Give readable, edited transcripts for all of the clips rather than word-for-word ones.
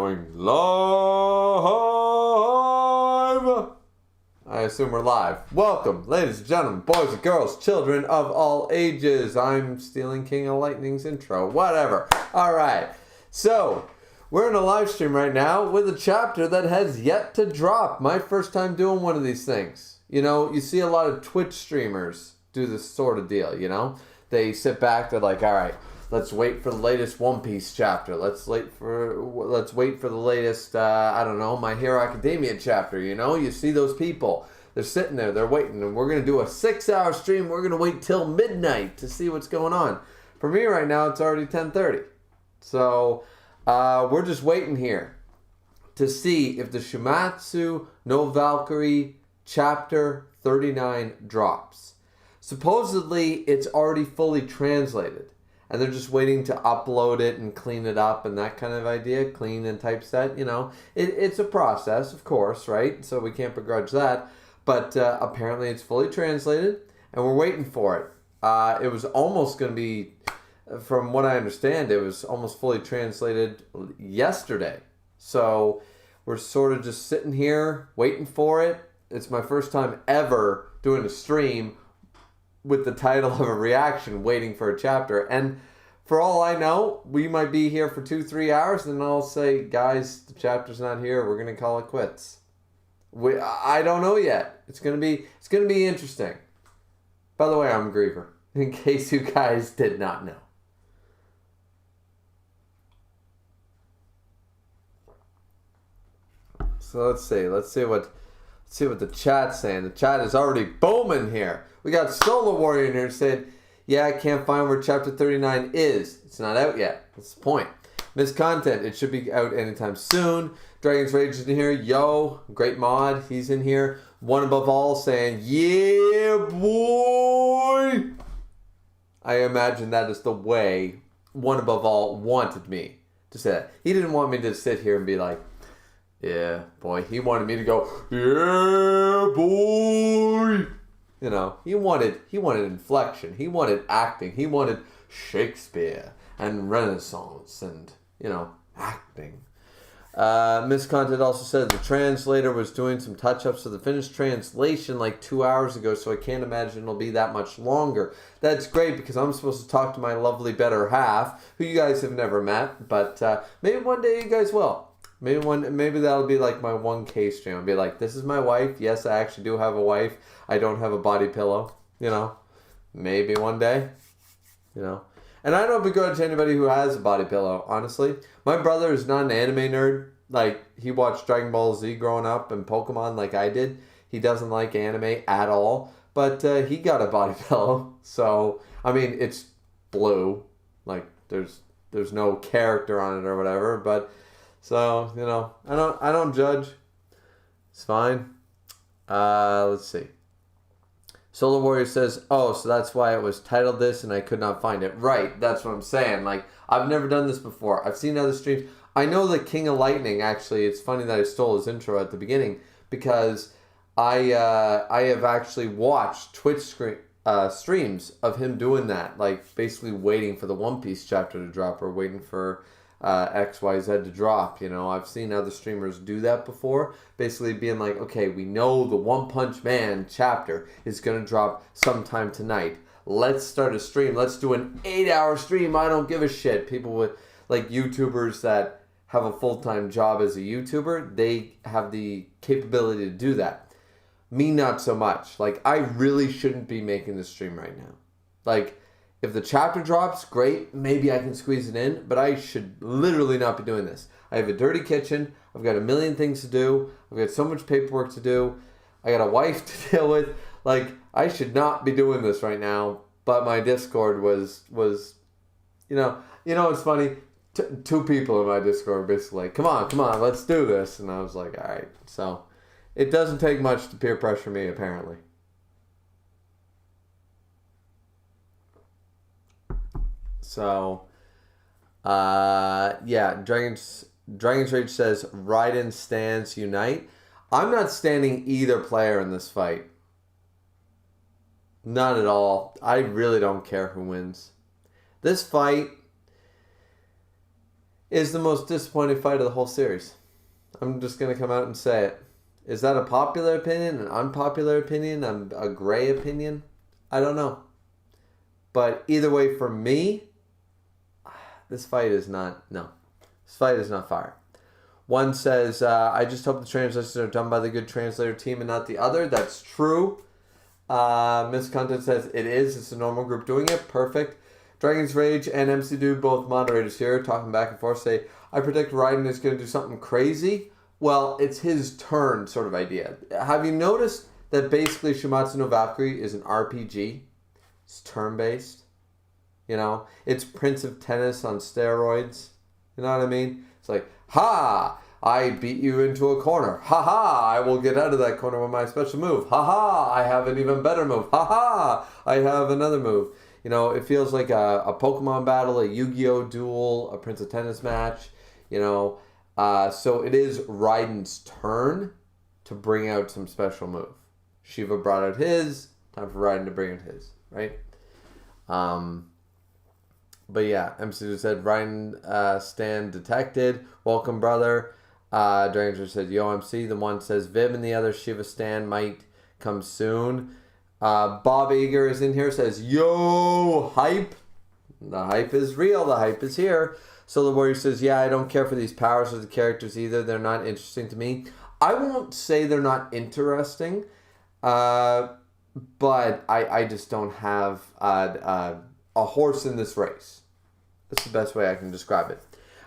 going live. I assume we're live. Welcome, ladies and gentlemen, boys and girls, children of all ages. I'm stealing King of Lightning's intro. Whatever. All right. So, we're in a live stream right now with a chapter that has yet to drop. My first time doing one of these things. You know, you see a lot of Twitch streamers do this sort of deal, you know? They sit back, they're like, all right, let's wait for the latest One Piece chapter. Let's wait for the latest, I don't know, My Hero Academia chapter, you know? You see those people. They're sitting there, they're waiting, and we're going to do a 6-hour stream. We're going to wait till midnight to see what's going on. For me right now, it's already 10:30. So, we're just waiting here to see if the Shuumatsu no Valkyrie chapter 39 drops. Supposedly, it's already fully translated. And they're just waiting to upload it and clean it up and that kind of idea. Clean and typeset, you know. It's a process, of course, right? So we can't begrudge that. But apparently it's fully translated, and we're waiting for it. It was almost going to be, from what I understand, it was almost fully translated yesterday. So we're sort of just sitting here waiting for it. It's my first time ever doing a stream with the title of a reaction, waiting for a chapter. And for all I know, we might be here for 2-3 hours, and I'll say, guys, the chapter's not here. We're gonna call it quits. I don't know yet. It's gonna be interesting. By the way, I'm Griever, in case you guys did not know. So let's see what the chat's saying. The chat is already booming here. We got Solar Warrior in here saying, yeah, I can't find where chapter 39 is. It's not out yet. That's the point. Missed content. It should be out anytime soon. Dragon's Rage is in here. Yo, great mod. He's in here. One Above All saying, yeah, boy. I imagine that is the way One Above All wanted me to say that. He didn't want me to sit here and be like, yeah, boy. He wanted me to go, yeah, boy. You know, he wanted inflection. He wanted acting. He wanted Shakespeare and Renaissance and, you know, acting. Miss Content also said the translator was doing some touch-ups to the finished translation like 2 hours ago, so I can't imagine it'll be that much longer. That's great because I'm supposed to talk to my lovely better half, who you guys have never met, but maybe one day you guys will. Maybe that'll be like my 1K stream. I'll be like, this is my wife. Yes, I actually do have a wife. I don't have a body pillow. You know, maybe one day. You know, and I don't begrudge anybody who has a body pillow. Honestly, my brother is not an anime nerd. Like, he watched Dragon Ball Z growing up and Pokemon like I did. He doesn't like anime at all. But he got a body pillow. So I mean, it's blue. Like there's no character on it or whatever. But so, you know, I don't judge. It's fine. Let's see. Solar Warrior says, oh, so that's why it was titled this and I could not find it. Right, that's what I'm saying. Like, I've never done this before. I've seen other streams. I know that King of Lightning, actually, it's funny that I stole his intro at the beginning because I have actually watched Twitch streams of him doing that. Like, basically waiting for the One Piece chapter to drop or waiting for XYZ to drop. You know, I've seen other streamers do that before, basically being like, okay, we know the One Punch Man chapter is gonna drop sometime tonight, let's start a stream, let's do an 8-hour stream. I don't give a shit. People with, like, YouTubers that have a full-time job as a YouTuber, they have the capability to do that. Me, not so much. Like, I really shouldn't be making this stream right now. Like, if the chapter drops, great, maybe I can squeeze it in, but I should literally not be doing this. I have a dirty kitchen, I've got a million things to do, I've got so much paperwork to do, I got a wife to deal with. Like, I should not be doing this right now, but my Discord was you know, it's funny, two people in my Discord basically like, come on, let's do this, and I was like, all right. So, it doesn't take much to peer pressure me, apparently. So, yeah, Dragon's Rage says, Raiden stands unite. I'm not standing either player in this fight. Not at all. I really don't care who wins. This fight, is the most disappointing fight of the whole series. I'm just going to come out and say it. Is that a popular opinion, an unpopular opinion, a gray opinion? I don't know. But either way, for me, this fight is not fire. One says, I just hope the translations are done by the good translator team and not the other. That's true. Miss Content says, it is. It's a normal group doing it. Perfect. Dragon's Rage and MC Dude, both moderators here, talking back and forth, say, I predict Raiden is going to do something crazy. Well, it's his turn sort of idea. Have you noticed that basically Shuumatsu no Valkyrie is an RPG? It's turn-based. You know? It's Prince of Tennis on steroids. You know what I mean? It's like, ha! I beat you into a corner. Ha ha! I will get out of that corner with my special move. Ha ha! I have an even better move. Ha ha! I have another move. You know, it feels like a Pokemon battle, a Yu-Gi-Oh duel, a Prince of Tennis match. You know, so it is Raiden's turn to bring out some special move. Shiva brought out his. Time for Raiden to bring out his, right? But yeah, MC said, Raiden stand detected. Welcome, brother. Dranger said, yo, MC. The one says, Viv and the other Shiva stand might come soon. Bob Eager is in here, says, yo, hype. The hype is real. The hype is here. Solar Warrior says, yeah, I don't care for these powers of the characters either. They're not interesting to me. I won't say they're not interesting, but I just don't have a horse in this race. That's the best way I can describe it.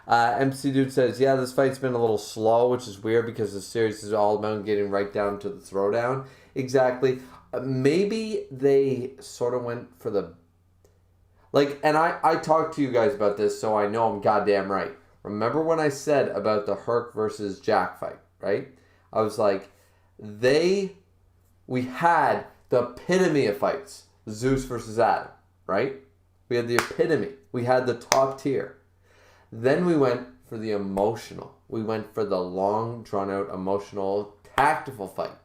MC Dude says, yeah, this fight's been a little slow, which is weird because the series is all about getting right down to the throwdown. Exactly. Maybe they sort of went for the... Like, and I talked to you guys about this, so I know I'm goddamn right. Remember when I said about the Herc versus Jack fight, right? I was like, we had the epitome of fights. Zeus versus Adam, right? We had the epitome. We had the top tier. Then we went for the emotional. We went for the long, drawn-out, emotional, tactical fight.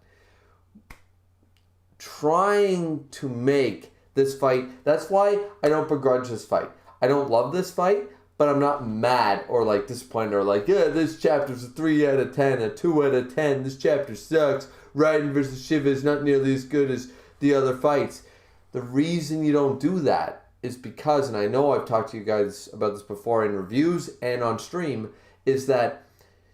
Trying to make this fight. That's why I don't begrudge this fight. I don't love this fight, but I'm not mad or like disappointed or like, yeah, this chapter's a 3 out of 10, a 2 out of 10. This chapter sucks. Raiden versus Shiva is not nearly as good as the other fights. The reason you don't do that is because, and I know I've talked to you guys about this before in reviews and on stream, is that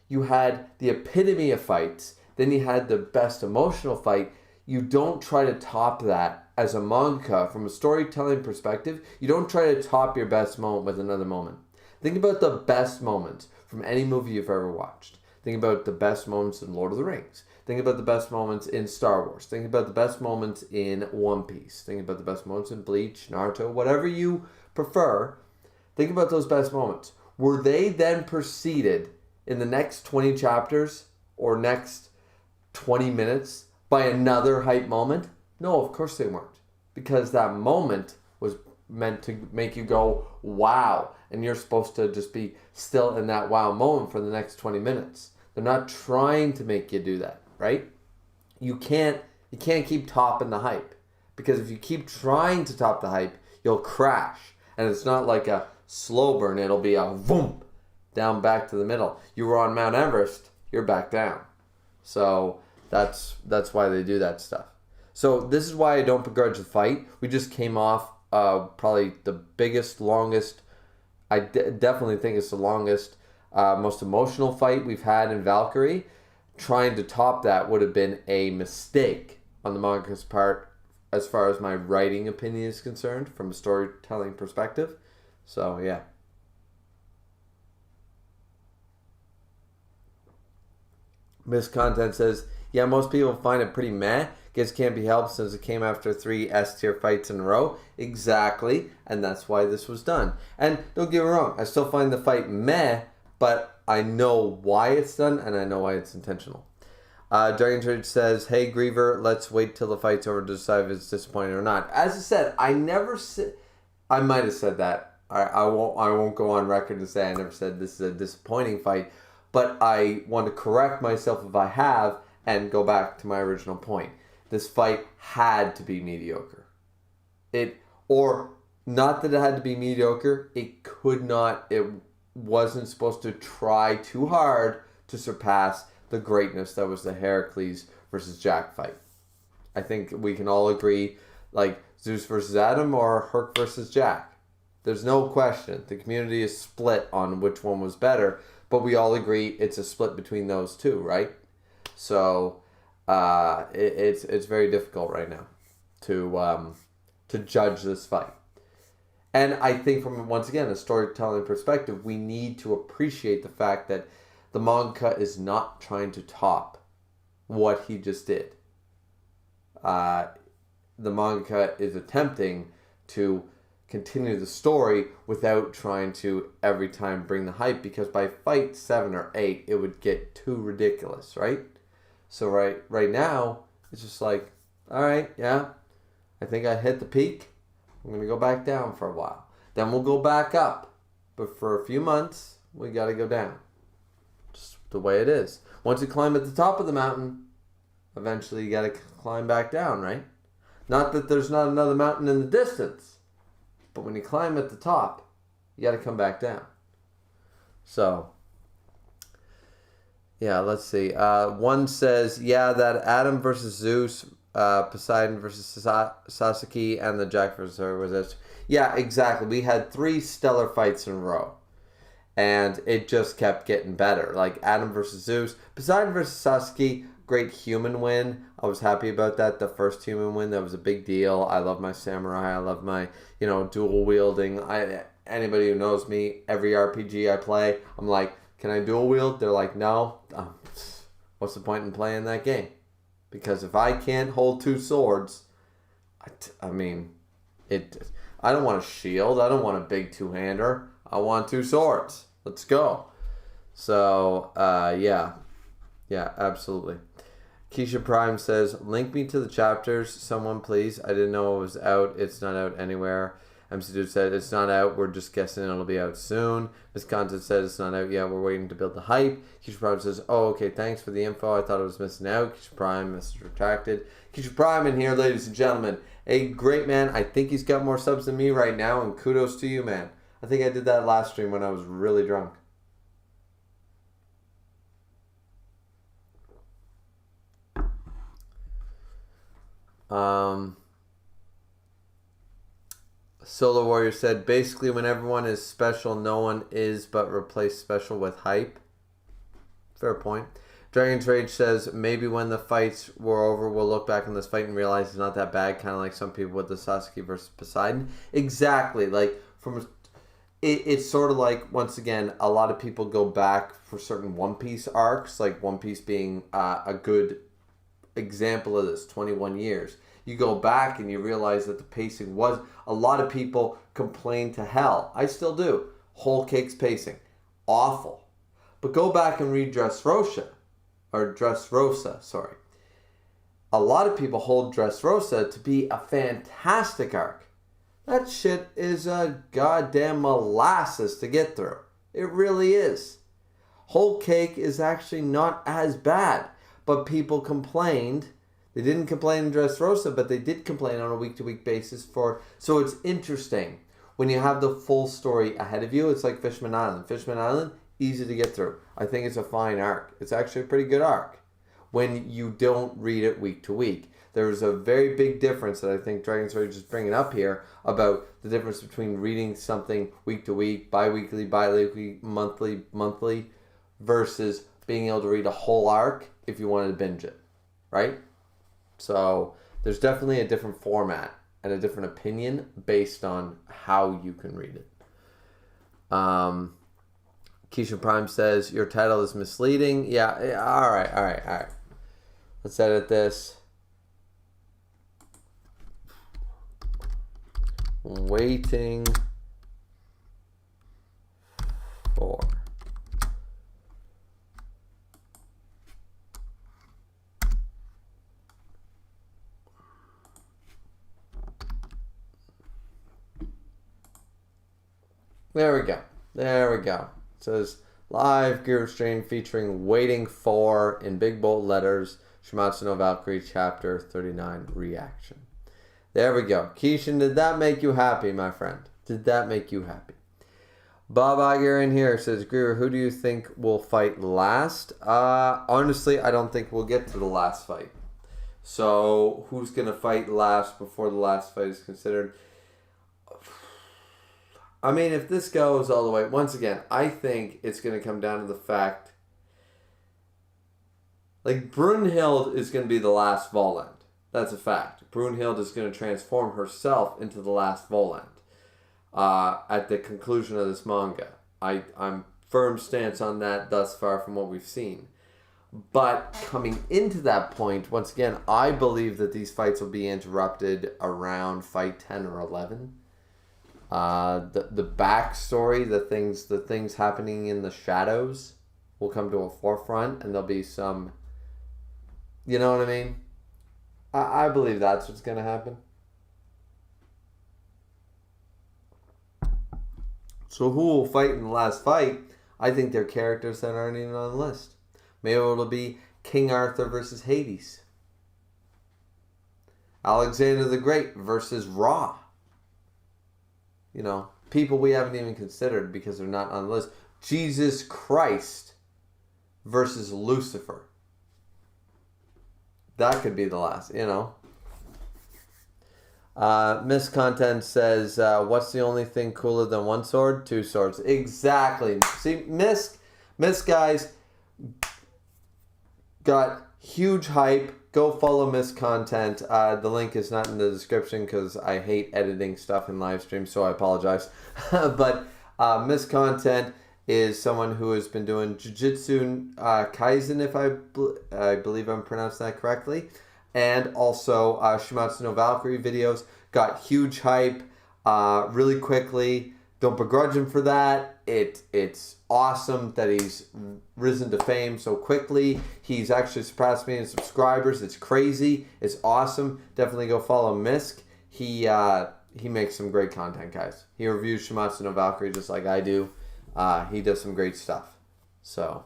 you had the epitome of fights, then you had the best emotional fight. You don't try to top that as a mangaka from a storytelling perspective. You don't try to top your best moment with another moment. Think about the best moments from any movie you've ever watched. Think about the best moments in Lord of the Rings. Think about the best moments in Star Wars. Think about the best moments in One Piece. Think about the best moments in Bleach, Naruto, whatever you prefer. Think about those best moments. Were they then preceded in the next 20 chapters or next 20 minutes by another hype moment? No, of course they weren't. Because that moment was meant to make you go, wow. And you're supposed to just be still in that wow moment for the next 20 minutes. They're not trying to make you do that, right? You can't keep topping the hype. Because if you keep trying to top the hype, you'll crash. And it's not like a slow burn. It'll be a boom, down back to the middle. You were on Mount Everest, you're back down. So that's why they do that stuff. So this is why I don't begrudge the fight. We just came off probably the biggest, longest, I definitely think it's the longest, most emotional fight we've had in Valkyrie. Trying to top that would have been a mistake on the manga's part as far as my writing opinion is concerned from a storytelling perspective. So, yeah. Miss Content says, yeah, most people find it pretty meh. Guess can't be helped since it came after 3 S-tier fights in a row. Exactly. And that's why this was done. And don't get me wrong, I still find the fight meh, but I know why it's done and I know why it's intentional. Dragon Church says, hey, Griever, let's wait till the fight's over to decide if it's disappointing or not. As I said, I never said... I might have said that. I won't go on record and say I never said this is a disappointing fight. But I want to correct myself if I have and go back to my original point. This fight had to be mediocre. Or not that it had to be mediocre. It could not. wasn't supposed to try too hard to surpass the greatness that was the Heracles versus Jack fight. I think we can all agree, like Zeus versus Adam or Herc versus Jack. There's no question. The community is split on which one was better, but we all agree it's a split between those two, right? So it's very difficult right now to judge this fight. And I think from, once again, a storytelling perspective, we need to appreciate the fact that the manga is not trying to top what he just did. The manga is attempting to continue the story without trying to every time bring the hype, because by fight 7 or 8, it would get too ridiculous, right? So right now, it's just like, all right, yeah, I think I hit the peak. I'm going to go back down for a while. Then we'll go back up. But for a few months, we got to go down. Just the way it is. Once you climb at the top of the mountain, eventually you got to climb back down, right? Not that there's not another mountain in the distance. But when you climb at the top, you got to come back down. So, yeah, let's see. One says, yeah, that Adam versus Zeus, Poseidon versus Sasuke, and the Jack versus her was this. Yeah, exactly. We had 3 stellar fights in a row. And it just kept getting better. Like Adam versus Zeus. Poseidon versus Sasuke, great human win. I was happy about that. The first human win, that was a big deal. I love my samurai. I love my, dual wielding. Anybody who knows me, every RPG I play, I'm like, can I dual wield? They're like, no. What's the point in playing that game? Because if I can't hold 2 swords, I don't want a shield. I don't want a big 2-hander. I want 2 swords. Let's go. So, yeah, absolutely. Keisha Prime says, link me to the chapters, someone please. I didn't know it was out. It's not out anywhere. MC Dude said, it's not out. We're just guessing it'll be out soon. Miss Content said, it's not out yet. We're waiting to build the hype. Keisha Prime says, oh, okay, thanks for the info. I thought I was missing out. Keisha Prime, message retracted. Keisha Prime in here, ladies and gentlemen. A great man. I think he's got more subs than me right now, and kudos to you, man. I think I did that last stream when I was really drunk. Solo Warrior said, basically when everyone is special, no one is, but replace special with hype. Fair point. Dragon's Rage says, maybe when the fights were over, we'll look back on this fight and realize it's not that bad, kind of like some people with the Sasuke versus Poseidon. Exactly. Like, it's sort of like, once again, a lot of people go back for certain One Piece arcs, like One Piece being a good example of this, 21 years. You go back and you realize that the pacing was, a lot of people complain to hell. I still do. Whole Cake's pacing. Awful. But go back and read Dressrosa. A lot of people hold Dressrosa to be a fantastic arc. That shit is a goddamn molasses to get through. It really is. Whole Cake is actually not as bad. But people complained. They didn't complain in Dressrosa, but they did complain on a week-to-week basis so it's interesting. When you have the full story ahead of you, it's like Fishman Island. Fishman Island, easy to get through. I think it's a fine arc. It's actually a pretty good arc when you don't read it week to week. There's a very big difference that I think Dragon's Rage is bringing up here about the difference between reading something week to week, bi-weekly, monthly, versus being able to read a whole arc if you wanted to binge it, right? So there's definitely a different format and a different opinion based on how you can read it. Keisha Prime says, your title is misleading. Yeah, all right. Let's edit this. Waiting for. There we go. It says, live Griever stream featuring Waiting For, in big bold letters, Shuumatsu no Valkyrie chapter 39 reaction. There we go. Keishan, did that make you happy, my friend? Did that make you happy? Bob Iger in here says, Griever, who do you think will fight last? Honestly, I don't think we'll get to the last fight. So, who's going to fight last before the last fight is considered? I mean, if this goes all the way, once again, I think it's going to come down to the fact, like, Brunhild is going to be the last Volend. That's a fact. Brunhild is going to transform herself into the last Volend at the conclusion of this manga. I'm firm stance on that thus far from what we've seen. But coming into that point, once again, I believe that these fights will be interrupted around fight 10 or 11. The backstory, the things happening in the shadows will come to a forefront, and there'll be some, you know what I mean? I believe that's what's going to happen. So who will fight in the last fight? I think they're characters that aren't even on the list. Maybe it'll be King Arthur versus Hades. Alexander the Great versus Ra. You know, people we haven't even considered because they're not on the list. Jesus Christ versus Lucifer. That could be the last, you know. Miss Content says, what's the only thing cooler than one sword? Two swords. Exactly. See, Miss guys got huge hype. Go follow Miss Content. The link is not in the description because I hate editing stuff in live streams, so I apologize. But Miss Content is someone who has been doing Jujutsu Kaisen, if I believe I'm pronouncing that correctly. And also Shuumatsu no Valkyrie videos. Got huge hype really quickly. Don't begrudge him for that. It's awesome that he's risen to fame so quickly. He's actually surpassed me in subscribers. It's crazy. It's awesome. Definitely go follow Misk. He makes some great content, guys. He reviews Shuumatsu no Valkyrie just like I do. He does some great stuff. So,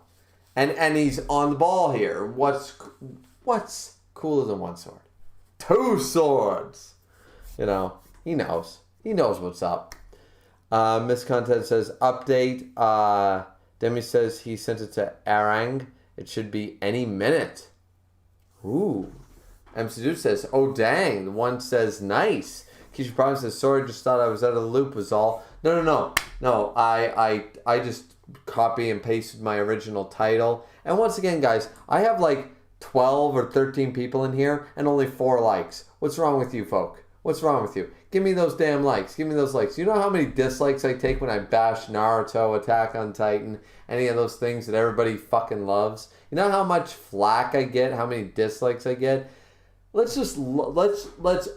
and he's on the ball here. What's cooler than one sword? Two swords. You know, he knows. He knows what's up. Miss Content says, update. Demi says he sent it to Arang. It should be any minute. Ooh. MC Dude says, oh dang. The one says, nice. Keisha Prime says, sorry, just thought I was out of the loop was all. No. I just copy and pasted my original title. And once again, guys, I have like 12 or 13 people in here and only 4 likes. What's wrong with you, folk? What's wrong with you? Give me those damn likes. Give me those likes. You know how many dislikes I take when I bash Naruto, Attack on Titan, any of those things that everybody fucking loves? You know how much flack I get? How many dislikes I get? Let's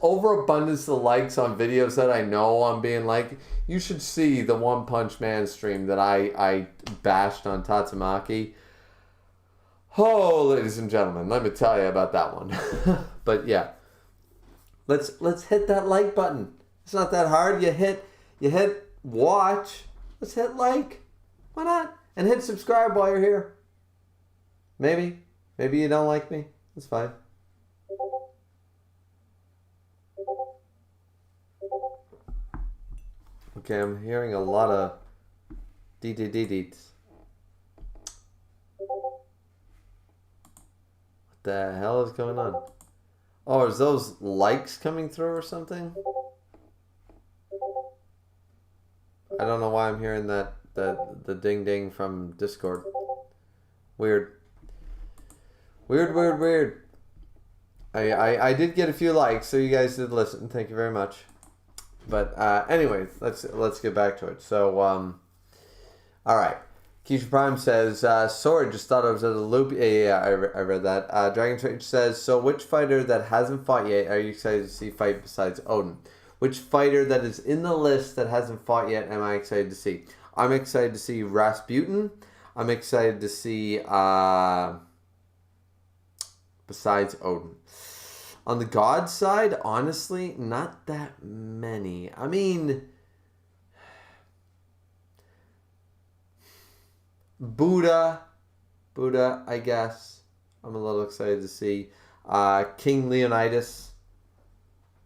overabundance the likes on videos that I know I'm being like. You should see the One Punch Man stream that I bashed on Tatsumaki. Oh, ladies and gentlemen, let me tell you about that one. But yeah. Let's hit that like button. It's not that hard. You hit watch. Let's hit like. Why not? And hit subscribe while you're here. Maybe you don't like me. That's fine. Okay, I'm hearing a lot of deets. What the hell is going on? Oh, is those likes coming through or something? I don't know why I'm hearing the ding ding from Discord. Weird. I did get a few likes, so you guys did listen. Thank you very much. But anyway, let's get back to it. So all right. Keisha Prime says, sorry, just thought I was at a loop. Yeah, I read that. Dragon Trade says, so which fighter that hasn't fought yet are you excited to see fight besides Odin? Which fighter that is in the list that hasn't fought yet am I excited to see? I'm excited to see Rasputin. I'm excited to see, besides Odin. On the God side, honestly, not that many. I mean, Buddha, I guess. I'm a little excited to see. King Leonidas.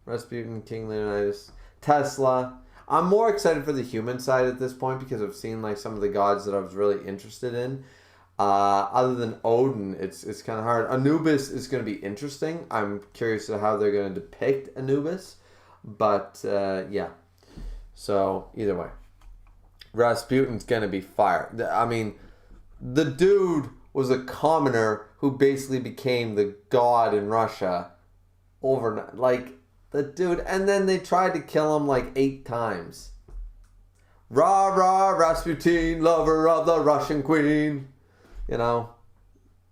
Rasputin, King Leonidas. Tesla. I'm more excited for the human side at this point because I've seen like some of the gods that I was really interested in. Other than Odin, it's kind of hard. Anubis is going to be interesting. I'm curious to how they're going to depict Anubis. But, yeah. So, either way. Rasputin's going to be fire. I mean, the dude was a commoner who basically became the god in Russia overnight. Like, the dude. And then they tried to kill him like 8 times. Rah, rah, Rasputin, lover of the Russian queen. You know,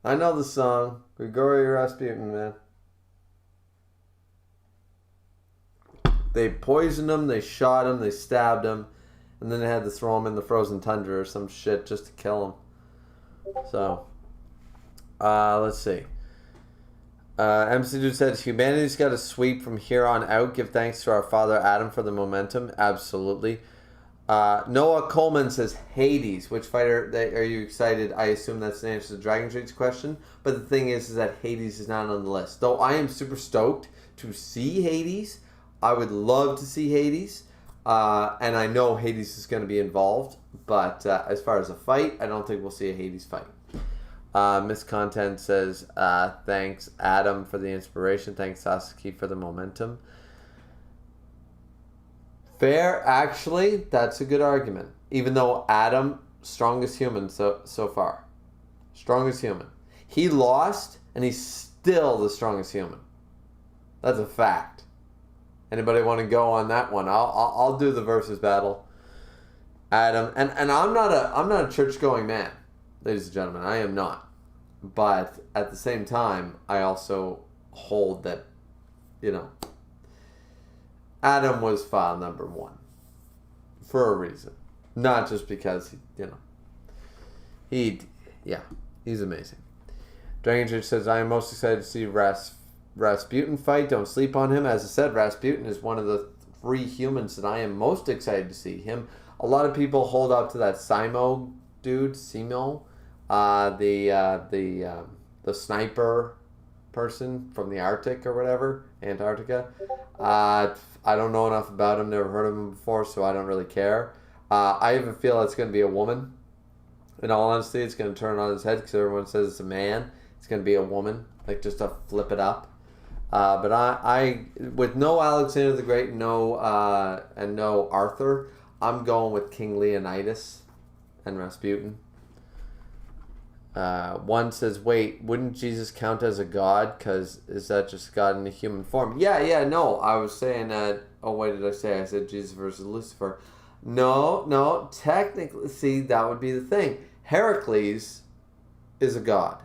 I know the song. Grigory Rasputin, man. They poisoned him, they shot him, they stabbed him, and then they had to throw him in the frozen tundra or some shit just to kill him. So, let's see. MC Dude said, humanity's got to sweep from here on out. Give thanks to our father Adam for the momentum. Absolutely. Noah Coleman says Hades. Which fighter are you excited? I assume that's the answer to Dragon Trade's question. But the thing is that Hades is not on the list. Though I am super stoked to see Hades. I would love to see Hades. And I know Hades is going to be involved. But as far as a fight, I don't think we'll see a Hades fight. Miss Content says, thanks Adam for the inspiration. Thanks Sasuke for the momentum. Fair, actually, that's a good argument. Even though Adam, strongest human so far. Strongest human. He lost, and he's still the strongest human. That's a fact. Anybody want to go on that one? I'll do the versus battle. Adam, and I'm not a church going man, ladies and gentlemen. I am not. But at the same time, I also hold that, you know, Adam was file number 1 for a reason, not just because he's amazing. Dragon Church says, I am most excited to see Rasputin fight. Don't sleep on him. As I said, Rasputin is one of the 3 humans that I am most excited to see him. A lot of people hold up to that Simo dude, Simo, the sniper person from the Arctic or whatever, Antarctica. I don't know enough about him, never heard of him before, so I don't really care. I even feel it's going to be a woman. In all honesty, it's going to turn on his head because everyone says it's a man. It's going to be a woman, like just to flip it up. But I with no Alexander the Great, and no Arthur, I'm going with King Leonidas and Rasputin. One says, wait, wouldn't Jesus count as a god? Because is that just God in a human form? Yeah, no. I was saying that. Oh, what did I say? I said Jesus versus Lucifer. No. Technically, see, that would be the thing. Heracles is a god.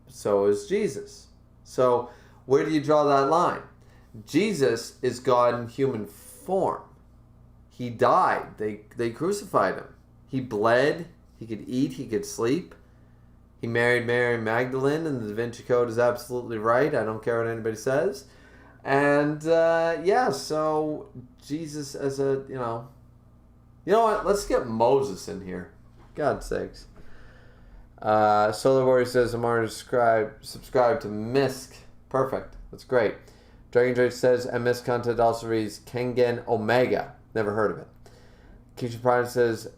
So is Jesus. So where do you draw that line? Jesus is God in human form. He died. They crucified him. He bled. He could eat. He could sleep. He married Mary Magdalene, and the Da Vinci Code is absolutely right. I don't care what anybody says. And, so Jesus as a, you know what? Let's get Moses in here. God's sakes. Solar Warrior says, I'm already subscribe to Misk. Perfect. That's great. Dragon Drake says, and Misk content also reads Kengen Omega. Never heard of it. Keisha Pride says,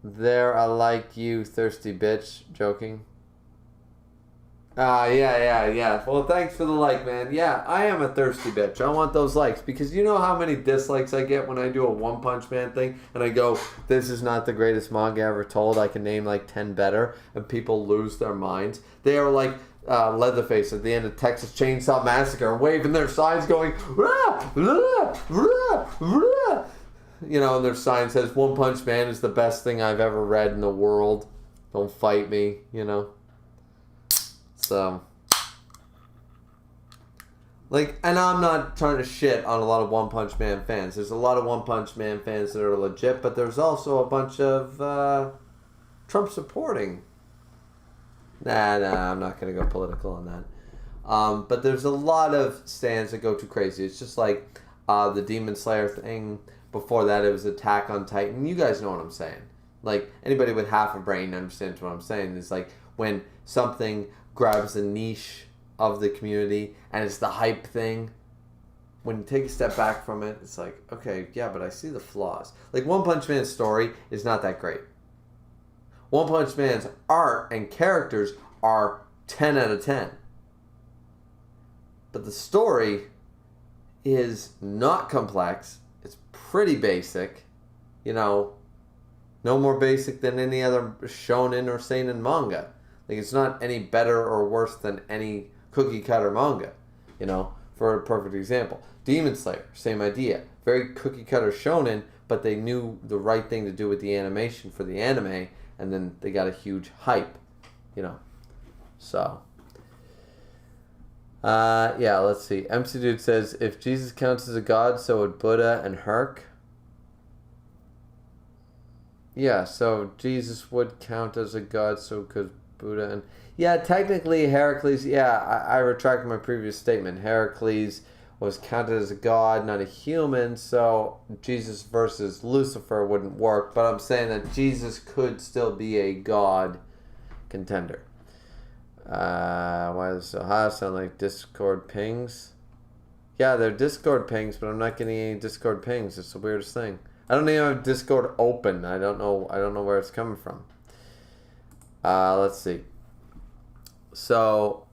there, I like you, thirsty bitch. Joking. Yeah. Well, thanks for the like, man. Yeah, I am a thirsty bitch. I want those likes because you know how many dislikes I get when I do a One Punch Man thing and I go, this is not the greatest manga ever told. I can name like 10 better, and people lose their minds. They are like Leatherface at the end of Texas Chainsaw Massacre, waving their signs, going, rah, rah, rah, rah. You know, and their sign says, One Punch Man is the best thing I've ever read in the world. Don't fight me, you know. So, like, and I'm not trying to shit on a lot of One Punch Man fans. There's a lot of One Punch Man fans that are legit, but there's also a bunch of Trump supporting. Nah, I'm not going to go political on that. But there's a lot of stands that go too crazy. It's just like the Demon Slayer thing. Before that, it was Attack on Titan. You guys know what I'm saying. Like, anybody with half a brain understands what I'm saying. It's like when something grabs the niche of the community and it's the hype thing when you take a step back from it, it's like, okay, yeah, but I see the flaws. Like One Punch Man's story is not that great. One Punch Man's art and characters are 10 out of 10. But the story is not complex. It's pretty basic. No more basic than any other shonen or seinen manga. Like, it's not any better or worse than any cookie cutter manga. For a perfect example, Demon Slayer, same idea. Very cookie cutter shonen, but they knew the right thing to do with the animation for the anime, and then they got a huge hype. So. Yeah, let's see. MC Dude says, if Jesus counts as a god, so would Buddha and Herc. Yeah, so Jesus would count as a god, so could Buddha and... Yeah, technically Heracles, I retract my previous statement. Heracles was counted as a god, not a human, so Jesus versus Lucifer wouldn't work. But I'm saying that Jesus could still be a god contender. Why does Ohio sound like Discord pings? Yeah, they're Discord pings, but I'm not getting any Discord pings. It's the weirdest thing. I don't even have Discord open. I don't know where it's coming from. Let's see. So,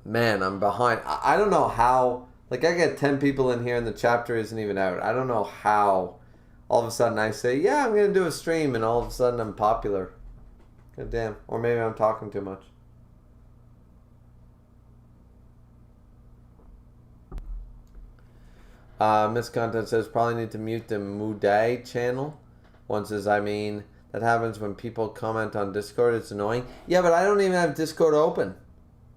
man, I'm behind. I don't know how. Like, I get 10 people in here and the chapter isn't even out. I don't know how. All of a sudden I say, yeah, I'm gonna do a stream, and all of a sudden I'm popular. God damn. Or maybe I'm talking too much. Miss Content says probably need to mute the Muday channel. One says, that happens when people comment on Discord. It's annoying. Yeah, but I don't even have Discord open.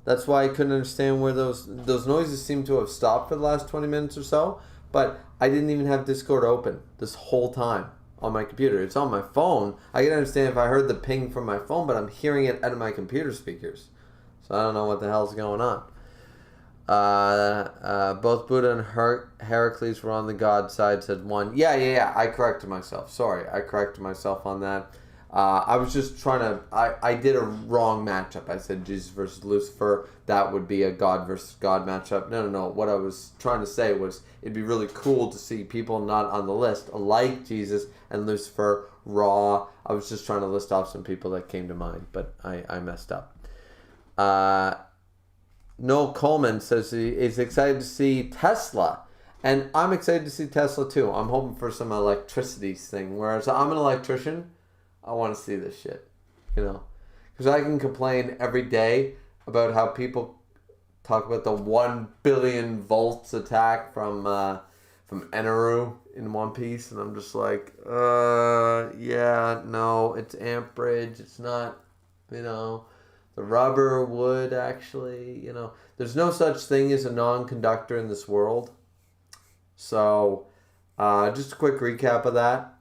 That's why I couldn't understand where those noises seem to have stopped for the last 20 minutes or so. But I didn't even have Discord open this whole time on my computer. It's on my phone. I can understand if I heard the ping from my phone, but I'm hearing it out of my computer speakers. So I don't know what the hell's going on. Both Buddha and Heracles were on the god side, said one. Yeah. I corrected myself. Sorry, I corrected myself on that. I was just trying to... I did a wrong matchup. I said Jesus versus Lucifer. That would be a God versus God matchup. No. What I was trying to say was it'd be really cool to see people not on the list like Jesus and Lucifer, Raw. I was just trying to list off some people that came to mind, but I messed up. Noel Coleman says he is excited to see Tesla. And I'm excited to see Tesla too. I'm hoping for some electricity thing. Whereas I'm an electrician, I want to see this shit. Because I can complain every day about how people talk about the 1 billion volts attack from Eneru in One Piece. And I'm just like, no, it's amperage. It's not, the rubber would actually, there's no such thing as a non-conductor in this world. So, just a quick recap of that.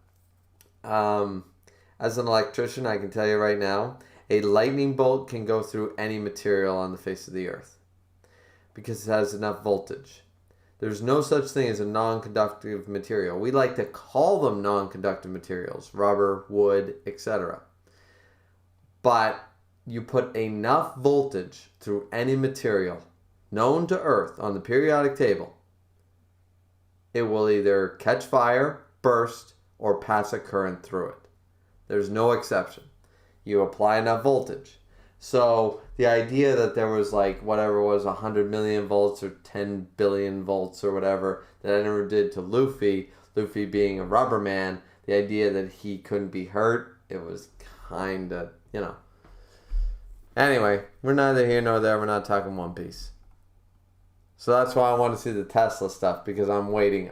As an electrician, I can tell you right now, a lightning bolt can go through any material on the face of the earth because it has enough voltage. There's no such thing as a non-conductive material. We like to call them non-conductive materials, rubber, wood, etc. But you put enough voltage through any material known to Earth on the periodic table, it will either catch fire, burst, or pass a current through it. There's no exception. You apply enough voltage. So the idea that there was 100 million volts or 10 billion volts or whatever that Eneru did to Luffy being a rubber man, the idea that he couldn't be hurt, it was kind of, Anyway, we're neither here nor there. We're not talking One Piece. So that's why I want to see the Tesla stuff, because I'm waiting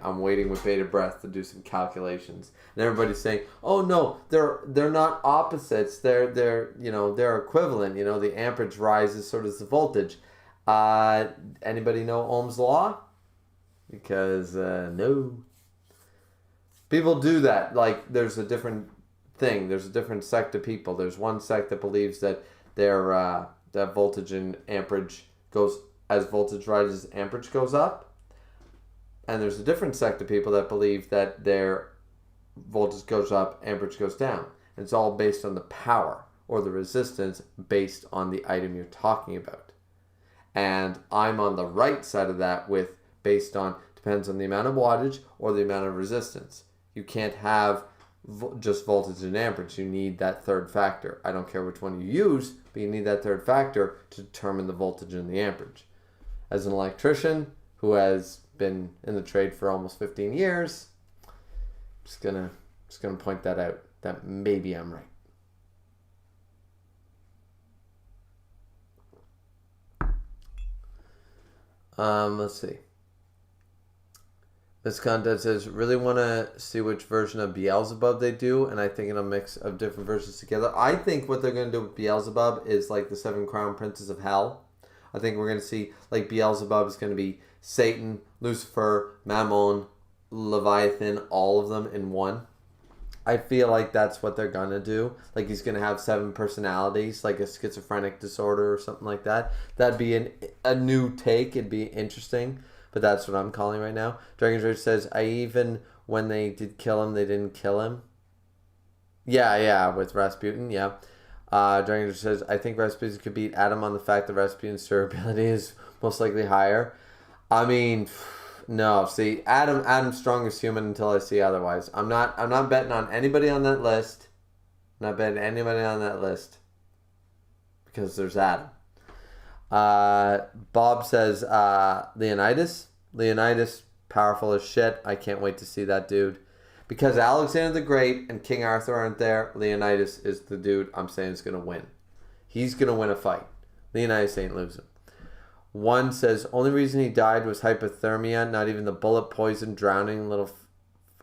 with bated breath to do some calculations. And everybody's saying, "Oh no, they're not opposites. They're equivalent. The amperage rises, so does the voltage." Anybody know Ohm's law? Because no. People do that. There's a different thing. There's a different sect of people. There's one sect that believes that that voltage and amperage goes. As voltage rises, amperage goes up. And there's a different sect of people that believe that their voltage goes up, amperage goes down. And it's all based on the power or the resistance based on the item you're talking about. And I'm on the right side of that based on, depends on the amount of wattage or the amount of resistance. You can't have just voltage and amperage. You need that third factor. I don't care which one you use, but you need that third factor to determine the voltage and the amperage. As an electrician who has been in the trade for almost 15 years, just gonna point that out, that maybe I'm right. Let's see. This content says, really want to see which version of Beelzebub they do, and I think in a mix of different versions together. I think what they're going to do with Beelzebub is like the 7 Crown Princes of Hell. I think we're going to see, like, Beelzebub is going to be Satan, Lucifer, Mammon, Leviathan, all of them in one. I feel like that's what they're going to do. Like, he's going to have 7 personalities, like a schizophrenic disorder or something like that. That'd be a new take. It'd be interesting. But that's what I'm calling right now. Dragon Rage says, when they did kill him, they didn't kill him. Yeah, with Rasputin, yeah. Dragon Rage says, I think Rasputin could beat Adam on the fact that Rasputin's durability is most likely higher. I mean, no. See, Adam's strongest human until I see otherwise. I'm not betting on anybody on that list. I'm not betting anybody on that list. Because there's Adam. Bob says Leonidas, powerful as shit. I can't wait to see that dude. Because Alexander the Great and King Arthur aren't there, Leonidas is the dude I'm saying is going to win. He's going to win a fight. Leonidas ain't losing. One says only reason he died was hypothermia, not even the bullet poison, drowning, little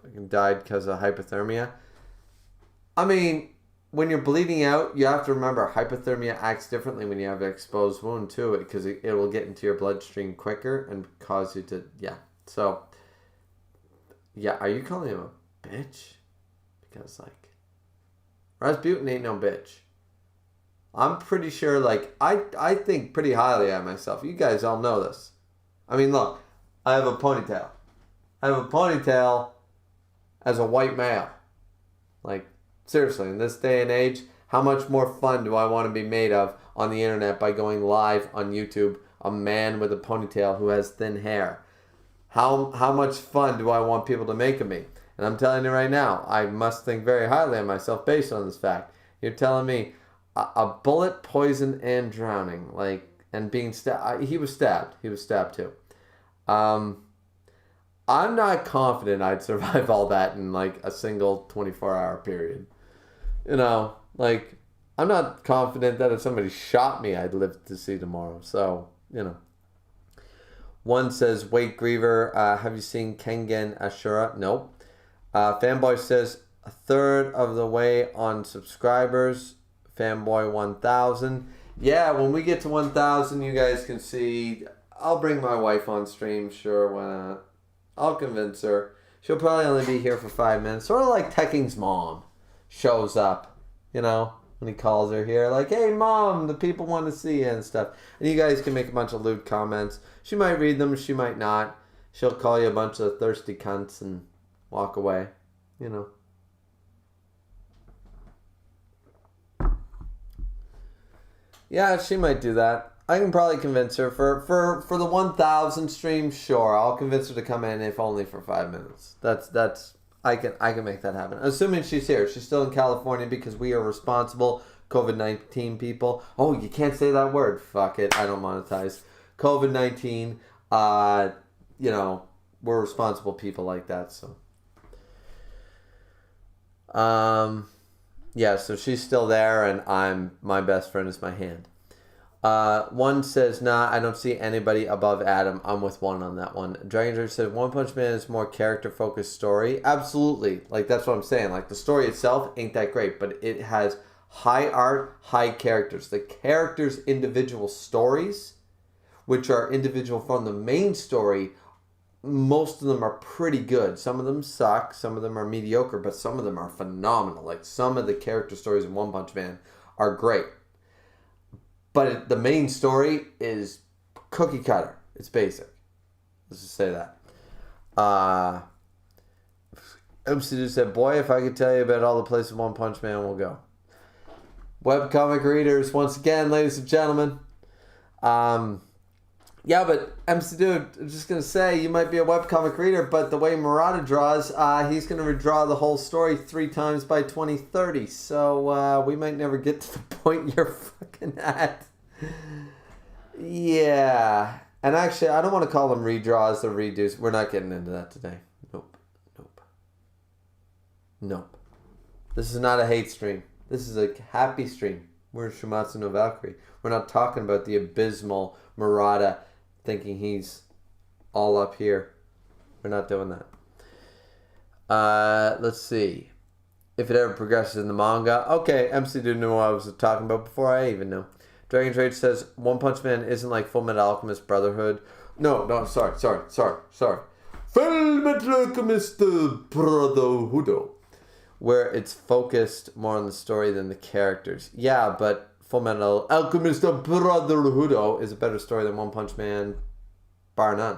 fucking died because of hypothermia. I mean, when you're bleeding out, you have to remember hypothermia acts differently when you have an exposed wound too, because it will get into your bloodstream quicker and cause you to, yeah. So, yeah, are you calling him a bitch? Because, like, Rasputin ain't no bitch. I'm pretty sure, like, I think pretty highly of myself. You guys all know this. I mean, look, I have a ponytail. I have a ponytail as a white male. Like, seriously, in this day and age, how much more fun do I want to be made of on the internet by going live on YouTube, a man with a ponytail who has thin hair? How much fun do I want people to make of me? And I'm telling you right now, I must think very highly of myself based on this fact. You're telling me a bullet, poison, and drowning, like, and being stabbed. He was stabbed. He was stabbed too. I'm not confident I'd survive all that in like a single 24-hour period. You know, like, I'm not confident that if somebody shot me, I'd live to see tomorrow. So, you know. One says, wait, Griever, have you seen Kengen Ashura? Nope. Fanboy says, a third of the way on subscribers. Fanboy 1000. Yeah, when we get to 1000, you guys can see. I'll bring my wife on stream, sure, why not? I'll convince her. She'll probably only be here for 5 minutes. Sort of like Tekking's mom shows up, you know, when he calls her here. Like, hey, Mom, the people want to see you and stuff. And you guys can make a bunch of lewd comments. She might read them, she might not. She'll call you a bunch of thirsty cunts and walk away, you know. Yeah, she might do that. I can probably convince her for the 1000 stream. Sure, I'll convince her to come in if only for 5 minutes. That's I can make that happen. Assuming she's here. She's still in California because we are responsible COVID-19 people. Oh, you can't say that word. Fuck it. I don't monetize. COVID-19. You know, we're responsible people like that. So, yeah. So she's still there, and my best friend is my hand. One says, nah, I don't see anybody above Adam. I'm with one on that one. Dragon George said, One Punch Man is more character-focused story. Absolutely. Like, that's what I'm saying. Like, the story itself ain't that great, but it has high art, high characters. The characters' individual stories, which are individual from the main story, most of them are pretty good. Some of them suck. Some of them are mediocre, but some of them are phenomenal. Like, some of the character stories in One Punch Man are great. But the main story is cookie cutter. It's basic. Let's just say that. MC said, boy, if I could tell you about all the places One Punch Man will go. Webcomic readers, once again, ladies and gentlemen. Yeah, but MC Dude, I'm just going to say, you might be a webcomic reader, but the way Murata draws, he's going to redraw the whole story 3 times by 2030. So we might never get to the point you're fucking at. Yeah. And actually, I don't want to call them redraws or redos. We're not getting into that today. Nope. This is not a hate stream. This is a happy stream. We're Shuumatsu no Valkyrie. We're not talking about the abysmal Murata thinking he's all up here. We're not doing that. Let's see. If it ever progresses in the manga. Okay, MC didn't know what I was talking about before I even knew. Dragon's Rage says, One Punch Man isn't like Full Metal Alchemist Brotherhood. No, sorry. Full Metal Alchemist Brotherhood. Where it's focused more on the story than the characters. Yeah, but Full Metal Alchemist Brotherhood is a better story than One Punch Man, bar none.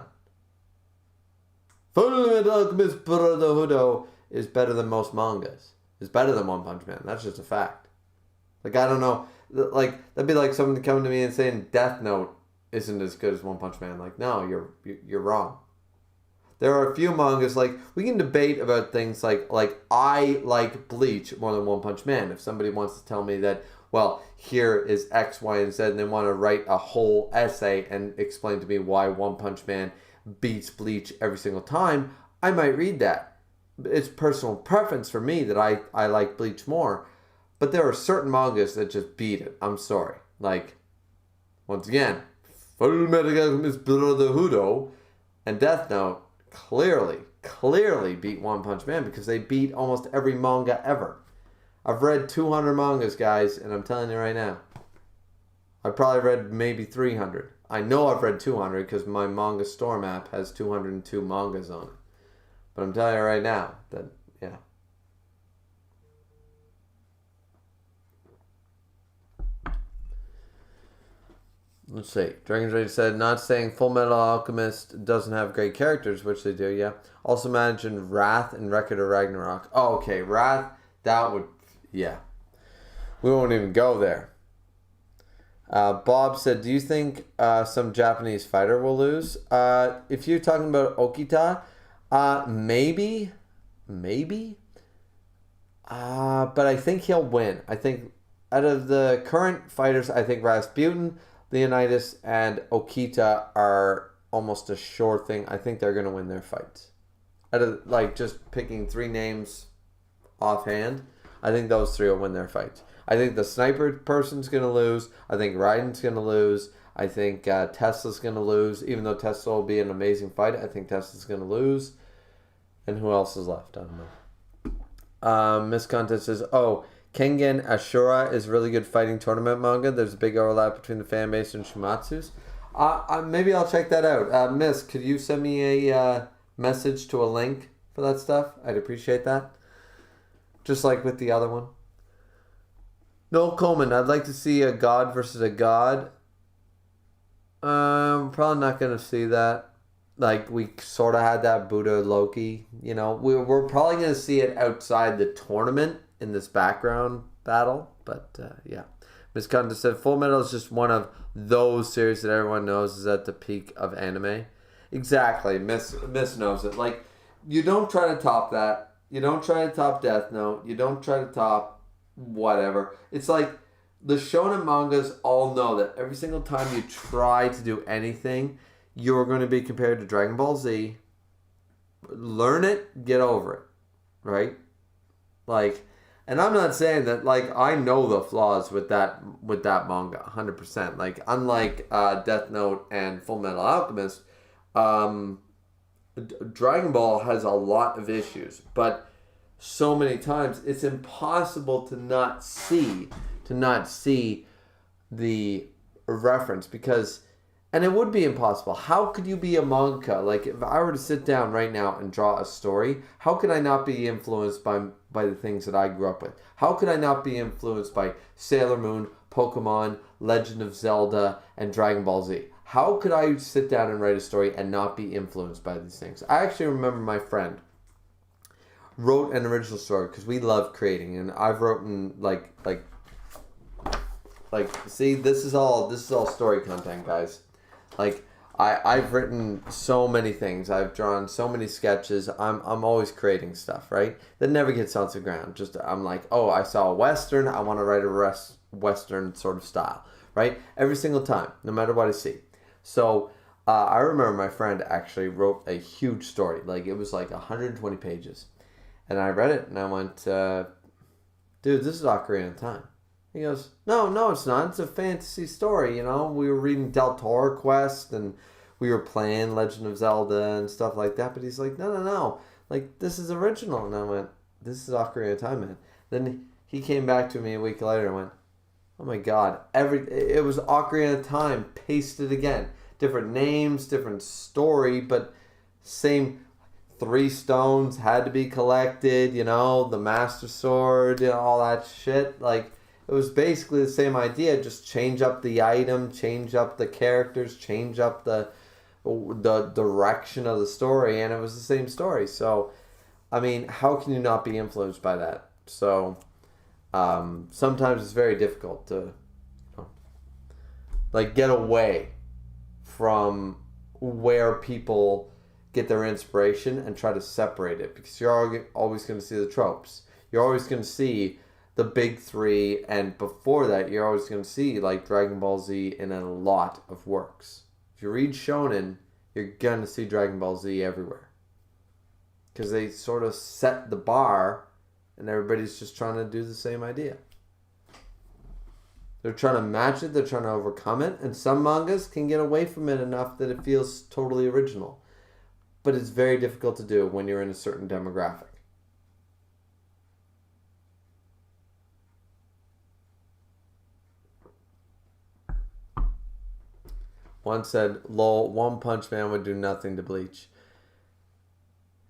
Full Metal Alchemist Brotherhood is better than most mangas. It's better than One Punch Man. That's just a fact. Like, I don't know. Like, that'd be like someone coming to me and saying Death Note isn't as good as One Punch Man. Like, no, you're wrong. There are a few mangas, like, we can debate about things like I like Bleach more than One Punch Man. If somebody wants to tell me that, well, here is X, Y, and Z, and they want to write a whole essay and explain to me why One Punch Man beats Bleach every single time, I might read that. It's personal preference for me that I like Bleach more. But there are certain mangas that just beat it. I'm sorry. Like, once again, Full Metal Alchemist Brotherhood and Death Note clearly beat One Punch Man because they beat almost every manga ever. I've read 200 mangas, guys, and I'm telling you right now, I've probably read maybe 300. I know I've read 200 because my manga store map has 202 mangas on it. But I'm telling you right now that, yeah. Let's see. Dragon's Rage said, not saying Full Metal Alchemist doesn't have great characters, which they do, yeah. Also mentioned Wrath and Record of Ragnarok. Oh, okay. Wrath, that would, yeah. We won't even go there. Bob said, do you think some Japanese fighter will lose? If you're talking about Okita, maybe. But I think he'll win. I think out of the current fighters, I think Rasputin, Leonidas, and Okita are almost a sure thing. I think they're going to win their fights. Out of, like, just picking 3 names offhand, I think those 3 will win their fights. I think the sniper person's going to lose. I think Raiden's going to lose. I think Tesla's going to lose. Even though Tesla will be an amazing fight, I think Tesla's going to lose. And who else is left? I don't know. Miss Contest says, Kengen Ashura is really good fighting tournament manga. There's a big overlap between the fan base and Shuumatsu's. Maybe I'll check that out. Miss, could you send me a message to a link for that stuff? I'd appreciate that. Just like with the other one. Noel Coleman, I'd like to see a god versus a god. Probably not going to see that. Like, we sort of had that Buddha Loki. You know, we're probably going to see it outside the tournament in this background battle. But, yeah. Miss Kunda said, Full Metal is just one of those series that everyone knows is at the peak of anime. Exactly. Miss knows it. Like, you don't try to top that. You don't try to top Death Note. You don't try to top whatever. It's like the shonen mangas all know that every single time you try to do anything, you're going to be compared to Dragon Ball Z. Learn it, get over it. Right? Like, and I'm not saying that, like, I know the flaws with that manga 100%. Like, unlike Death Note and Full Metal Alchemist, Dragon Ball has a lot of issues, but so many times it's impossible to not see the reference, because, and it would be impossible. How could you be a mangaka? Like, if I were to sit down right now and draw a story, how could I not be influenced by the things that I grew up with? How could I not be influenced by Sailor Moon, Pokemon, Legend of Zelda, and Dragon Ball Z? How could I sit down and write a story and not be influenced by these things? I actually remember my friend wrote an original story, because we love creating, and I've written like see, this is all story content, guys. Like, I've written so many things. I've drawn so many sketches. I'm always creating stuff, right? That never gets off the ground. Just I'm like, oh, I saw a Western. I want to write a Western sort of style, right? Every single time, no matter what I see. So I remember my friend actually wrote a huge story. Like, it was like 120 pages. And I read it and I went, dude, this is Ocarina of Time. He goes, no, it's not. It's a fantasy story, you know. We were reading Del Toro Quest and we were playing Legend of Zelda and stuff like that. But he's like, no. Like, this is original. And I went, this is Ocarina of Time, man. Then he came back to me a week later and went, oh my God. It was Ocarina of Time pasted again. Different names, different story, but same 3 stones had to be collected, you know, the Master Sword, you know, all that shit. Like, it was basically the same idea, just change up the item, change up the characters, change up the direction of the story, and it was the same story. So, I mean, how can you not be influenced by that? So, sometimes it's very difficult to, like, get away from where people get their inspiration and try to separate it, because you're always going to see the tropes. You're always going to see the big 3, and before that, you're always going to see, like, Dragon Ball Z in a lot of works. If you read Shonen, you're going to see Dragon Ball Z everywhere. Because they sort of set the bar, and everybody's just trying to do the same idea. They're trying to match it, they're trying to overcome it, and some mangas can get away from it enough that it feels totally original. But it's very difficult to do when you're in a certain demographic. One said, lol, One Punch Man would do nothing to Bleach.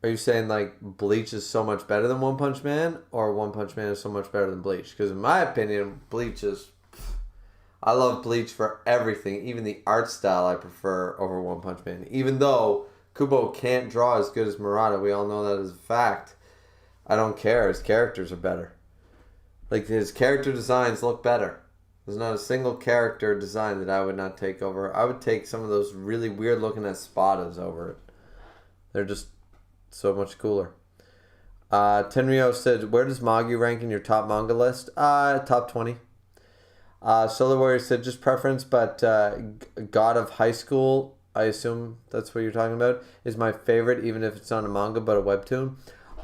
Are you saying, like, Bleach is so much better than One Punch Man? Or One Punch Man is so much better than Bleach? Because in my opinion, Bleach is... I love Bleach for everything. Even the art style I prefer over One Punch Man. Even though Kubo can't draw as good as Murata, we all know that as a fact. I don't care. His characters are better. Like, his character designs look better. There's not a single character design that I would not take over. I would take some of those really weird looking Espadas over it. They're just so much cooler. Tenryo said, where does Magi rank in your top manga list? Top 20. Solar Warrior said, just preference, but God of High School, I assume that's what you're talking about, is my favorite, even if it's not a manga, but a webtoon.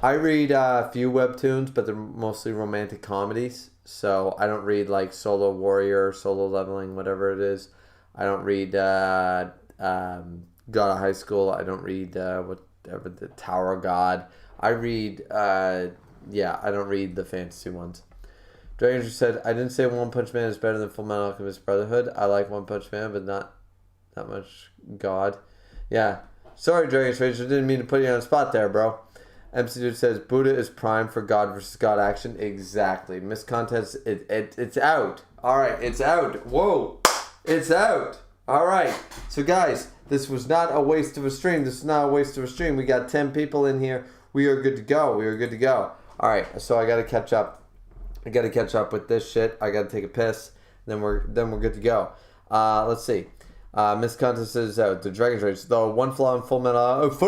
I read a few webtoons, but they're mostly romantic comedies. So I don't read like Solo Warrior, Solo Leveling, whatever it is. I don't read God of High School. I don't read whatever, the Tower of God. I read, I don't read the fantasy ones. Dragon said, I didn't say One Punch Man is better than Full Metal Alchemist Brotherhood. I like One Punch Man, but not that much God. Yeah. Sorry, Dragon Rage. I didn't mean to put you on the spot there, bro. MC Dude says, Buddha is prime for God versus God action. Exactly. Miss Contest, it's out. All right, it's out. Whoa. It's out. All right. So, guys, this was not a waste of a stream. This is not a waste of a stream. We got 10 people in here. We are good to go. All right, so I got to catch up. I got to catch up with this shit. I got to take a piss. Then we're good to go. Let's see. Miss Contest says the Dragon's Rage. The one flaw in Full Metal Alchemist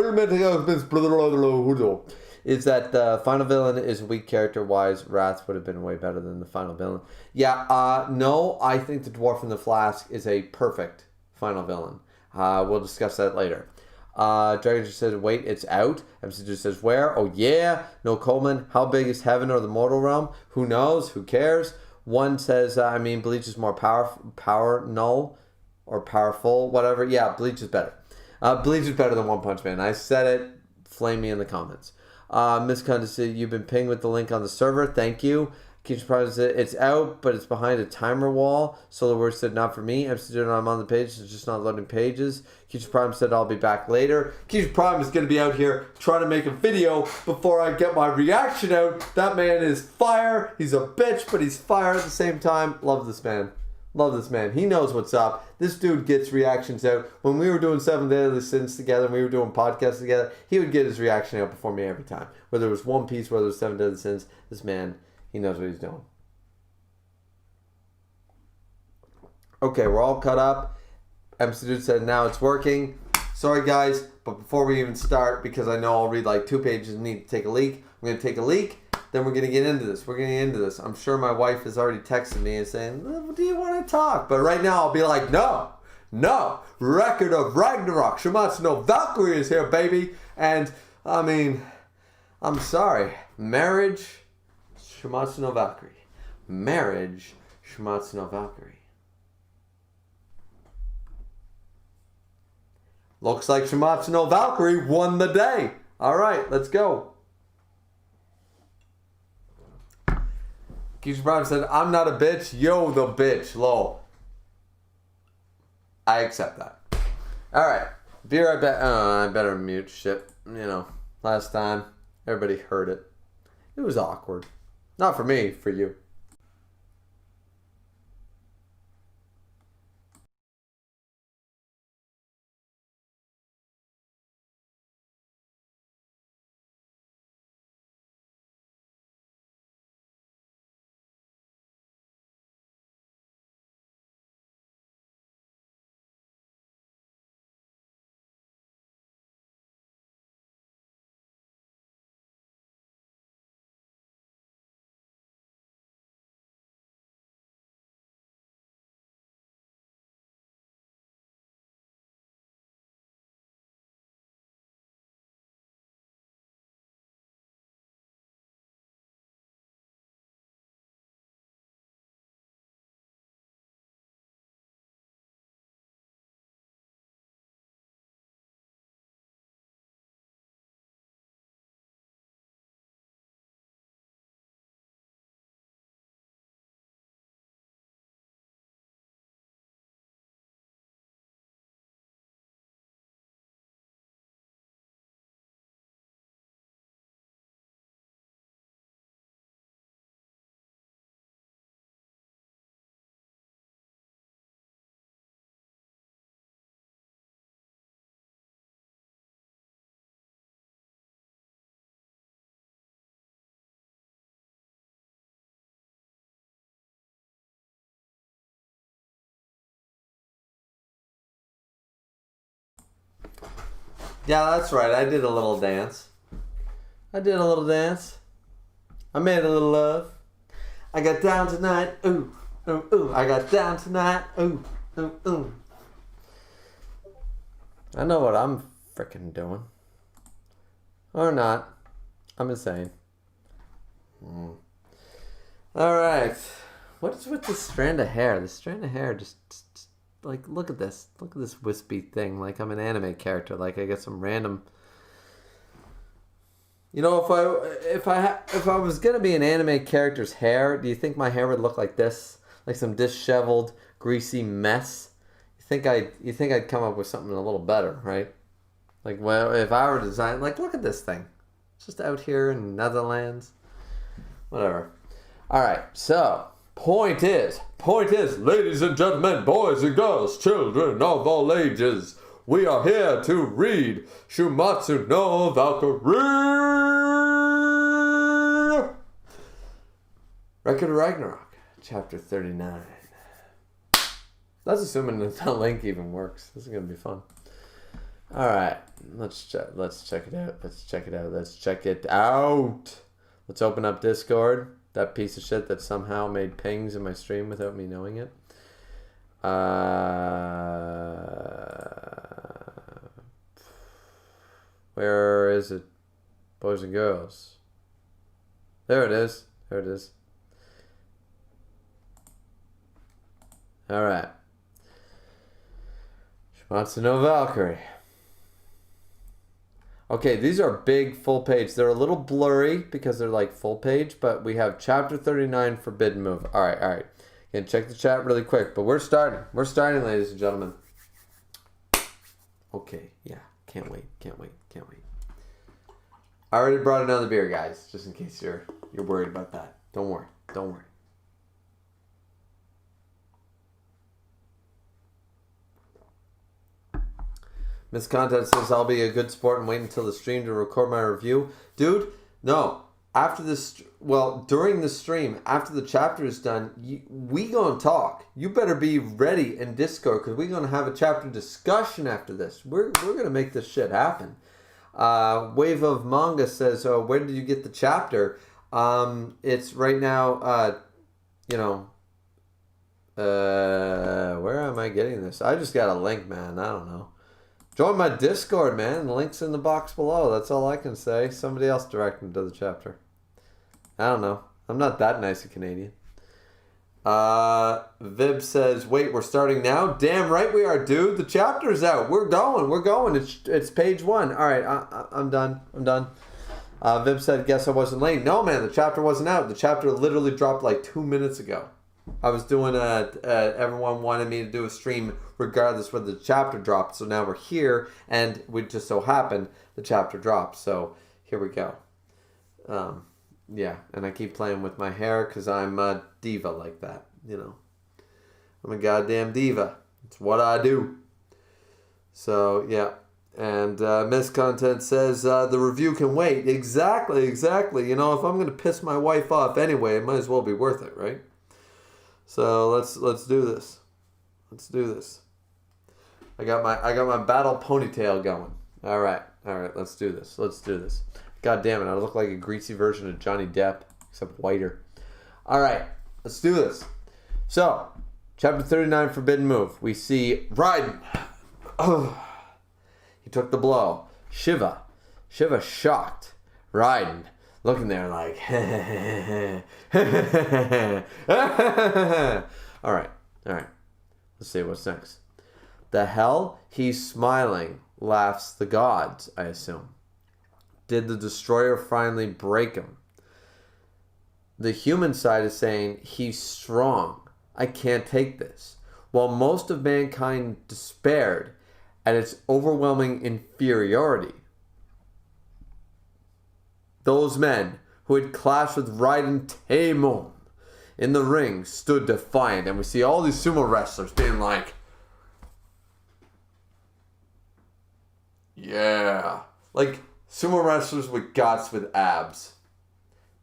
is that the final villain is weak character-wise. Wrath would have been way better than the final villain. Yeah, no, I think the Dwarf in the Flask is a perfect final villain. We'll discuss that later. Dragon just says, wait, it's out. MC just says, where? Oh, yeah. No Coleman. How big is heaven or the mortal realm? Who knows? Who cares? One says, Bleach is more powerful, whatever. Yeah, Bleach is better. Bleach is better than One Punch Man. I said it. Flame me in the comments. Miss Conda said, you've been pinged with the link on the server. Thank you. Keisha Prime said, it's out, but it's behind a timer wall. Solar Word said, not for me. MC said, I'm on the page. It's just not loading pages. Keisha Prime said, I'll be back later. Keisha Prime is going to be out here trying to make a video before I get my reaction out. That man is fire. He's a bitch, but he's fire at the same time. Love this man. He knows what's up. This dude gets reactions out. When we were doing 7 Deadly Sins together and we were doing podcasts together, he would get his reaction out before me every time. Whether it was One Piece, whether it was 7 Deadly Sins, this man, he knows what he's doing. Okay, we're all caught up. MC Dude said now it's working. Sorry guys, but before we even start, because I know I'll read like 2 pages and need to take a leak, I'm going to take a leak, then we're going to get into this. We're going to get into this. I'm sure my wife has already texted me and saying, do you want to talk? But right now I'll be like, no, Record of Ragnarok, Shuumatsu no Valkyrie is here, baby. And, I mean, I'm sorry. Marriage, Shuumatsu no Valkyrie. Marriage, Shuumatsu no Valkyrie. Looks like Shuumatsu no Valkyrie won the day. All right, let's go. Keisha Prime said, I'm not a bitch. Yo, the bitch. Lol. I accept that. All right. Be right back. I better mute shit. You know, last time, everybody heard it. It was awkward. Not for me, for you. Yeah, that's right. I did a little dance. I made a little love. I got down tonight. Ooh, ooh, ooh. I got down tonight. Ooh, ooh, ooh. I know what I'm frickin' doing. Or not. I'm insane. Alright. What is with this strand of hair? The strand of hair just like, look at this. Look at this wispy thing. Like I'm an anime character. Like I get some random... You know, if I was gonna be an anime character's hair, do you think my hair would look like this? Like some disheveled, greasy mess? You think I'd come up with something a little better, right? Like, well, if I were to design, like, look at this thing. It's just out here in Netherlands. Whatever. All right. So, point is, ladies and gentlemen, boys and girls, children of all ages, we are here to read Shuumatsu no Valkyrie. Record of Ragnarok, chapter 39. That's assuming that the link even works. This is gonna be fun. All right, let's check it out. Let's open up Discord. That piece of shit that somehow made pings in my stream without me knowing it. Where is it? Boys and girls. There it is. All right. Shuumatsu no Valkyrie. Okay, these are big full page. They're a little blurry because they're like full page, but we have chapter 39, Forbidden Move. All right. Again, check the chat really quick, but we're starting. We're starting, ladies and gentlemen. Okay, yeah. Can't wait. I already brought another beer, guys, just in case you're worried about that. Don't worry. Miss Content says, I'll be a good sport and wait until the stream to record my review. Dude, no. after this, during the stream, after the chapter is done, we gonna talk. You better be ready in Discord because we're gonna have a chapter discussion after this. We're gonna make this shit happen. Wave of Manga says, "Oh, where did you get the chapter?" It's right now. Where am I getting this? I just got a link, man. I don't know. Join my Discord, man. The link's in the box below. That's all I can say. Somebody else direct me to the chapter. I don't know. I'm not that nice a Canadian. Vib says, "Wait, we're starting now?" Damn right we are, dude. The chapter's out. We're going. It's page 1. All right, I'm done. Vib said, "Guess I wasn't late." No, man, the chapter wasn't out. The chapter literally dropped like 2 minutes ago. I was doing everyone wanted me to do a stream regardless whether the chapter dropped. So now we're here, and we just so happened the chapter dropped. So here we go. Yeah, and I keep playing with my hair because I'm a diva like that, you know. I'm a goddamn diva. It's what I do. So, yeah. And Miss Content says, the review can wait. Exactly. You know, if I'm going to piss my wife off anyway, it might as well be worth it, right? So, let's do this. I got my battle ponytail going. All right, let's do this. God damn it, I look like a greasy version of Johnny Depp, except whiter. All right, let's do this. So, chapter 39, Forbidden Move. We see Raiden. He took the blow. Shiva shocked. Raiden looking there like, All right. Let's see what's next. The hell? He's smiling, laughs the gods, I assume. Did the destroyer finally break him? The human side is saying, he's strong. I can't take this. While most of mankind despaired at its overwhelming inferiority, those men who had clashed with Raiden Taemon in the ring stood defiant. And we see all these sumo wrestlers being like, yeah. Like, sumo wrestlers with guts with abs.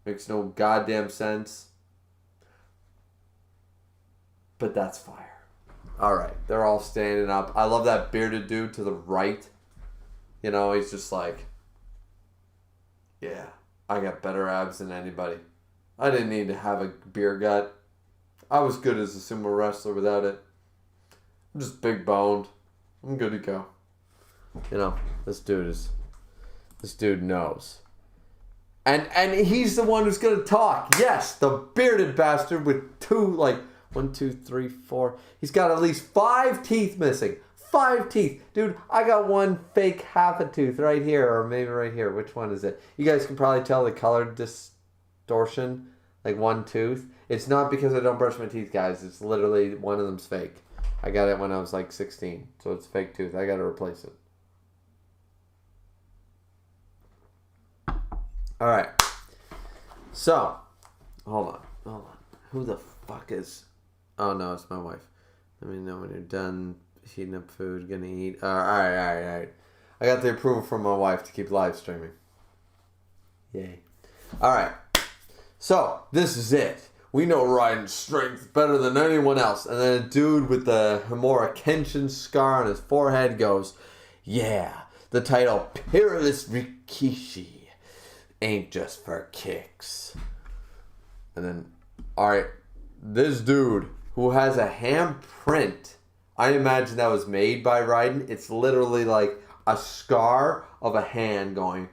Makes no goddamn sense. But that's fire. Alright, they're all standing up. I love that bearded dude to the right. You know, he's just like, yeah, I got better abs than anybody. I didn't need to have a beer gut. I was good as a sumo wrestler without it. I'm just big boned. I'm good to go. You know, this dude knows. And he's the one who's gonna talk. Yes, the bearded bastard with 1, 2, 3, 4. He's got at least 5 teeth missing. 5 teeth. Dude, I got one fake half a tooth right here, or maybe right here. Which one is it? You guys can probably tell the color distortion. Like one tooth. It's not because I don't brush my teeth, guys. It's literally one of them's fake. I got it when I was like 16. So it's a fake tooth. I gotta replace it. Alright. So, hold on. Who the fuck is... Oh no, it's my wife. Let me know when you're done heating up food, gonna eat. Alright. I got the approval from my wife to keep live streaming. Yay. Alright. So, this is it. We know Raiden's strength better than anyone else. And then a dude with the Himura Kenshin scar on his forehead goes, yeah, the title Peerless Rikishi ain't just for kicks. And then, alright, this dude who has a handprint, I imagine that was made by Raiden. It's literally like a scar of a hand going,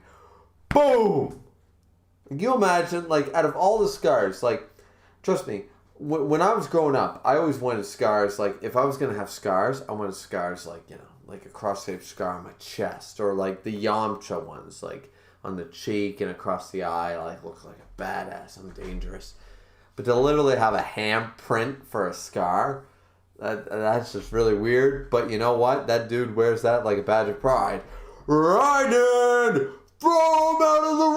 boom! Can you imagine, like, out of all the scars, like, trust me, when I was growing up, I always wanted scars, like, if I was going to have scars, I wanted scars, like, you know, like a cross-shaped scar on my chest, or like the Yamcha ones, like, on the cheek and across the eye, like, look like a badass, I'm dangerous. But to literally have a handprint for a scar, that's just really weird. But you know what? That dude wears that like a badge of pride. Raiden! Throw him out of the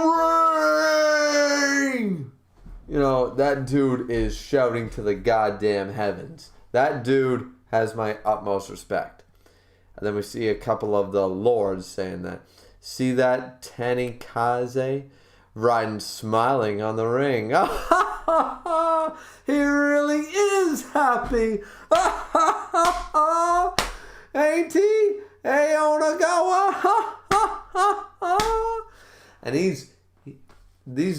ring! You know, that dude is shouting to the goddamn heavens. That dude has my utmost respect. And then we see a couple of the lords saying that. See that Tanikaze? Raiden smiling on the ring. He really is happy. Ain't he? Hey, Onagawa. And these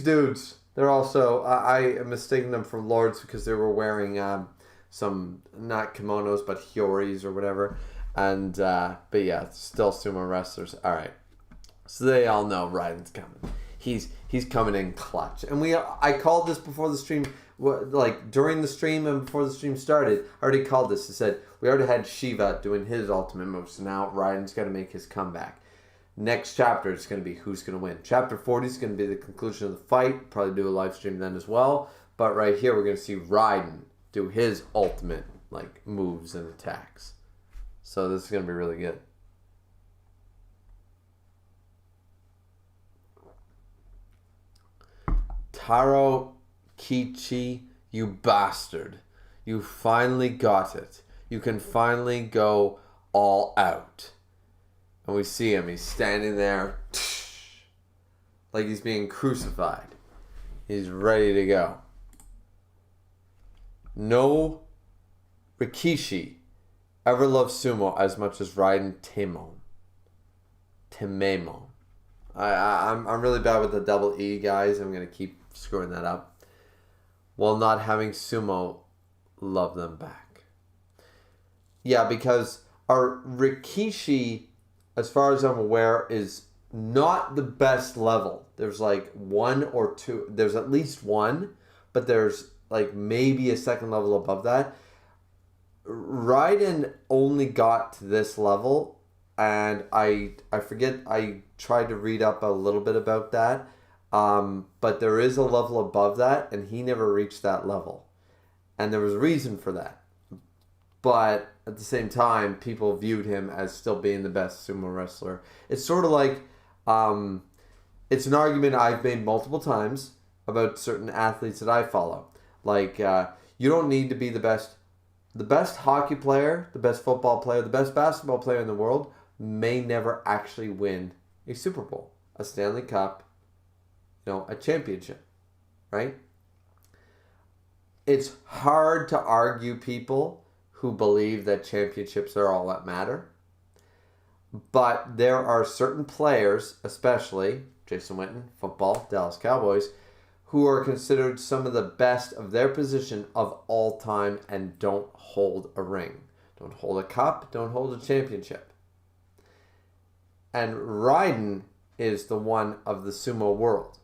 dudes, they're also, I am mistaking them for lords because they were wearing some, not kimonos, but hyoris or whatever. And, but yeah, still sumo wrestlers. All right. So they all know Raiden's coming. He's coming in clutch. And I called this before the stream, like during the stream and before the stream started. I already called this. I said, we already had Shiva doing his ultimate move. So now Raiden's got to make his comeback. Next chapter is going to be who's going to win. Chapter 40 is going to be the conclusion of the fight. Probably do a live stream then as well. But right here, we're going to see Raiden do his ultimate like moves and attacks. So this is going to be really good. Taro Kichi, you bastard. You finally got it. You can finally go all out. And we see him. He's standing there like he's being crucified. He's ready to go. No Rikishi ever loved sumo as much as Raiden Tememon. I'm really bad with the double E, guys. I'm going to keep screwing that up. While not having sumo love them back. Yeah, because our Rikishi, as far as I'm aware, is not the best level. There's like one or two. There's at least one, but there's like maybe a second level above that. Raiden only got to this level, and I forget, I tried to read up a little bit about that, but there is a level above that, and he never reached that level. And there was a reason for that. But at the same time, people viewed him as still being the best sumo wrestler. It's sort of like, it's an argument I've made multiple times about certain athletes that I follow. Like, you don't need to be the best. The best hockey player, the best football player, the best basketball player in the world may never actually win a Super Bowl, a Stanley Cup, a championship, right? It's hard to argue people who believe that championships are all that matter. But there are certain players, especially Jason Witten, football, Dallas Cowboys, who are considered some of the best of their position of all time and don't hold a ring. Don't hold a cup, don't hold a championship. And Raiden is the one of the sumo world.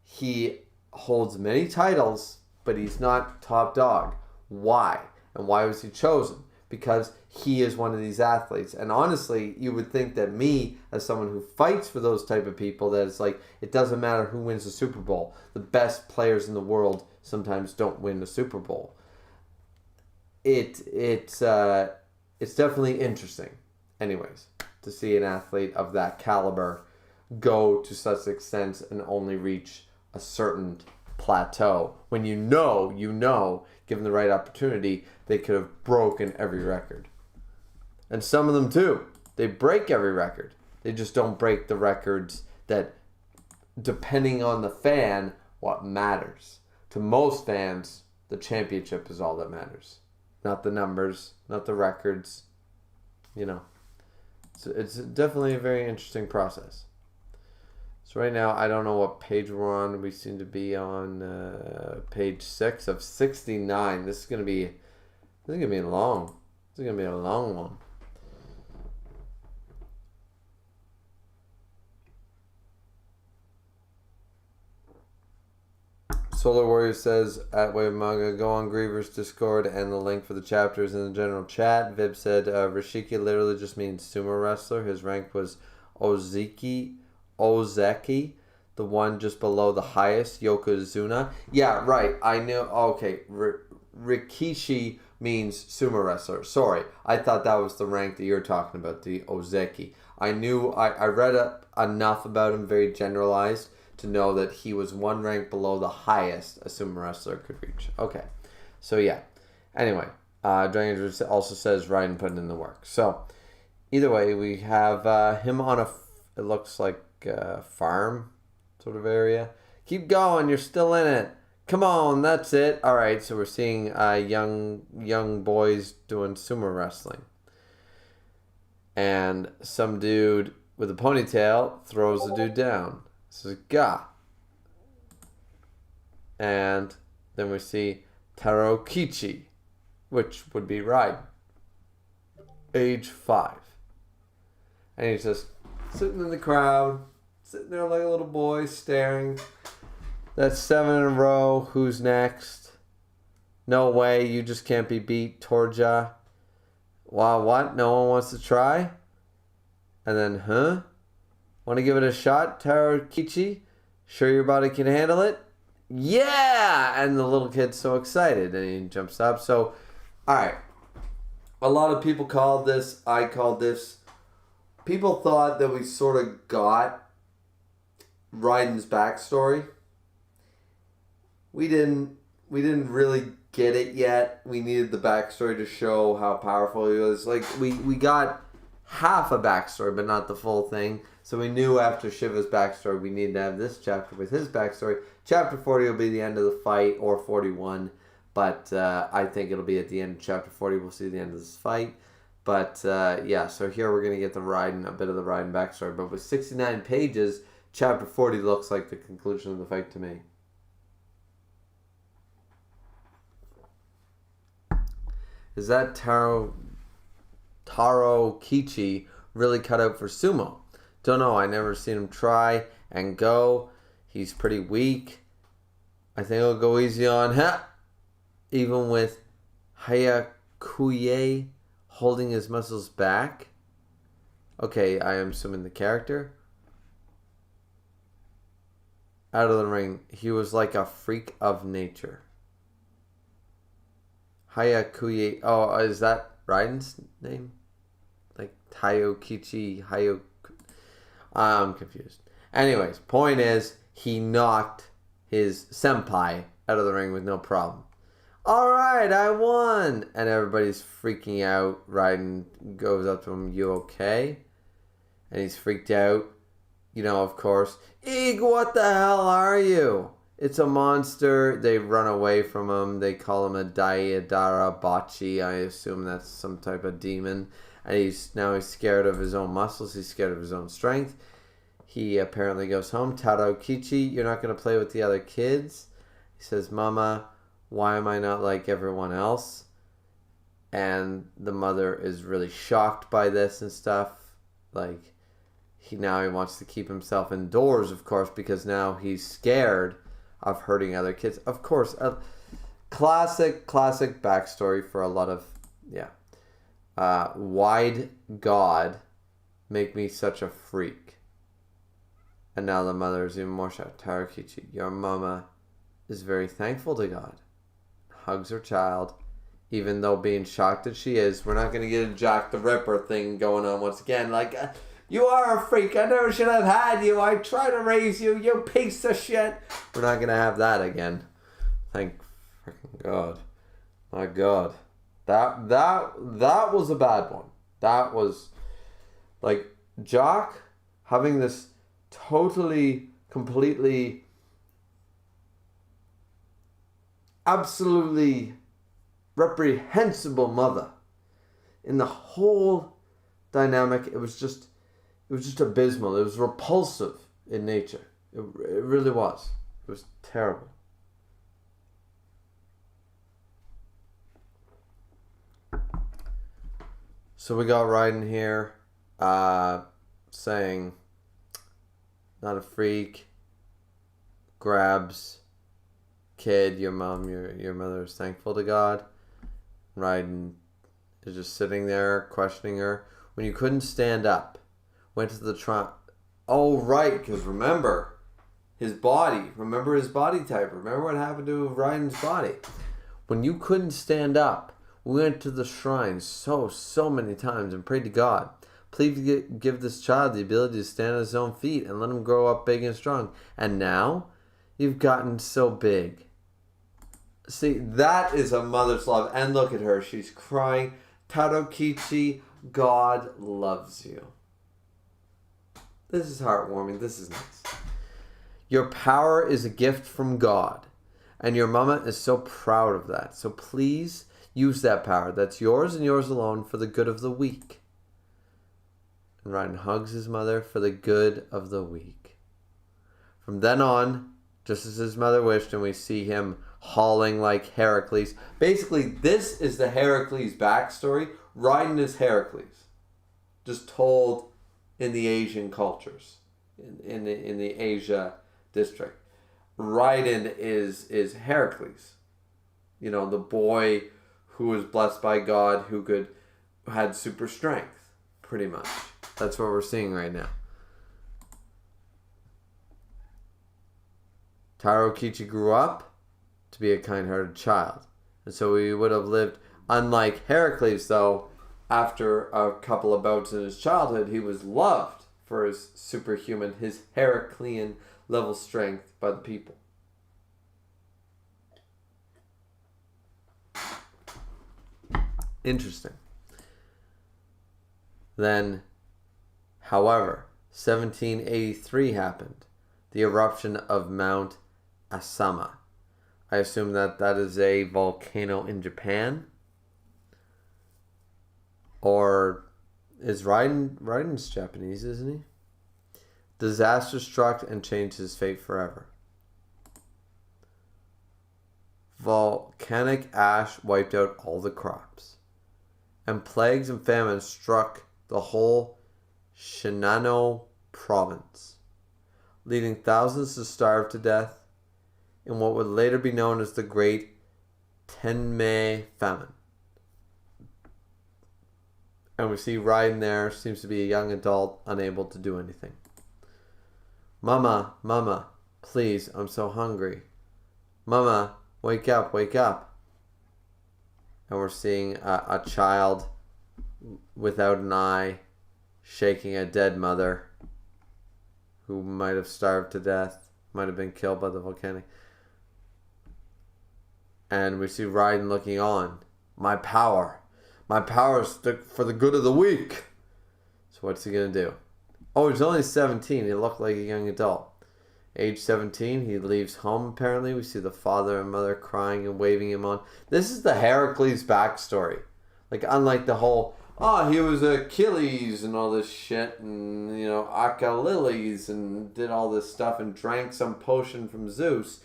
He holds many titles, but he's not top dog. Why? And why was he chosen? Because he is one of these athletes. And honestly, you would think that me, as someone who fights for those type of people, that it's like, it doesn't matter who wins the Super Bowl. The best players in the world sometimes don't win the Super Bowl. It's definitely interesting, anyways, to see an athlete of that caliber go to such extent and only reach a certain plateau. When you know, given the right opportunity, they could have broken every record. And some of them too. They break every record. They just don't break the records that, depending on the fan, what matters. To most fans, the championship is all that matters. Not the numbers, not the records. It's definitely a very interesting process. So right now, I don't know what page we're on. We seem to be on page 6 of 69. This is gonna be long. This is gonna be a long one. Solar Warrior says, at Wave Manga, go on Griever's Discord and the link for the chapters in the general chat. Vib said, Rashiki literally just means sumo wrestler. His rank was Ozeki, the one just below the highest, Yokozuna. Yeah, right. I knew. Okay, Rikishi means sumo wrestler. Sorry, I thought that was the rank that you're talking about, the Ozeki. I knew. I read enough about him, very generalized, to know that he was one rank below the highest a sumo wrestler could reach. Okay, so yeah. Anyway, Dragon also says Raiden putting in the work. So either way, we have him on it looks like a farm, sort of area. Keep going, you're still in it. Come on, that's it. All right, so we're seeing young boys doing sumo wrestling. And some dude with a ponytail throws the dude down. This is Ga. And then we see Tarokichi, which would be Raiden. Age 5. And he's just sitting in the crowd, sitting there like a little boy, staring. That's 7 in a row. Who's next? No way, you just can't be beat, Torja. Wow, what? No one wants to try? And then, huh? Want to give it a shot, Tarokichi? Sure your body can handle it? Yeah! And the little kid's so excited, and he jumps up. So, alright. A lot of people called this, I called this. People thought that we sort of got Raiden's backstory. We didn't really get it yet. We needed the backstory to show how powerful he was. Like, we got half a backstory, but not the full thing. So we knew after Shiva's backstory, we needed to have this chapter with his backstory. Chapter 40 will be the end of the fight, or 41. But I think it'll be at the end of chapter 40. We'll see the end of this fight. But yeah, so here we're going to get a bit of the Raiden backstory. But with 69 pages, chapter 40 looks like the conclusion of the fight to me. Is that Taro Kichi really cut out for sumo? Don't know. I never seen him try and go. He's pretty weak. I think he'll go easy on him. Even with Hayakuye holding his muscles back. Okay, I am assuming the character. Out of the ring, he was like a freak of nature. Hayakuye. Oh, is that Raiden's name? Like Tayokichi Hayo. I'm confused. Anyways, point is, he knocked his senpai out of the ring with no problem. Alright, I won! And everybody's freaking out. Raiden goes up to him, you okay? And he's freaked out. You know, of course. Eeg, what the hell are you? It's a monster. They run away from him. They call him a Daidara Bachi. I assume that's some type of demon. And he's scared of his own muscles. He's scared of his own strength. He apparently goes home. Tarokichi, you're not going to play with the other kids? He says, Mama, why am I not like everyone else? And the mother is really shocked by this and stuff. Like, he wants to keep himself indoors, of course, because now he's scared of hurting other kids. Of course, a classic backstory for a lot of, why'd God make me such a freak? And now the mother is even more shocked. Tarokichi, your mama is very thankful to God. Hugs her child, even though being shocked as she is. We're not going to get a Jack the Ripper thing going on once again. Like, you are a freak. I never should have had you. I tried to raise you, you piece of shit. We're not going to have that again. Thank freaking God. My God. That was a bad one. That was, like, Jock having this totally, completely, absolutely reprehensible mother. In the whole dynamic, it was just abysmal. It was repulsive in nature. It really was. It was terrible. So we got Raiden here saying, not a freak, grabs kid, your mother is thankful to God. Raiden is just sitting there questioning her. When you couldn't stand up, went to the trunk. Oh, right, because remember his body. Remember his body type. Remember what happened to Raiden's body. When you couldn't stand up, we went to the shrine so many times and prayed to God. Please give this child the ability to stand on his own feet and let him grow up big and strong. And now, you've gotten so big. See, that is a mother's love. And look at her. She's crying. Tarokichi, God loves you. This is heartwarming. This is nice. Your power is a gift from God, and your mama is so proud of that. So please use that power. That's yours and yours alone for the good of the weak. And Raiden hugs his mother for the good of the weak. From then on, just as his mother wished, and we see him hauling like Heracles. Basically, this is the Heracles backstory. Raiden is Heracles, just told in the Asian cultures, in the Asia district. Raiden is Heracles, you know, the boy who was blessed by God, who had super strength, pretty much. That's what we're seeing right now. Taro Kichi grew up to be a kind-hearted child, and so he would have lived, unlike Heracles, though. After a couple of bouts in his childhood, he was loved for his superhuman, his Heraclean level strength by the people. Interesting. Then, however, 1783 happened. The eruption of Mount Asama. I assume that is a volcano in Japan. Or is Raiden's Japanese, isn't he? Disaster struck and changed his fate forever. Volcanic ash wiped out all the crops, and plagues and famine struck the whole Shinano province, leading thousands to starve to death in what would later be known as the Great Tenmei Famine. And we see Raiden there, seems to be a young adult, unable to do anything. Mama, Mama, please, I'm so hungry. Mama, wake up, wake up. And we're seeing a child without an eye shaking a dead mother who might have starved to death, might have been killed by the volcanic. And we see Raiden looking on. My power is for the good of the weak. So what's he going to do? Oh, he's only 17. He looked like a young adult. Age 17, he leaves home apparently. We see the father and mother crying and waving him on. This is the Heracles backstory. Like, unlike the whole, he was Achilles and all this shit, and, you know, Achilles, and did all this stuff and drank some potion from Zeus.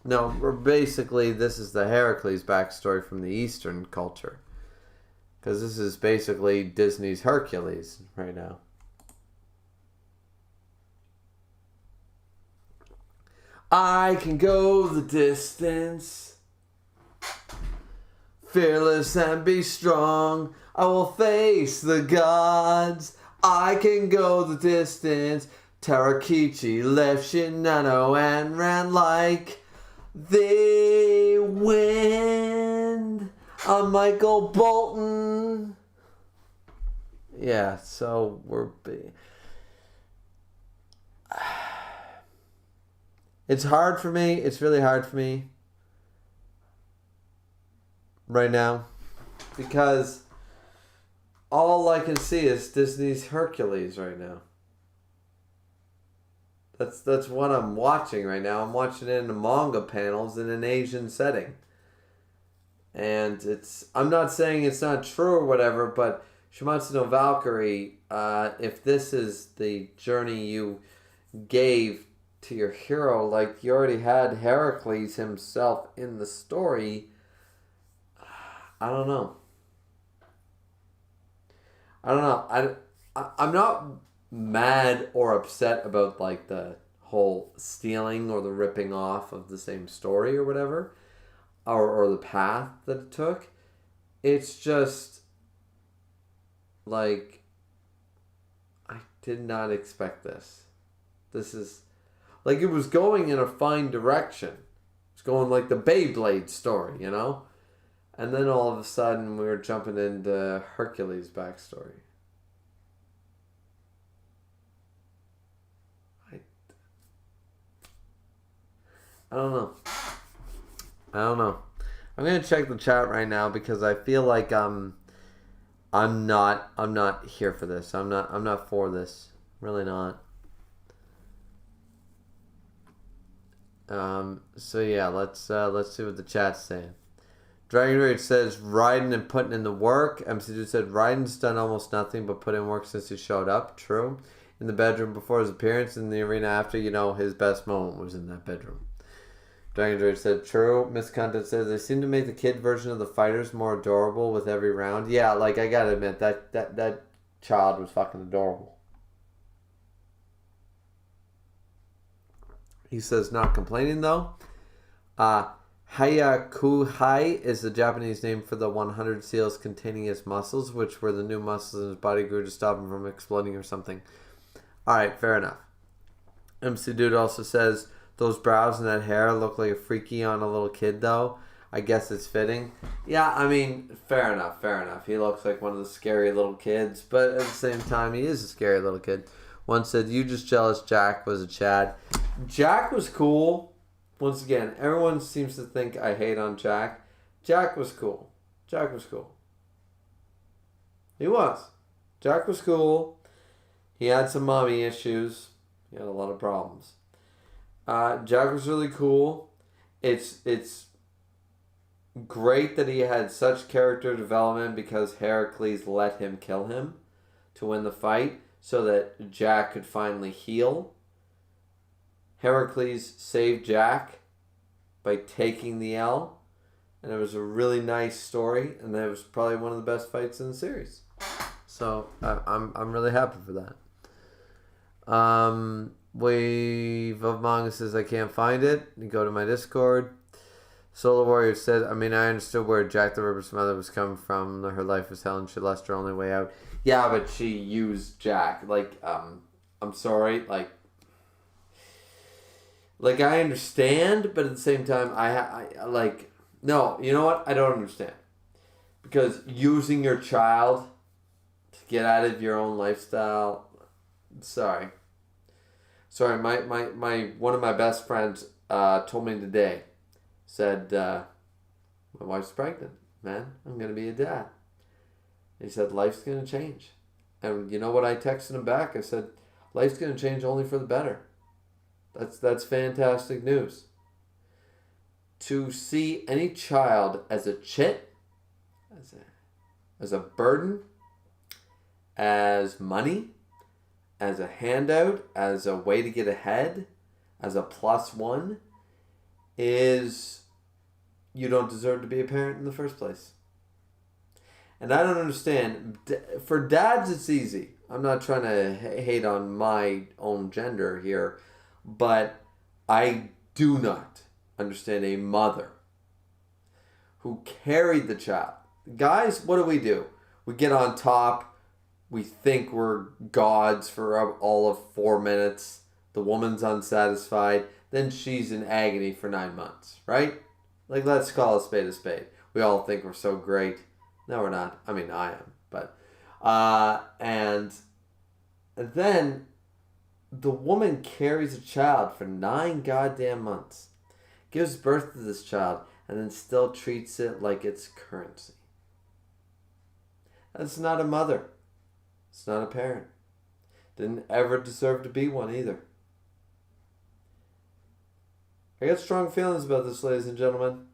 No, basically, this is the Heracles backstory from the Eastern culture. Because this is basically Disney's Hercules right now. I can go the distance, fearless and be strong. I will face the gods. I can go the distance. Tarakichi left Shinano and ran like the wind. I'm Michael Bolton. Yeah, so we're... It's hard for me. It's really hard for me right now because all I can see is Disney's Hercules right now. That's what I'm watching right now. I'm watching it in the manga panels in an Asian setting. And I'm not saying it's not true or whatever, but Shuumatsu no Valkyrie, if this is the journey you gave to your hero, like you already had Heracles himself in the story, I don't know. I'm not mad or upset about like the whole stealing or the ripping off of the same story or whatever, or the path that it took. It's just like I did not expect this. This is like, it was going in a fine direction. It's going like the Beyblade story, you know? And then all of a sudden we were jumping into Hercules' backstory. I don't know. I'm gonna check the chat right now because I feel like I'm not here for this. I'm not for this. Really not. So yeah, let's see what the chat's saying. Dragon Rage says Raiden and putting in the work. MC Dude said Raiden's done almost nothing but put in work since he showed up. True. In the bedroom before his appearance, in the arena after, his best moment was in that bedroom. Dragon Rage said true. Miss Content says they seem to make the kid version of the fighters more adorable with every round. Yeah, like I gotta admit that child was fucking adorable. He says not complaining though. Hayakuhai is the Japanese name for the 100 seals containing his muscles, which were the new muscles in his body grew to stop him from exploding or something. Alright, fair enough. MC Dude also says, those brows and that hair look like a freaky on a little kid though. I guess it's fitting. Yeah, I mean, fair enough. He looks like one of the scary little kids, but at the same time, he is a scary little kid. One said, you just jealous Jack was a Chad. Jack was cool. Once again, everyone seems to think I hate on Jack. Jack was cool. He was. Jack was cool. He had some mommy issues. He had a lot of problems. Jack was really cool. It's great that he had such character development because Heracles let him kill him to win the fight so that Jack could finally heal. Heracles saved Jack by taking the L, and it was a really nice story, and it was probably one of the best fights in the series. So I'm really happy for that. Wave of Manga says I can't find it. You go to my Discord. Solar Warrior said, I understood where Jack the Ripper's mother was coming from. Her life was hell and she lost her only way out. Yeah, but she used Jack. I'm sorry, like I understand, but at the same time, no, you know what? I don't understand. Because using your child to get out of your own lifestyle, sorry, my one of my best friends told me today, said, my wife's pregnant, man, I'm going to be a dad. He said, life's going to change. And you know what I texted him back? I said, life's going to change only for the better. That's fantastic news. To see any child as a chit, as a burden, as money, as a handout, as a way to get ahead, as a +1, is you don't deserve to be a parent in the first place. And I don't understand. For dads, it's easy. I'm not trying to hate on my own gender here, but I do not understand a mother who carried the child. Guys, what do? We get on top. We think we're gods for all of 4 minutes. The woman's unsatisfied. Then she's in agony for 9 months, right? Like, let's call a spade a spade. We all think we're so great. No, we're not. I mean, I am. But, and then the woman carries a child for 9 goddamn months, gives birth to this child, and then still treats it like it's currency. That's not a mother. It's not a parent. Didn't ever deserve to be one either. I got strong feelings about this, ladies and gentlemen.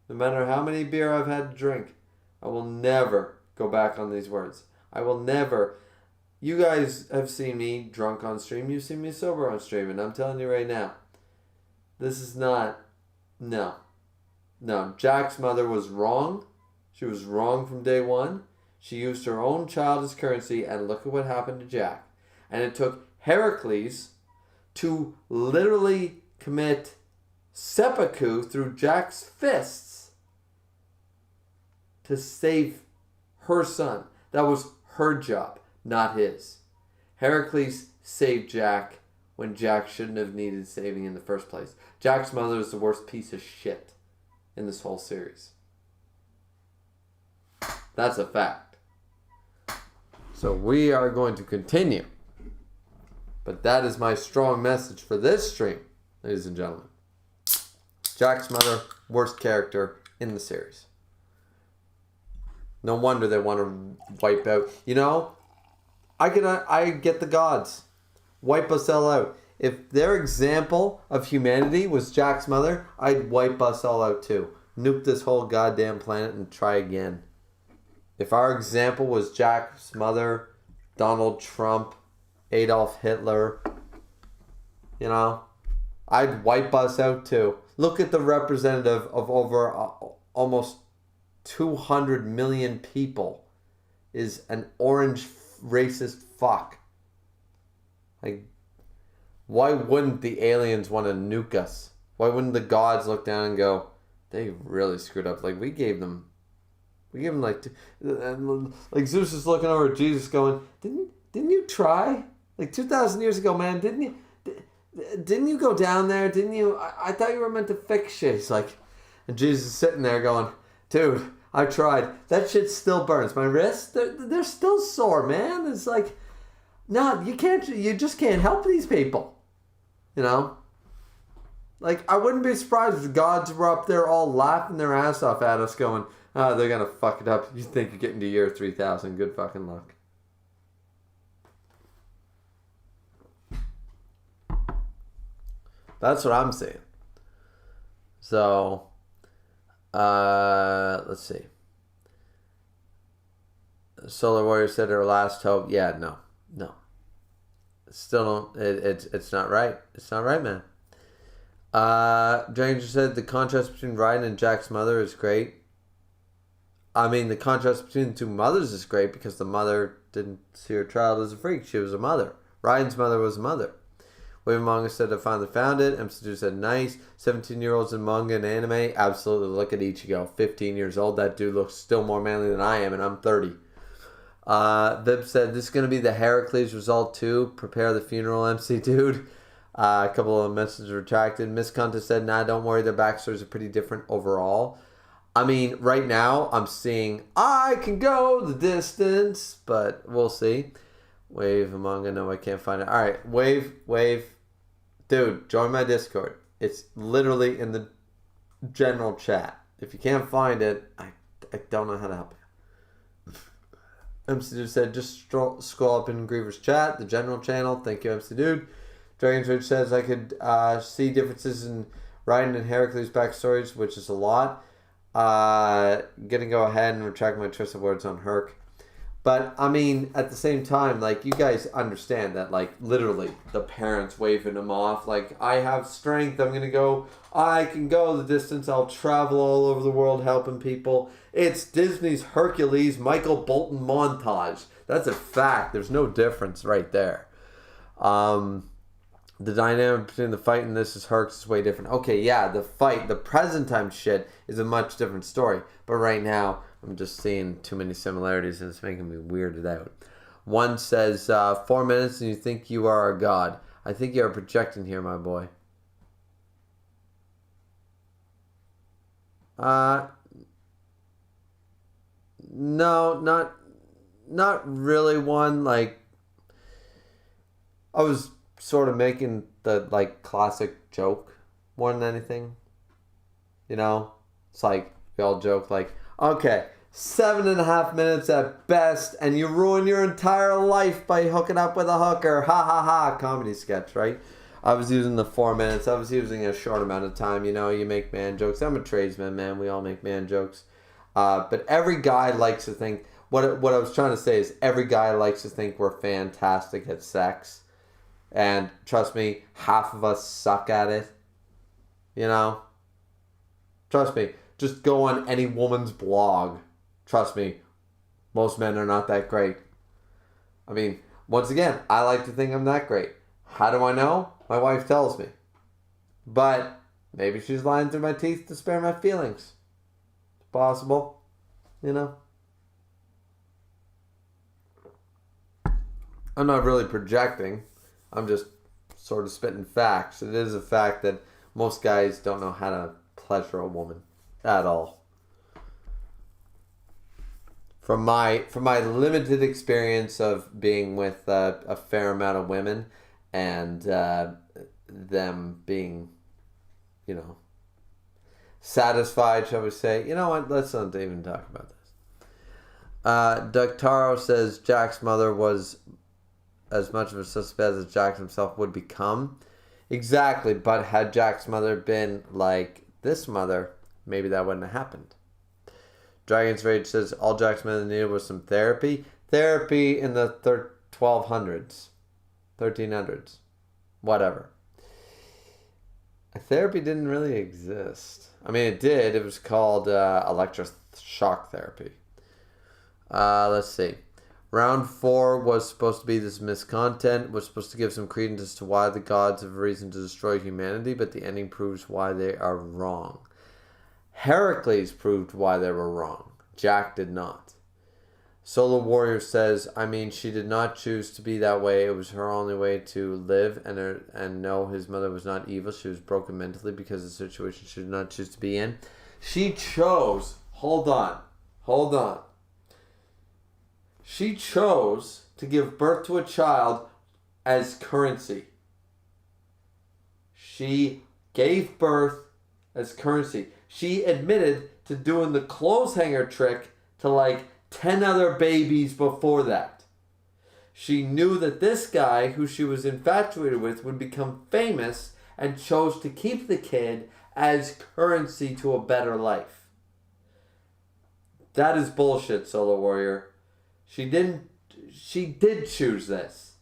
No matter how many beer I've had to drink, I will never go back on these words. I will never. You guys have seen me drunk on stream. You've seen me sober on stream. And I'm telling you right now, this is not... No. Jack's mother was wrong. She was wrong from day one. She used her own child as currency, and look at what happened to Jack. And it took Heracles to literally commit seppuku through Jack's fists to save her son. That was her job, not his. Heracles saved Jack when Jack shouldn't have needed saving in the first place. Jack's mother is the worst piece of shit in this whole series. That's a fact. So we are going to continue. But that is my strong message for this stream, ladies and gentlemen. Jack's mother, worst character in the series. No wonder they want to wipe out. You know, I get the gods. Wipe us all out. if their example of humanity was Jack's mother, I'd wipe us all out too. Nuke this whole goddamn planet and try again. If our example was Jack's mother, Donald Trump, Adolf Hitler, you know, I'd wipe us out too. Look at the representative of over almost 200 million people is an orange racist fuck. Like, why wouldn't the aliens want to nuke us? Why wouldn't the gods look down and go, they really screwed up? Like, we gave them like Zeus is looking over at Jesus going, didn't you try? Like 2,000 years ago, man, didn't you go down there? Didn't you? I thought you were meant to fix shit. He's like, and Jesus is sitting there going, dude, I tried. That shit still burns. My wrists, they're still sore, man. It's like, no, you just can't help these people. You know? Like, I wouldn't be surprised if the gods were up there all laughing their ass off at us going, oh, they're going to fuck it up. You think you're getting to year 3,000. Good fucking luck. That's what I'm saying. So, let's see. Solar Warrior said her last hope. Yeah, no. Still don't. It's not right. It's not right, man. Dranger said the contrast between Ryan and Jack's mother is great. I mean, the contrast between the two mothers is great because the mother didn't see her child as a freak. She was a mother. Ryan's mother was a mother. Wave Manga said I finally found it. MC2 said nice. 17-year-olds in manga and anime. Absolutely. Look at Ichigo. 15 years old. That dude looks still more manly than I am, and I'm 30. Vib said this is going to be the Heracles result too. Prepare the funeral, MC dude. A couple of messages retracted. Miss Kunta said, nah, don't worry. Their backstories are pretty different overall. I mean, right now, I'm seeing I can go the distance, but we'll see. Wave manga, no, I can't find it. All right, Wave. Dude, join my Discord. It's literally in the general chat. If you can't find it, I don't know how to help you. MC Dude said, just scroll up in Griever's chat, the general channel. Thank you, MC Dude. Dragon's Ridge says, I could see differences in Ryan and Heracles' backstories, which is a lot. Gonna go ahead and retract my choice of words on Herc. But, I mean, at the same time, like, you guys understand that, like, literally, the parents waving him off. Like, I have strength. I'm gonna go. I can go the distance. I'll travel all over the world helping people. It's Disney's Hercules Michael Bolton montage. That's a fact. There's no difference right there. The dynamic between the fight and this is Herc's is way different. Okay, yeah, the fight, the present time shit is a much different story. But right now, I'm just seeing too many similarities and it's making me weirded out. One says, 4 minutes and you think you are a god. I think you are projecting here, my boy. No, not really one. Like, I was sort of making the, like, classic joke more than anything. You know? It's like, we all joke, like, okay, 7.5 minutes at best, and you ruin your entire life by hooking up with a hooker. Ha ha ha, comedy sketch, right? I was using the 4 minutes. I was using a short amount of time. You know, you make man jokes. I'm a tradesman, man. We all make man jokes. But every guy likes to think, what I was trying to say is every guy likes to think we're fantastic at sex. And trust me, half of us suck at it. You know? Trust me. Just go on any woman's blog. Trust me. Most men are not that great. I mean, once again, I like to think I'm that great. How do I know? My wife tells me. But maybe she's lying through my teeth to spare my feelings. It's possible. You know? I'm not really projecting. I'm just sort of spitting facts. It is a fact that most guys don't know how to pleasure a woman at all. From my limited experience of being with a fair amount of women and them being, you know, satisfied, shall we say. You know what? Let's not even talk about this. Ductaro says Jack's mother was as much of a sociopath as Jack himself would become. Exactly, but had Jack's mother been like this mother, maybe that wouldn't have happened. Dragon's Rage says all Jack's mother needed was some therapy. Therapy in the 1200s, 1300s, whatever. Therapy didn't really exist. I mean, it did. It was called electroshock therapy. Let's see. Round 4 was supposed to be this miscontent. Was supposed to give some credence as to why the gods have a reason to destroy humanity, but the ending proves why they are wrong. Heracles proved why they were wrong. Jack did not. Solar Warrior says, I mean, she did not choose to be that way. It was her only way to live, and no, his mother was not evil. She was broken mentally because of the situation she did not choose to be in. She chose, hold on. She chose to give birth to a child as currency. She gave birth as currency. She admitted to doing the clothes hanger trick to like 10 other babies before that. She knew that this guy, who she was infatuated with, would become famous and chose to keep the kid as currency to a better life. That is bullshit, Solar Warrior. She did choose this.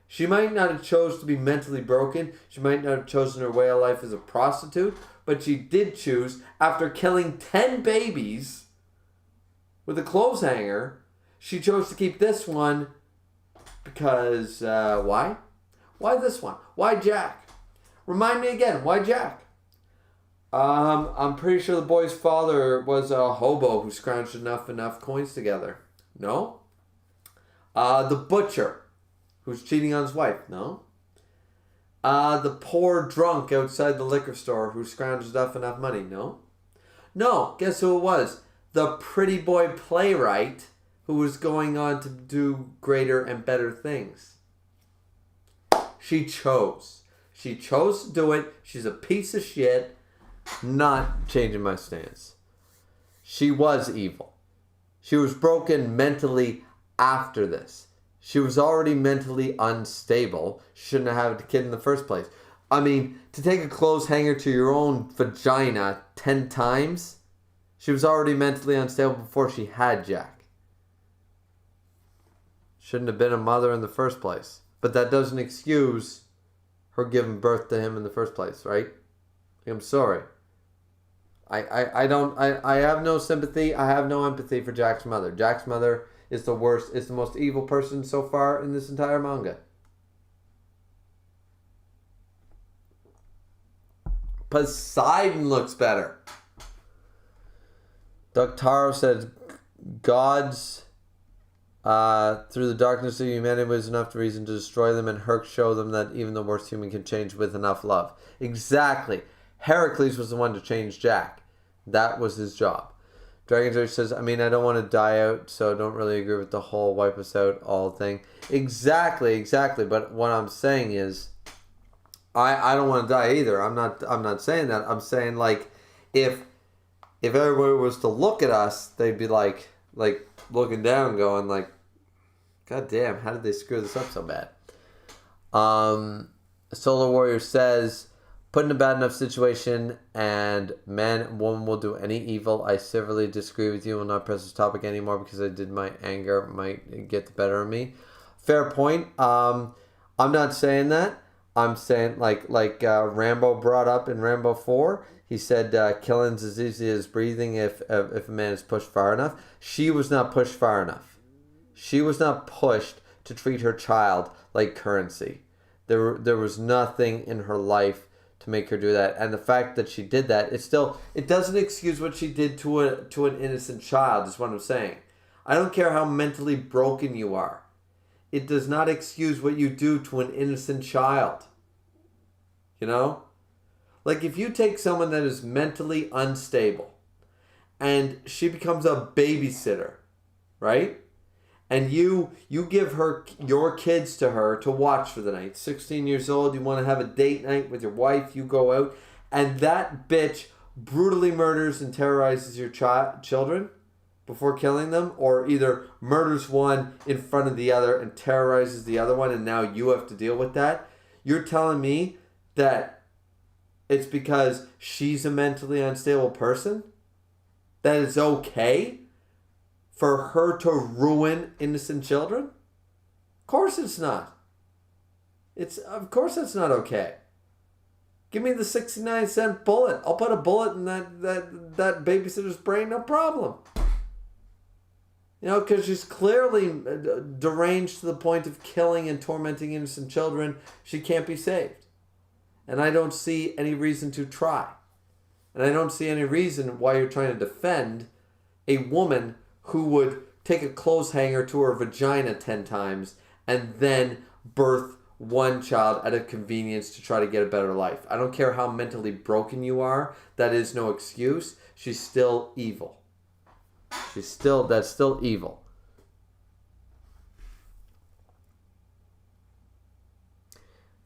She might not have chose to be mentally broken. She might not have chosen her way of life as a prostitute, but she did choose, after killing 10 babies with a clothes hanger, she chose to keep this one because, why? Why this one? Why Jack? Remind me again, why Jack? I'm pretty sure the boy's father was a hobo who scrounged enough coins together. No? The butcher who's cheating on his wife. No? The poor drunk outside the liquor store who scrounged enough money. No? No, guess who it was? The pretty boy playwright who was going on to do greater and better things. She chose. She chose to do it. She's a piece of shit. Not changing my stance. She was evil. She was broken mentally after this. She was already mentally unstable. She shouldn't have had a kid in the first place. I mean, to take a clothes hanger to your own vagina 10 times... She was already mentally unstable before she had Jack. Shouldn't have been a mother in the first place. But that doesn't excuse her giving birth to him in the first place, right? I'm sorry. I have no sympathy. I have no empathy for Jack's mother. Jack's mother is the worst, is the most evil person so far in this entire manga. Poseidon looks better. Doctaro says, gods, through the darkness of humanity was enough reason to destroy them, and Herc showed them that even the worst human can change with enough love. Exactly. Heracles was the one to change Jack. That was his job. Dragon's Rage says, I mean, I don't want to die out, so I don't really agree with the whole wipe us out all thing. Exactly. But what I'm saying is, I don't want to die either. I'm not saying that. I'm saying, like, if everybody was to look at us, they'd be like looking down going like, God damn, how did they screw this up so bad? Solar Warrior says, put in a bad enough situation and man and woman will do any evil. I severely disagree with you. I will not press this topic anymore because my anger might get the better of me. Fair point. I'm not saying that. I'm saying like Rambo brought up in Rambo 4. He said killing's as easy as breathing if a man is pushed far enough. She was not pushed far enough. She was not pushed to treat her child like currency. There was nothing in her life to make her do that. And the fact that she did that, it doesn't excuse what she did to an innocent child, is what I'm saying. I don't care how mentally broken you are. It does not excuse what you do to an innocent child. You know? Like if you take someone that is mentally unstable and she becomes a babysitter, right? And you give her your kids to her to watch for the night. 16 years old, you want to have a date night with your wife, you go out, and that bitch brutally murders and terrorizes your children. before killing them, or either murders one in front of the other and terrorizes the other one, and now you have to deal with that. You're telling me that it's because she's a mentally unstable person? That it's okay for her to ruin innocent children? Of course it's not. Of course it's not okay. Give me the 69-cent bullet. I'll put a bullet in that babysitter's brain, no problem. You know, because she's clearly deranged to the point of killing and tormenting innocent children. She can't be saved. And I don't see any reason to try. And I don't see any reason why you're trying to defend a woman who would take a clothes hanger to her vagina 10 times and then birth one child at a convenience to try to get a better life. I don't care how mentally broken you are. That is no excuse. She's still evil. That's still evil.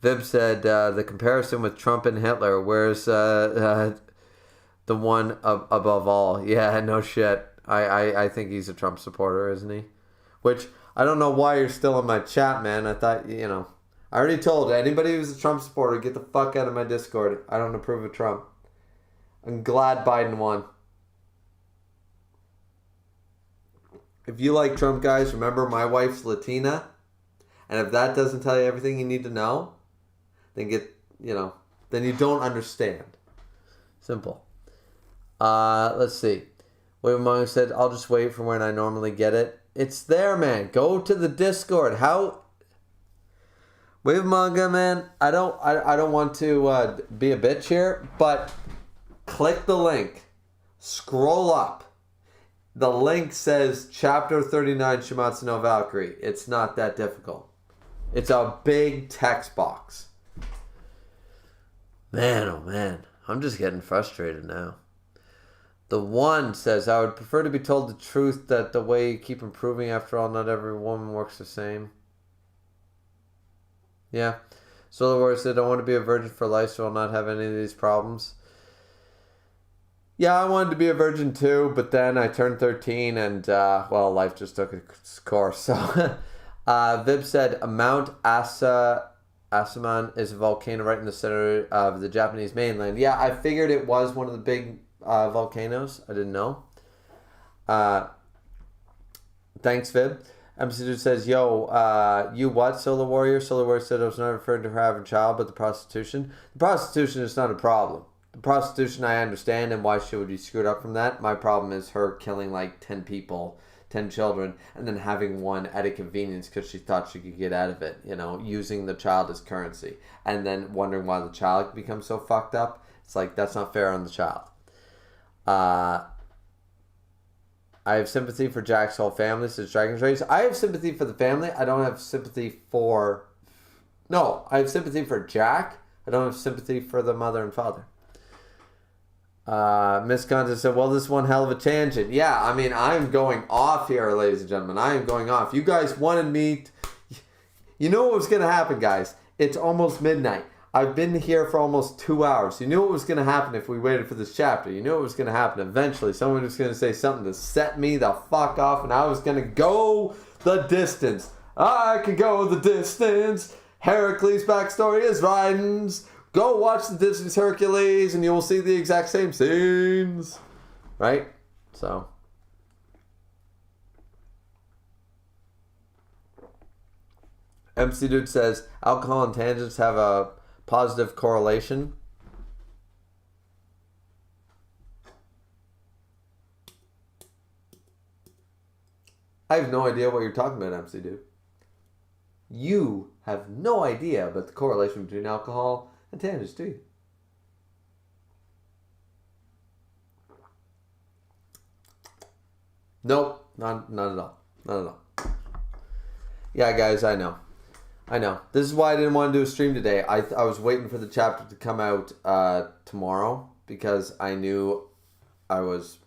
Vib said the comparison with Trump and Hitler. Where's the one above all? Yeah, no shit. I think he's a Trump supporter, isn't he? Which I don't know why you're still in my chat, man. I thought, you know, I already told anybody who's a Trump supporter, get the fuck out of my Discord. I don't approve of Trump. I'm glad Biden won. If you like Trump, guys, remember my wife's Latina. And if that doesn't tell you everything you need to know, then then you don't understand. Simple. Let's see. Wave Manga said, I'll just wait for when I normally get it. It's there, man. Go to the Discord. How? Wave Manga, man, I don't want to be a bitch here, but click the link. Scroll up. The link says Chapter 39 Shuumatsu no Valkyrie. It's not that difficult. It's a big text box. Man, oh man. I'm just getting frustrated now. The one says, I would prefer to be told the truth that the way you keep improving. After all, not every woman works the same. Yeah. Solar Warrior said, I want to be a virgin for life so I'll not have any of these problems. Yeah, I wanted to be a virgin too, but then I turned 13 and, life just took its course. So, Vib said, Mount Asaman is a volcano right in the center of the Japanese mainland. Yeah, I figured it was one of the big volcanoes. I didn't know. Thanks, Vib. MC Dude says, yo, you what, Solar Warrior? Solar Warrior said I was not referring to her having a child, but the prostitution. The prostitution is not a problem. The prostitution I understand and why she would be screwed up from that. My problem is her killing like 10 people, 10 children, and then having one at a convenience because she thought she could get out of it, you know, using the child as currency. And then wondering why the child becomes so fucked up. It's like, that's not fair on the child. I have sympathy for Jack's whole family, says Dragon's Race. I have sympathy for the family. I don't have sympathy for... No, I have sympathy for Jack. I don't have sympathy for the mother and father. Miss Conta said, well, this is one hell of a tangent. Yeah, I mean, I'm going off here, ladies and gentlemen. I am going off. You guys wanted me... You know what was going to happen, guys. It's almost midnight. I've been here for almost 2 hours. You knew what was going to happen if we waited for this chapter. You knew what was going to happen. Eventually, someone was going to say something to set me the fuck off, and I was going to go the distance. I can go the distance. Heracles' backstory is Ridens. Go watch the Disney's Hercules, and you will see the exact same scenes. Right? So... MC Dude says, alcohol and tangents have a positive correlation. I have no idea what you're talking about, MC Dude. You have no idea about the correlation between alcohol and tangents, do you? Nope, not at all. Not at all. Yeah, guys, I know. This is why I didn't want to do a stream today. I was waiting for the chapter to come out tomorrow because I knew I was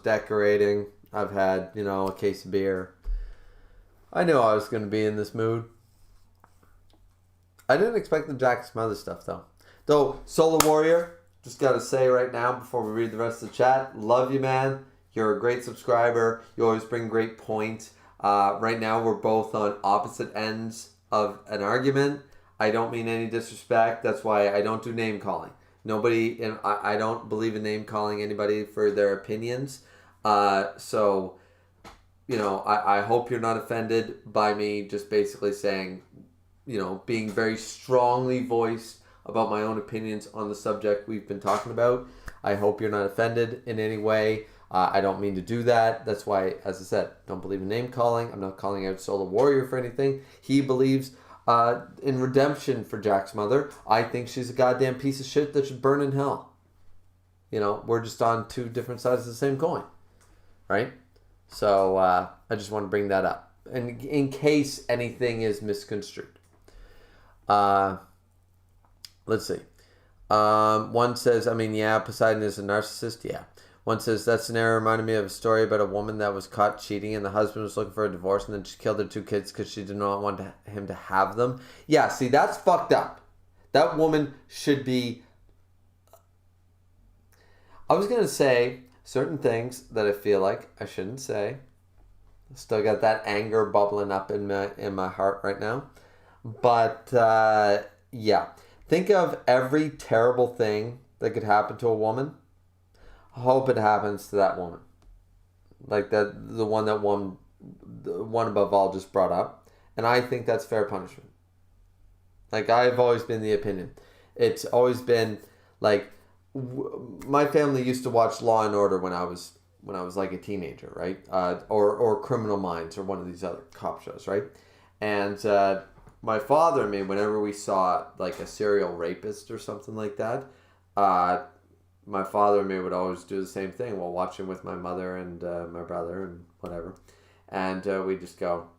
decorating. I've had, a case of beer. I knew I was going to be in this mood. I didn't expect the Jack some other stuff, though. Though, Solar Warrior, just got to say right now before we read the rest of the chat, love you, man. You're a great subscriber. You always bring great points. Right now, we're both on opposite ends of an argument. I don't mean any disrespect. That's why I don't do name calling. Nobody, and I don't believe in name calling anybody for their opinions. So, I hope you're not offended by me just basically saying, being very strongly voiced about my own opinions on the subject we've been talking about. I hope you're not offended in any way. I don't mean to do that. That's why, as I said, don't believe in name calling. I'm not calling out Solar Warrior for anything. He believes in redemption for Jack's mother. I think she's a goddamn piece of shit that should burn in hell. We're just on two different sides of the same coin, right? So I just want to bring that up, and in case anything is misconstrued. Let's see. One says, Poseidon is a narcissist. Yeah. One says, that scenario reminded me of a story about a woman that was caught cheating and the husband was looking for a divorce and then she killed her 2 kids because she did not want him to have them. Yeah, see, that's fucked up. That woman should be... I was going to say certain things that I feel like I shouldn't say. Still got that anger bubbling up in my heart right now. But, yeah. Think of every terrible thing that could happen to a woman. Hope it happens to that woman, like the one above all just brought up, and I think that's fair punishment. Like, I've always been the opinion, it's always been like, my family used to watch Law and Order when I was like a teenager, right? Or Criminal Minds or one of these other cop shows, right? And my father and me, whenever we saw like a serial rapist or something like that, my father and me would always do the same thing while watching with my mother and my brother and whatever. And we'd just go,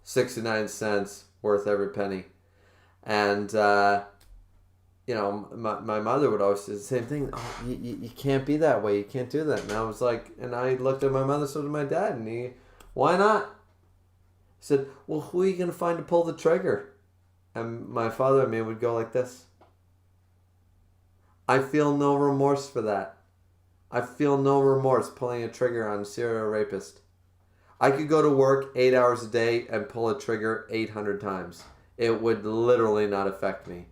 69 cents, worth every penny. And, my mother would always say the same thing. Oh, you can't be that way. You can't do that. And I was like, and I looked at my mother, so did my dad. And why not? He said, well, who are you going to find to pull the trigger? And my father and me would go like this. I feel no remorse for that. I feel no remorse pulling a trigger on a serial rapist. I could go to work 8 hours a day and pull a trigger 800 times. It would literally not affect me.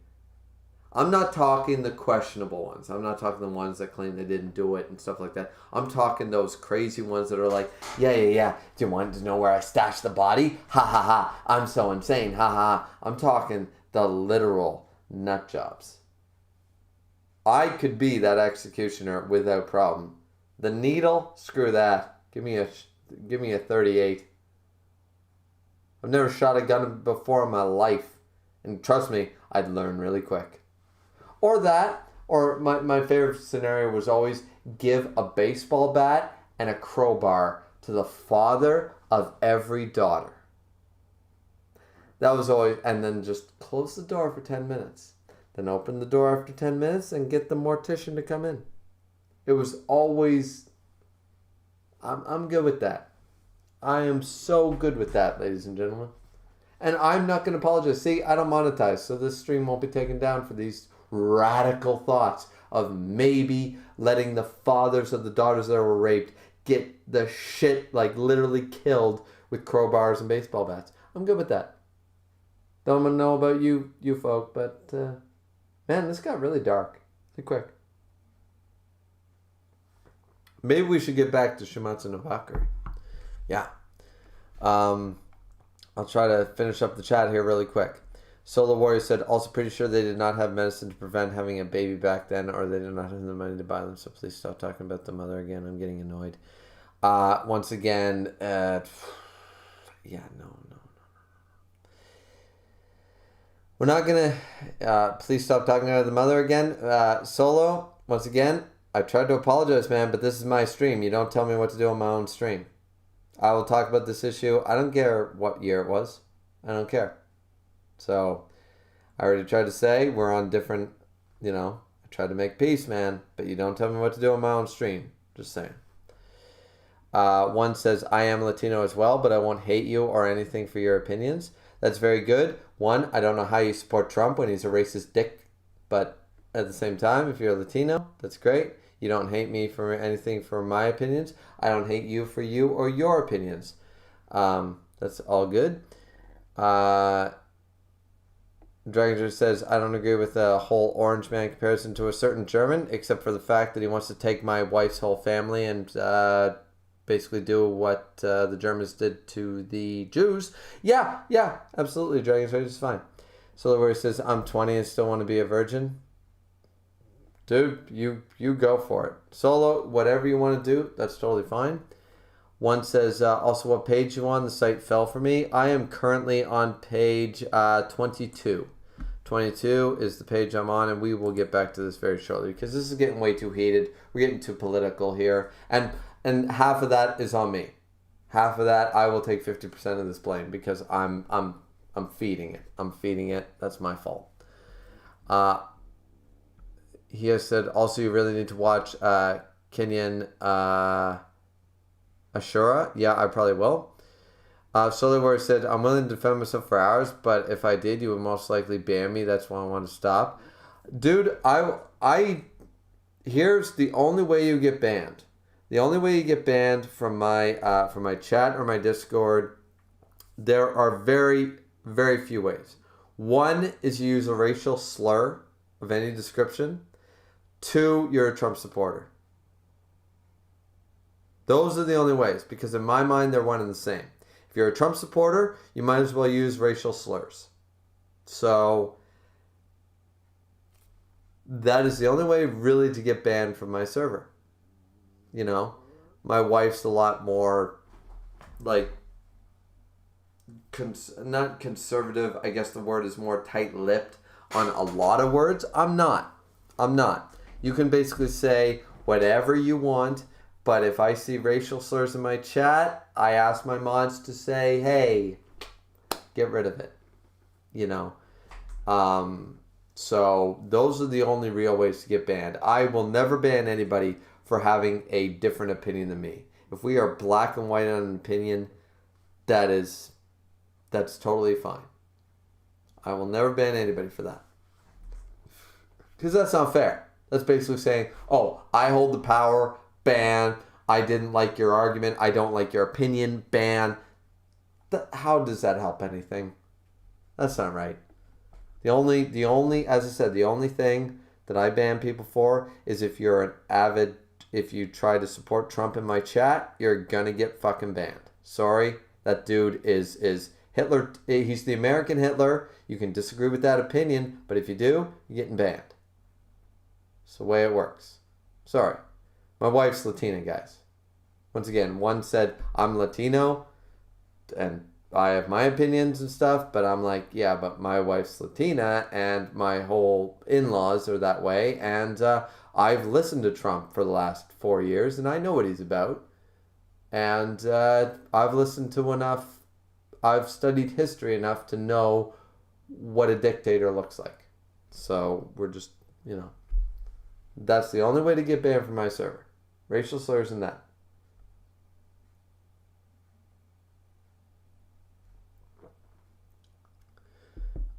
I'm not talking the questionable ones. I'm not talking the ones that claim they didn't do it and stuff like that. I'm talking those crazy ones that are like, yeah. Do you want to know where I stashed the body? Ha ha ha. I'm so insane. Ha ha. I'm talking the literal nut jobs. I could be that executioner without problem. The needle, screw that. Give me a 38. I've never shot a gun before in my life, and trust me, I'd learn really quick. Or that, or my favorite scenario was always give a baseball bat and a crowbar to the father of every daughter. That was always, and then just close the door for 10 minutes. Then open the door after 10 minutes and get the mortician to come in. It was always... I'm good with that. I am so good with that, ladies and gentlemen. And I'm not going to apologize. See, I don't monetize, so this stream won't be taken down for these radical thoughts of maybe letting the fathers of the daughters that were raped get the shit, like, literally killed with crowbars and baseball bats. I'm good with that. Don't know about you folk, but... man, this got really dark. Too quick. Maybe we should get back to Shuumatsu no Valkyrie. Yeah. I'll try to finish up the chat here really quick. Solar Warrior said, also pretty sure they did not have medicine to prevent having a baby back then, or they did not have the money to buy them, so please stop talking about the mother again. I'm getting annoyed. Once again, no. We're not going to... please stop talking about the mother again. Solo, once again, I tried to apologize, man, but this is my stream. You don't tell me what to do on my own stream. I will talk about this issue. I don't care what year it was. I don't care. So, I already tried to say we're on different... I tried to make peace, man, but you don't tell me what to do on my own stream. Just saying. One says, I am Latino as well, but I won't hate you or anything for your opinions. That's very good. One, I don't know how you support Trump when he's a racist dick, but at the same time, if you're a Latino, that's great. You don't hate me for anything for my opinions. I don't hate you for you or your opinions. That's all good. Dragon says, I don't agree with the whole orange man comparison to a certain German, except for the fact that he wants to take my wife's whole family and basically do what the Germans did to the Jews. Yeah, absolutely. Dragon's Rage is fine. So where he says, I'm 20 and still want to be a virgin. Dude, you go for it. Solo, whatever you want to do, that's totally fine. One says, also what page you on? The site fell for me. I am currently on page 22. 22 is the page I'm on, and we will get back to this very shortly because this is getting way too heated. We're getting too political here. And half of that is on me. Half of that, I will take 50% of this blame because I'm feeding it. I'm feeding it. That's my fault. He has said, also you really need to watch Kenyan Ashura. Yeah, I probably will. Solarware said, I'm willing to defend myself for hours, but if I did, you would most likely ban me. That's why I want to stop. Dude, here's the only way you get banned. The only way you get banned from my chat or my Discord, there are very, very few ways. One is you use a racial slur of any description. Two, you're a Trump supporter. Those are the only ways, because in my mind, they're one and the same. If you're a Trump supporter, you might as well use racial slurs. So that is the only way really to get banned from my server. You know, my wife's a lot more like not conservative. I guess the word is more tight-lipped on a lot of words. I'm not. You can basically say whatever you want. But if I see racial slurs in my chat, I ask my mods to say, hey, get rid of it. You know? So those are the only real ways to get banned. I will never ban anybody for having a different opinion than me. If we are black and white on an opinion, that's totally fine. I will never ban anybody for that. Because that's not fair. That's basically saying, oh, I hold the power, ban. I didn't like your argument. I don't like your opinion. Ban. How does that help anything? That's not right. The only, as I said, the only thing that I ban people for is if you try to support Trump in my chat, you're gonna get fucking banned. Sorry, that dude is Hitler. He's the American Hitler. You can disagree with that opinion, but if you do, you're getting banned. It's the way it works. Sorry. My wife's Latina, guys. Once again, one said, I'm Latino, and I have my opinions and stuff, but I'm like, yeah, but my wife's Latina, and my whole in-laws are that way, and I've listened to Trump for the last 4 years, and I know what he's about. And I've listened to enough, I've studied history enough to know what a dictator looks like. So we're just, you know, that's the only way to get banned from my server. Racial slurs and that.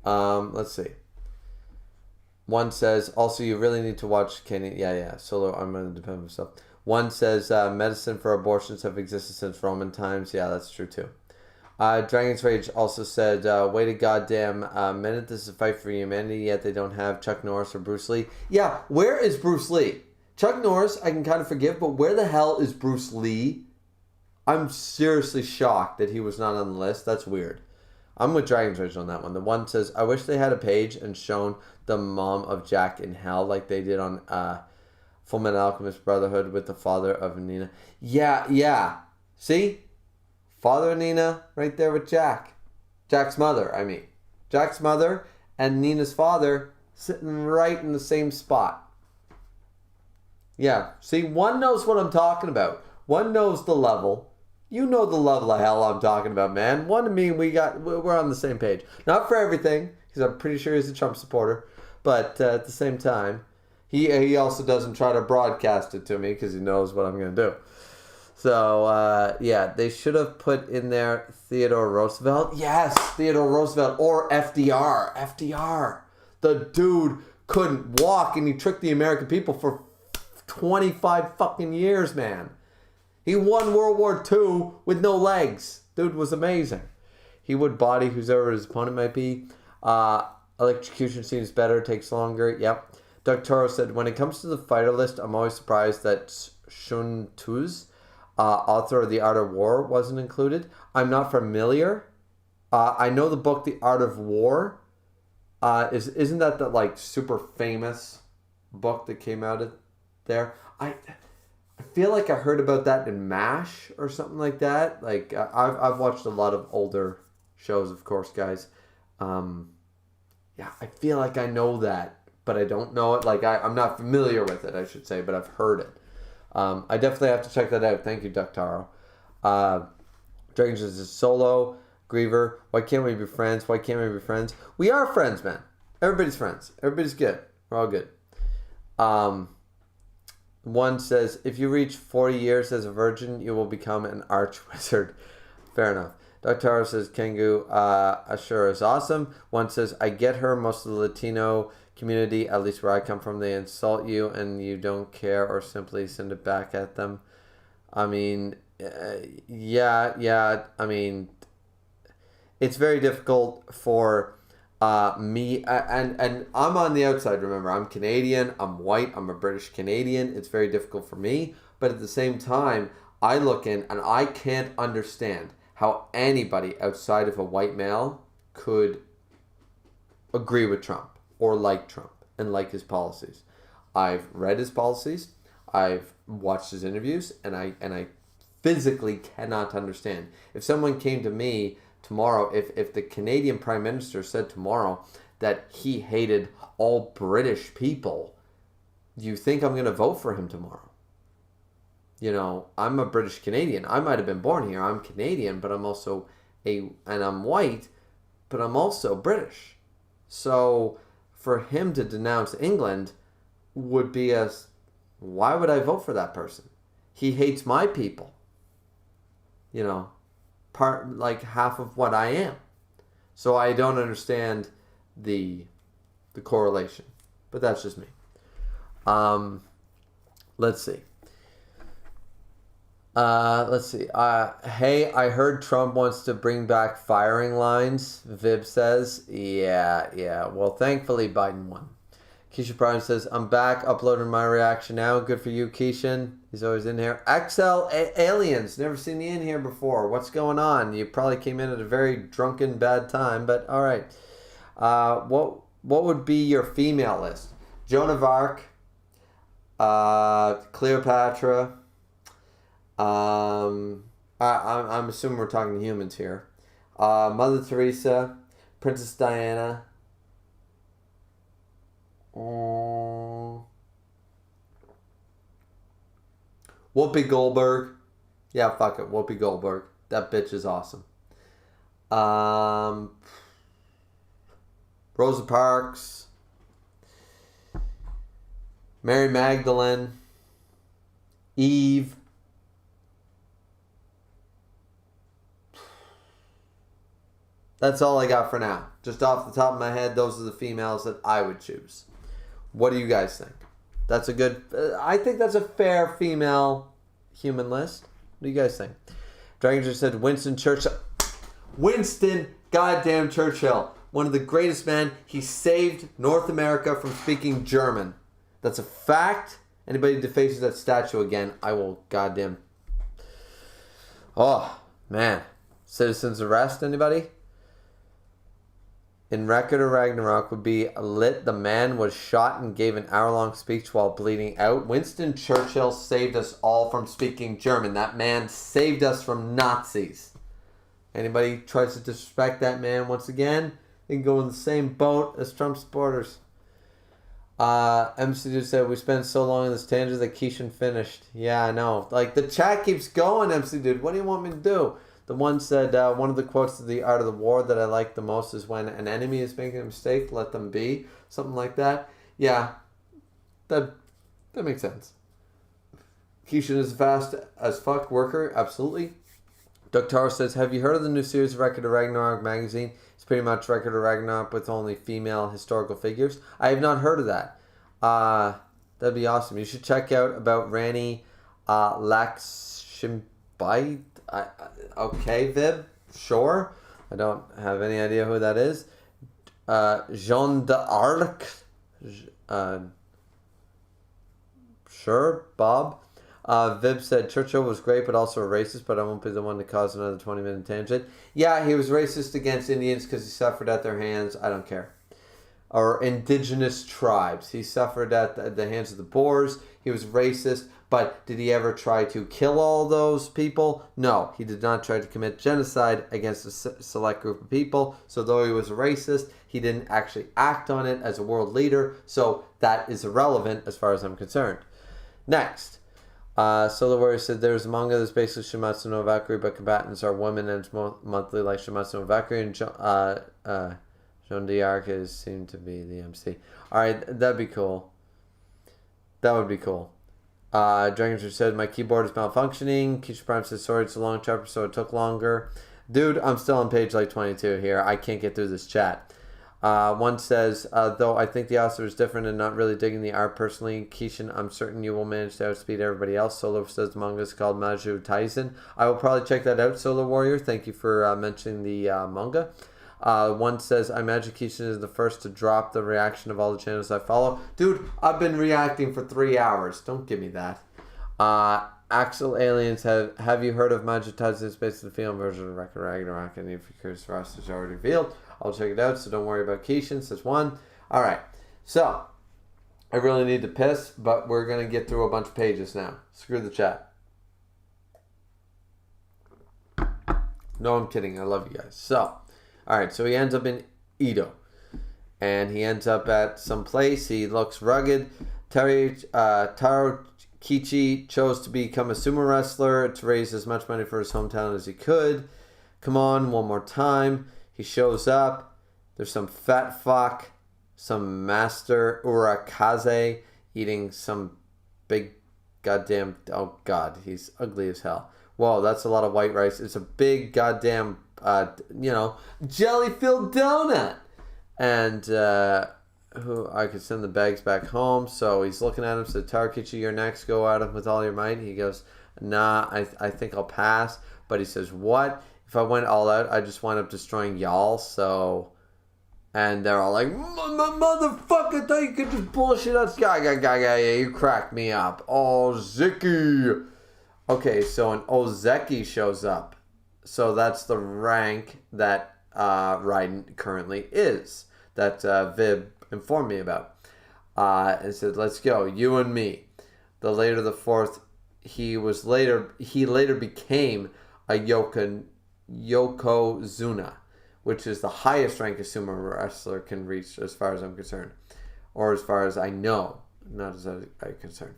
Let's see. One says, also you really need to watch Kenny. Yeah. Solo, I'm going to depend on myself. One says, medicine for abortions have existed since Roman times. Yeah, that's true too. Dragon's Rage also said, wait a goddamn minute, this is a fight for humanity, yet they don't have Chuck Norris or Bruce Lee. Yeah, where is Bruce Lee? Chuck Norris, I can kind of forgive, but where the hell is Bruce Lee? I'm seriously shocked that he was not on the list. That's weird. I'm with Dragon's Rage on that one. The one says, I wish they had a page and shown the mom of Jack in hell like they did on Fullmetal Alchemist Brotherhood with the father of Nina. Yeah. See? Father of Nina right there with Jack. Jack's mother, I mean. Jack's mother and Nina's father sitting right in the same spot. Yeah. See, one knows what I'm talking about. One knows the level. You know the level of hell I'm talking about, man. One to me, we're on the same page. Not for everything, because I'm pretty sure he's a Trump supporter. But at the same time, he also doesn't try to broadcast it to me because he knows what I'm going to do. So, yeah, they should have put in there Theodore Roosevelt. Yes, Theodore Roosevelt or FDR. The dude couldn't walk and he tricked the American people for 25 fucking years, man. He won World War II with no legs. Dude was amazing. He would body whoever his opponent might be. Electrocution seems better, takes longer. Yep. Doug Toro said, when it comes to the fighter list, I'm always surprised that Shuumatsu, author of The Art of War, wasn't included. I'm not familiar. I know the book The Art of War. Isn't that the like super famous book that came out of there? I feel like I heard about that in MASH or something like that. Like I've watched a lot of older shows, of course, guys. Yeah, I feel like I know that, but I don't know it. Like I'm not familiar with it, I should say, but I've heard it. I definitely have to check that out. Thank you, Duck Taro. Dragons is solo. Griever, why can't we be friends? Why can't we be friends? We are friends, man. Everybody's friends. Everybody's good. We're all good. One says, if you reach 40 years as a virgin, you will become an arch wizard. Fair enough. Dr. Taro says, Kengu Ashura is awesome. One says, I get her. Most of the Latino community, at least where I come from, they insult you and you don't care or simply send it back at them. I mean, yeah. I mean, it's very difficult for me, and I'm on the outside, remember. I'm Canadian, I'm white, I'm a British Canadian. It's very difficult for me. But at the same time, I look in and I can't understand how anybody outside of a white male could agree with Trump or like Trump and like his policies. I've read his policies, I've watched his interviews, and I physically cannot understand. If someone came to me tomorrow, if the Canadian Prime Minister said tomorrow that he hated all British people, do you think I'm going to vote for him tomorrow? You know, I'm a British Canadian. I might have been born here. I'm Canadian, but I'm also and I'm white, but I'm also British. So for him to denounce England would be why would I vote for that person? He hates my people. You know, like half of what I am. So I don't understand the correlation. But that's just me. Let's see. Hey, I heard Trump wants to bring back firing lines, Vib says. Yeah. Well, thankfully, Biden won. Keisha Prime says, I'm back, uploading my reaction now. Good for you, Keishan. He's always in here. XL Aliens. Never seen you in here before. What's going on? You probably came in at a very drunken, bad time, but all right. What would be your female list? Joan of Arc, Cleopatra. I'm assuming we're talking humans here. Mother Teresa, Princess Diana. Whoopi Goldberg. Yeah, fuck it. Whoopi Goldberg. That bitch is awesome. Rosa Parks. Mary Magdalene. Eve. That's all I got for now. Just off the top of my head, those are the females that I would choose. What do you guys think? That's a good... I think that's a fair female human list. What do you guys think? Dragon just said Winston Churchill. Winston goddamn Churchill. One of the greatest men. He saved North America from speaking German. That's a fact. Anybody defaces that statue again, I will goddamn... Oh, man. Citizen's arrest, anybody? In Record of Ragnarok would be lit. The man was shot and gave an hour-long speech while bleeding out. Winston Churchill saved us all from speaking German. That man saved us from Nazis. Anybody tries to disrespect that man once again, they can go in the same boat as Trump supporters. MC Dude said, we spent so long in this tangent that Keishan finished. Yeah, I know. Like, the chat keeps going, MC Dude. What do you want me to do? The one said, one of the quotes of The Art of the War that I like the most is when an enemy is making a mistake, let them be. Something like that. Yeah, that makes sense. Keishan is fast as fuck worker. Absolutely. Doug Taro says, have you heard of the new series Record of Ragnarok magazine? It's pretty much Record of Ragnarok with only female historical figures. I have not heard of that. That'd be awesome. You should check out about Rani Lakshmi. Okay, Vib. Sure. I don't have any idea who that is. Jean d'Arc. Sure, Bob. Vib said Churchill was great but also a racist, but I won't be the one to cause another 20-minute tangent. Yeah, he was racist against Indians because he suffered at their hands. I don't care. Or indigenous tribes. He suffered at the hands of the Boers. He was racist, but did he ever try to kill all those people? No, he did not try to commit genocide against a select group of people. So though he was a racist, he didn't actually act on it as a world leader. So that is irrelevant as far as I'm concerned. Next. Solar Warrior said there's a manga that's basically Shuumatsu no Valkyrie, but combatants are women and it's monthly like Shuumatsu no Valkyrie, and Jean d'Arc seemed to be the MC. Alright, that'd be cool. That would be cool. Dragon said my keyboard is malfunctioning. Keisha Prime says sorry, it's a long chapter, so it took longer. Dude, I'm still on page like 22 here. I can't get through this chat. One says, though I think the author is different and not really digging the art personally, Keishan, I'm certain you will manage to outspeed everybody else. Solo says the manga is called Maju Taisen. I will probably check that out, Solar Warrior. Thank you for mentioning the manga. One says, I imagine Keishan is the first to drop the reaction of all the channels I follow. Dude, I've been reacting for 3 hours. Don't give me that. Axel Aliens, have you heard of Maju Taisen? It's basically the film version of Record Ragnarok, and if you're curious, the rest is already revealed. I'll check it out, so don't worry about Keishan, says one. Alright, so, I really need to piss, but we're going to get through a bunch of pages now. Screw the chat. No, I'm kidding. I love you guys. So, alright, so he ends up in Edo. And he ends up at some place. He looks rugged. Taro Kichi chose to become a sumo wrestler to raise as much money for his hometown as he could. Come on, one more time. He shows up. There's some fat fuck, some master urakaze eating some big goddamn... Oh, God, he's ugly as hell. Whoa, that's a lot of white rice. It's a big goddamn, jelly-filled donut. And who I could send the bags back home. So he's looking at him, said, Tarakichi, you're next. Go at him with all your might. He goes, nah, I think I'll pass. But he says, what? If I went all out, I just wind up destroying y'all, so... And they're all like, motherfucker, I thought you could just bullshit us. Yeah, you cracked me up. Ozeki. Okay, so an Ozeki shows up. So that's the rank that Raiden currently is. That Vib informed me about. And said, let's go, you and me. The later the fourth, he later became a Yokozuna, which is the highest rank a sumo wrestler can reach as far as I'm concerned. Or as far as I know, not as I'm concerned.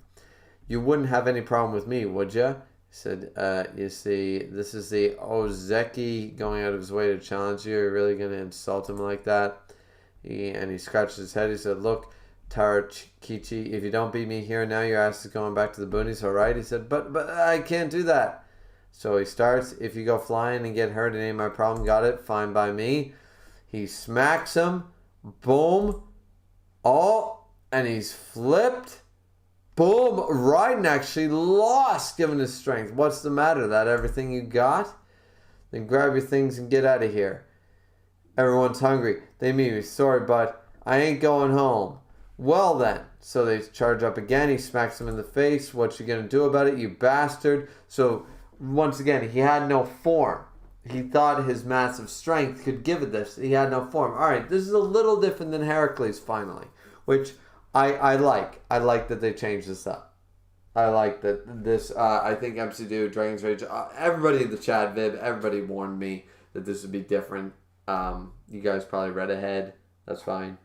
You wouldn't have any problem with me, would you? He said, you see, this is the Ozeki going out of his way to challenge you. You're really going to insult him like that? And he scratched his head. He said, look, Tarakichi, if you don't beat me here now, your ass is going back to the boonies, all right? He said, but I can't do that. So he starts, if you go flying and get hurt, it ain't my problem. Got it? Fine by me. He smacks him. Boom. Oh, and he's flipped. Boom. Raiden actually lost given his strength. What's the matter? That everything you got? Then grab your things and get out of here. Everyone's hungry. They mean me. Sorry, but I ain't going home. Well then. So they charge up again. He smacks him in the face. What you gonna do about it, you bastard? So... Once again, he had no form. He thought his massive strength could give it this. He had no form. All right, this is a little different than Heracles, finally, which I like. I like that they changed this up. I like that this, I think MC2, Dragon's Rage, everybody in the chat, Vib, everybody warned me that this would be different. You guys probably read ahead. That's fine.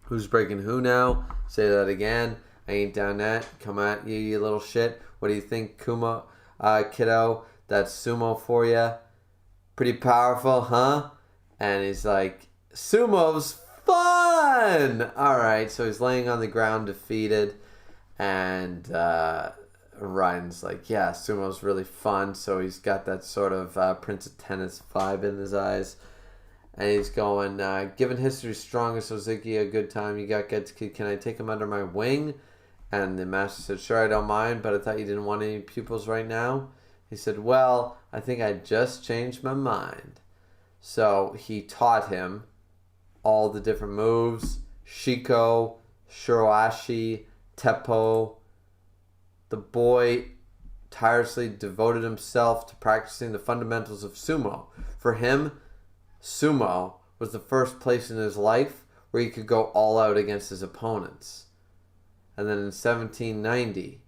Who's breaking who now? Say that again. I ain't down that. Come at you, you little shit. What do you think, Kuma, kiddo? That's sumo for you. Pretty powerful, huh? And he's like, sumo's fun! Alright, so he's laying on the ground defeated. And Ryan's like, yeah, sumo's really fun. So he's got that sort of Prince of Tennis vibe in his eyes. And he's going, given history's strongest Ozeki a good time, you got Ged's kid. Can I take him under my wing? And the master said, sure, I don't mind, but I thought you didn't want any pupils right now. He said, well, I think I just changed my mind. So he taught him all the different moves, Shiko, Shiroashi, Teppo. The boy tirelessly devoted himself to practicing the fundamentals of sumo. For him, sumo was the first place in his life where he could go all out against his opponents. And then in 1790,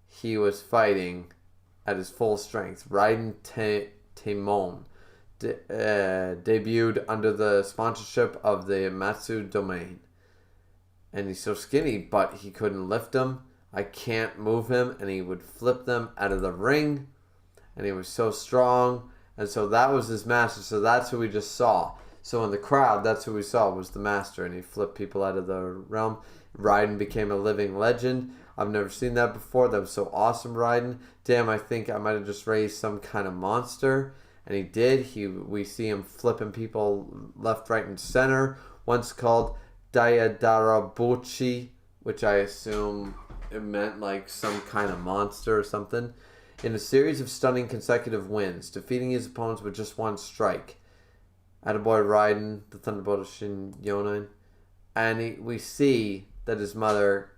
he was fighting at his full strength. Raiden Taemon debuted under the sponsorship of the Matsu domain. And he's so skinny, but he couldn't lift him. I can't move him, and he would flip them out of the ring. And he was so strong. And so that was his master. So that's who we just saw. So in the crowd, that's who we saw was the master. And he flipped people out of the realm. Raiden became a living legend. I've never seen that before. That was so awesome, Raiden. Damn, I think I might have just raised some kind of monster. And he did. We see him flipping people left, right, and center. Once called Dayadarabuchi, which I assume it meant like some kind of monster or something. In a series of stunning consecutive wins, defeating his opponents with just one strike. Attaboy Raiden, the Thunderbolt of Shin Yonin. And we see that his mother,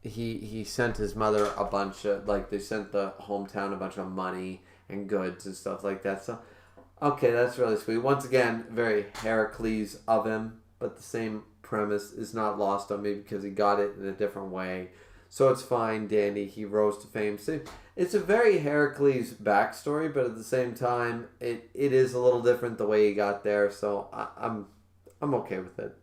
he sent his mother a bunch of, like, they sent the hometown a bunch of money and goods and stuff like that. So, okay, that's really sweet. Once again, very Heracles of him, but the same premise is not lost on me because he got it in a different way. So it's fine, dandy. He rose to fame. So it's a very Heracles backstory, but at the same time, it is a little different the way he got there. So I'm okay with it.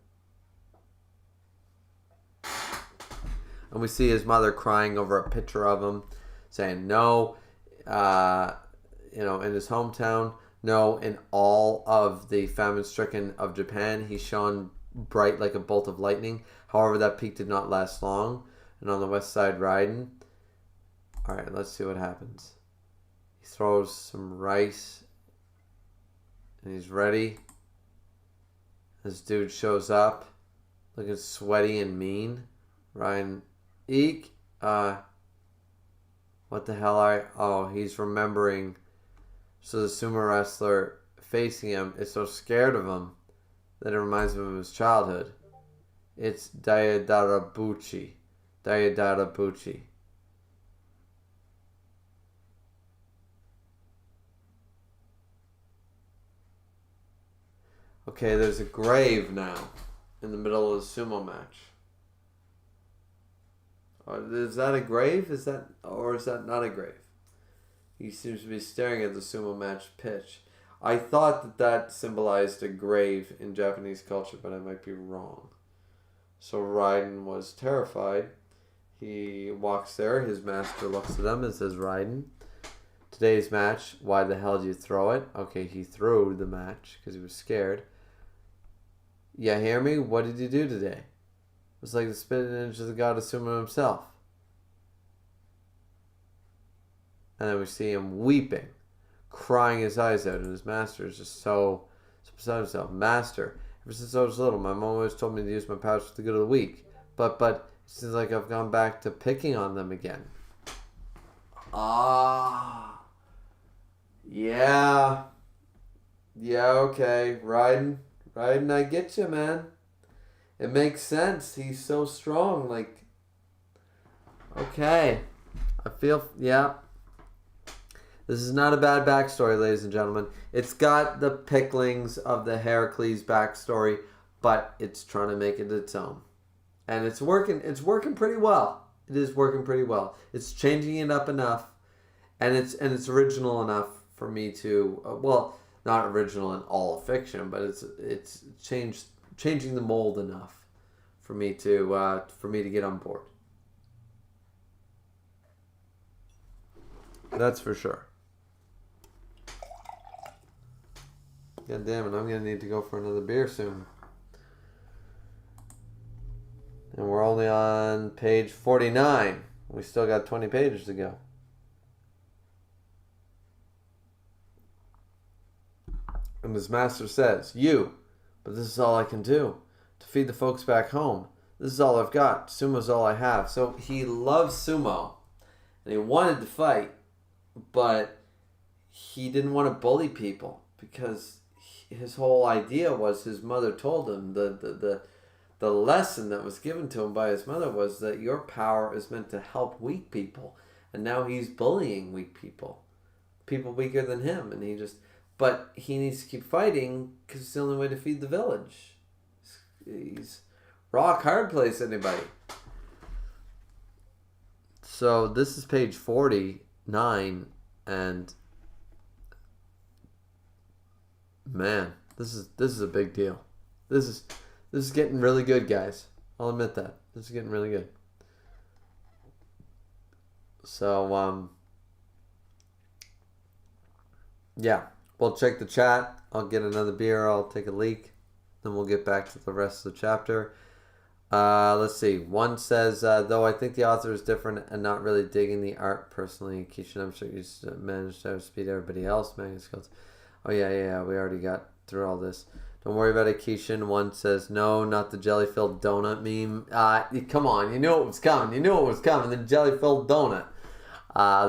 And we see his mother crying over a picture of him, saying no, in his hometown, no, in all of the famine-stricken of Japan, he shone bright like a bolt of lightning. However, that peak did not last long. And on the west side, Raiden. Alright, let's see what happens. He throws some rice. And he's ready. This dude shows up. Looking sweaty and mean. Raiden. Eek. What the hell Oh, he's remembering. So the sumo wrestler facing him is so scared of him that it reminds him of his childhood. It's Dayadarabuchi. Dayadarabuchi. Okay, there's a grave now in the middle of the sumo match. Is that a grave? Or is that not a grave? He seems to be staring at the sumo match pitch. I thought that symbolized a grave in Japanese culture, but I might be wrong. So Raiden was terrified. He walks there. His master looks at him and says, Raiden, today's match, why the hell did you throw it? Okay, he threw the match because he was scared. Yeah, hear me? What did you do today? It was like the spitting image of the god of sumo himself. And then we see him weeping, crying his eyes out, and his master is just so beside himself. Master, ever since I was little, my mom always told me to use my powers for the good of the weak. But it seems like I've gone back to picking on them again. Yeah. Yeah, okay. Raiden, I get you, man. It makes sense. He's so strong. Like, okay. I feel, yeah. This is not a bad backstory, ladies and gentlemen. It's got the picklings of the Heracles backstory, but it's trying to make it its own. And it's working pretty well. It is working pretty well. It's changing it up enough, and it's original enough for me to, not original in all fiction, but it's changing the mold enough for me to get on board. That's for sure. God damn it, I'm going to need to go for another beer soon. And we're only on page 49. We still got 20 pages to go. And his master says, "You, but this is all I can do to feed the folks back home. This is all I've got. Sumo's all I have." So he loves sumo, and he wanted to fight, but he didn't want to bully people because his whole idea was his mother told him the lesson that was given to him by his mother was that your power is meant to help weak people, and now he's bullying weak people weaker than him, and but he needs to keep fighting because it's the only way to feed the village. He's rock hard place, anybody. So this is page 49, and man, this is a big deal. This is getting really good, guys. I'll admit that. This is getting really good. So yeah, we'll check the chat. I'll get another beer. I'll take a leak. Then we'll get back to the rest of the chapter. Let's see. One says, though I think the author is different and not really digging the art personally. Keishan, I'm sure you managed to outspeed everybody else. Manga skills. Oh, yeah. We already got through all this. Don't worry about it, Keishan. One says, no, not the jelly-filled donut meme. Come on. You knew it was coming. The jelly-filled donut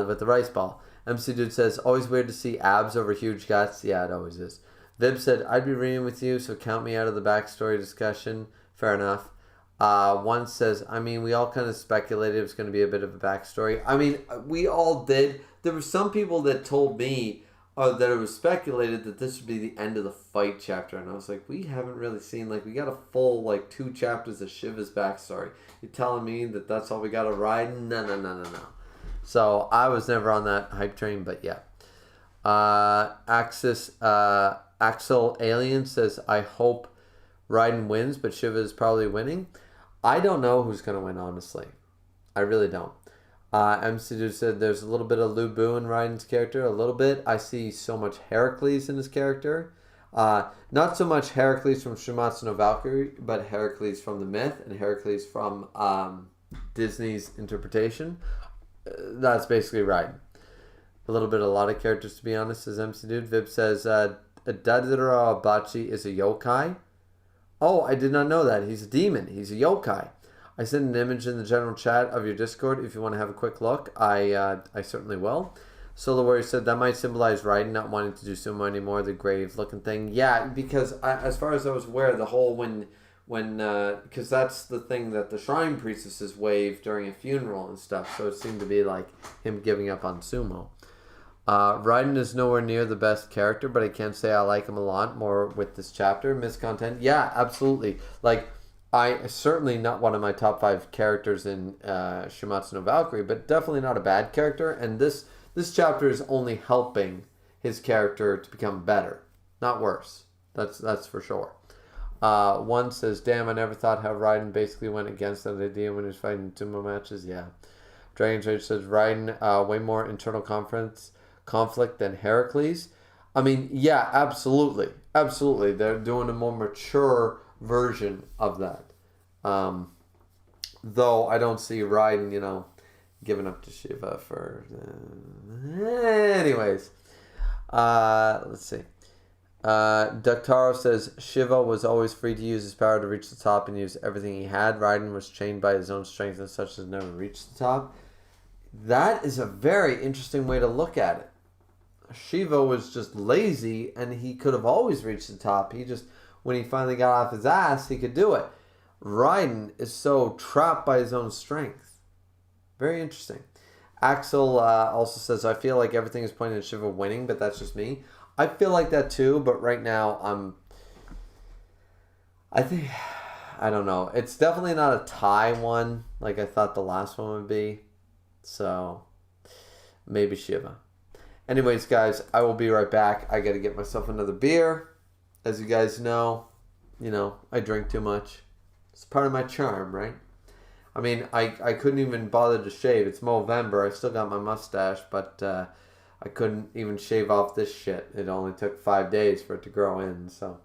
with the rice ball. MC Dude says, always weird to see abs over huge guts. Yeah, it always is. Vib said, I'd be reading with you, so count me out of the backstory discussion. Fair enough. One says, I mean, we all kind of speculated it was going to be a bit of a backstory. I mean, we all did. There were some people that told me that it was speculated that this would be the end of the fight chapter. And I was like, we haven't really seen, we got a full, 2 chapters of Shiva's backstory. You're telling me that that's all we got to ride? No. So I was never on that hype train, but yeah. Axel Alien says, I hope Raiden wins, but Shiva is probably winning. I don't know who's going to win, honestly. I really don't. MC Dude said there's a little bit of Lu Bu in Raiden's character. A little bit. I see so much Heracles in his character. Not so much Heracles from Shuumatsu no Valkyrie, but Heracles from the myth and Heracles from Disney's interpretation. That's basically Raiden. A lot of characters, to be honest, says MC Dude. Vib says, Dadira Abachi is a yokai. Oh, I did not know that. He's a demon. He's a yokai. I sent an image in the general chat of your Discord if you want to have a quick look. I certainly will. Solar Warrior said that might symbolize Raiden not wanting to do sumo anymore, the grave looking thing. Yeah, because as far as I was aware, the whole when because that's the thing that the shrine priestesses wave during a funeral and stuff, so it seemed to be like him giving up on sumo. Raiden is nowhere near the best character, but I can say I like him a lot more with this chapter. Missed content? Yeah, absolutely. I certainly not one of my top 5 characters in Shuumatsu no Valkyrie, but definitely not a bad character, and this chapter is only helping his character to become better, not worse. That's for sure. One says, damn, I never thought how Raiden basically went against that idea when he was fighting sumo matches. Yeah. Dragon Rage says, Raiden, way more internal conflict than Heracles. I mean, yeah, absolutely. Absolutely. They're doing a more mature version of that. Though I don't see Raiden, giving up to Shiva for... anyways. Let's see. Ductaro says, Shiva was always free to use his power to reach the top and use everything he had. Raiden was chained by his own strength and such as never reached the top. That is a very interesting way to look at it. Shiva was just lazy and he could have always reached the top. He just, when he finally got off his ass, he could do it. Raiden is so trapped by his own strength. Very interesting. Axel also says, I feel like everything is pointing at Shiva winning, but that's just me. I feel like that too, but right now I don't know. It's definitely not a tie one like I thought the last one would be. So, maybe Shiva. Anyways, guys, I will be right back. I got to get myself another beer. As you guys know, I drink too much. It's part of my charm, right? I mean, I couldn't even bother to shave. It's Movember. I still got my mustache, but I couldn't even shave off this shit. It only took 5 days for it to grow in, so.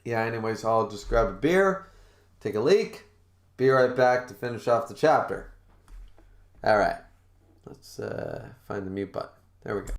Yeah, anyways, I'll just grab a beer, take a leak, be right back to finish off the chapter. Alright. Let's find the mute button. There we go.